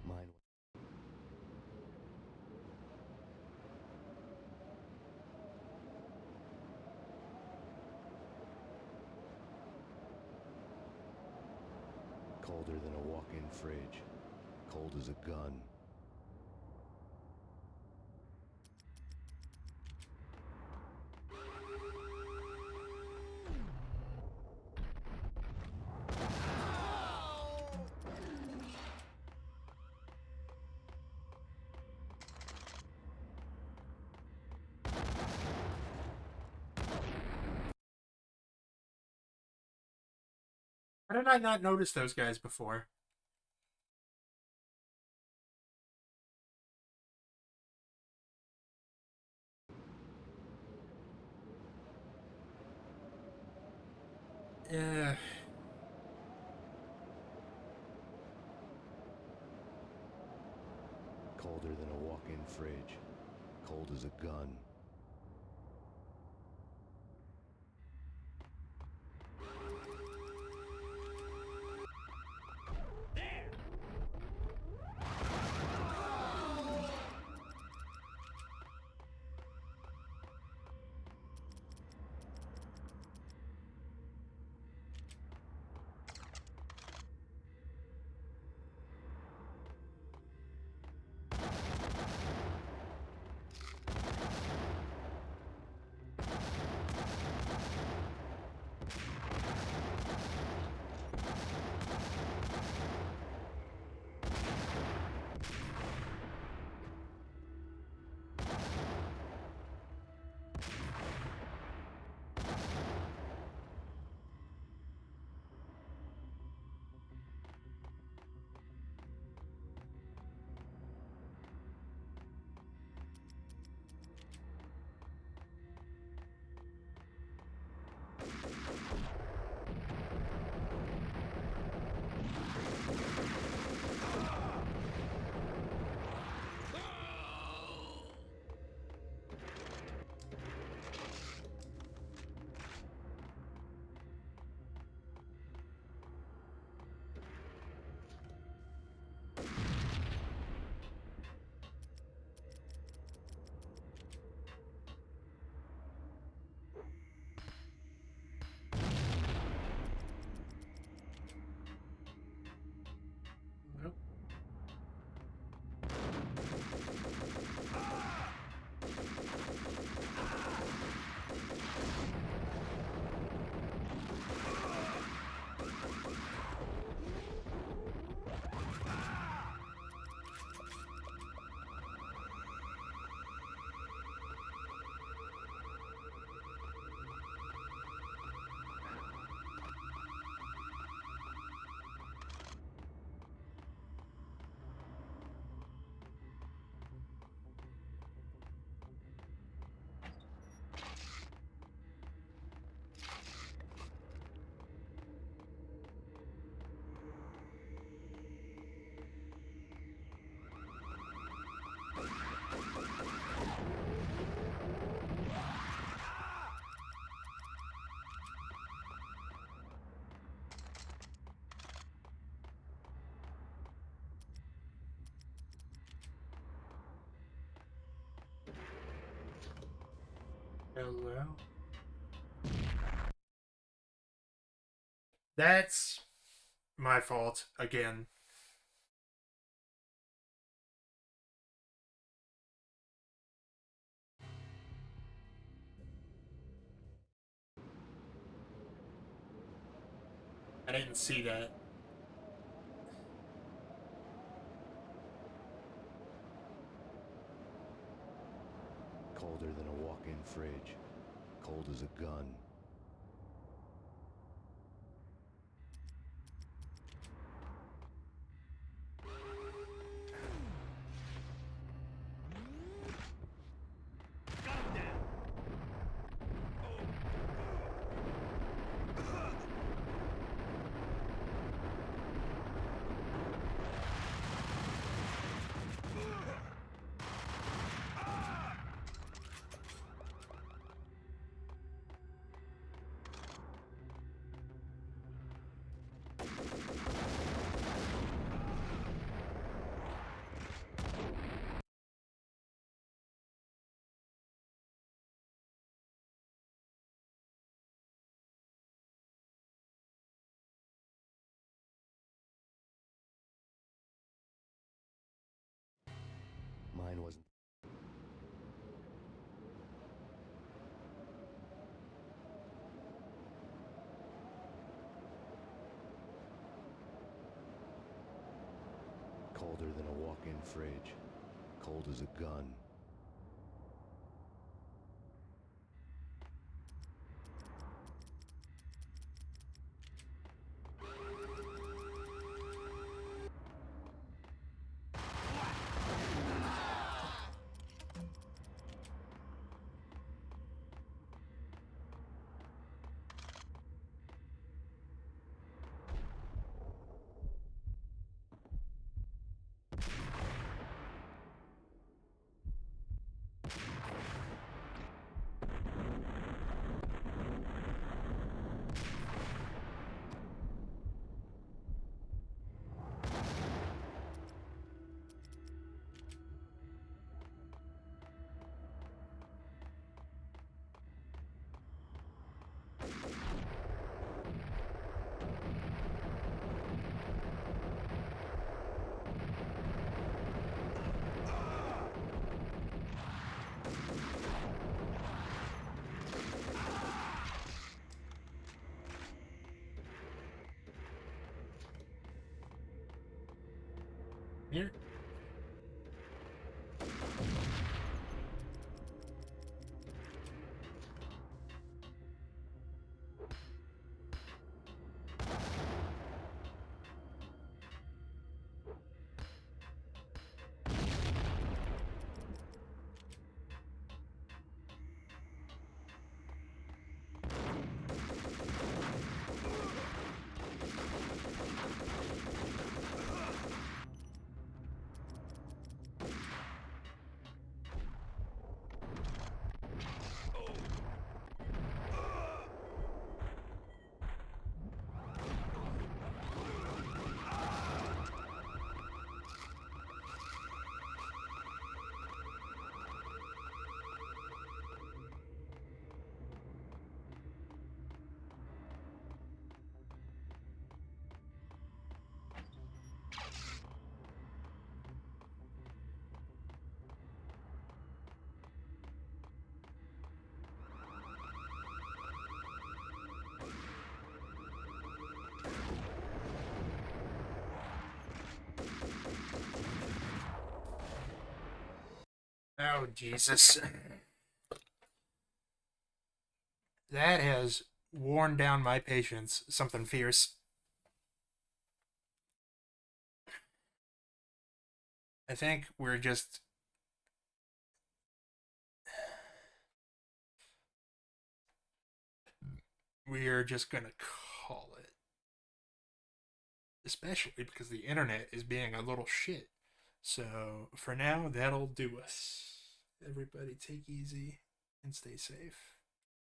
Mine. Colder than a walk-in fridge. Cold as a gun. How did I not notice those guys before? Yeah. Colder than a walk-in fridge. Cold as a gun. Hello? That's my fault again. I didn't see that. Colder than a walk-in fridge. Cold as a gun. Mine wasn't. Colder than a walk-in fridge. Cold as a gun. Here. Oh, Jesus. That has worn down my patience. Something fierce. I think we're just... We're just gonna call it. Especially because the internet is being a little shit. So, for now, that'll do us. Everybody take easy and stay safe.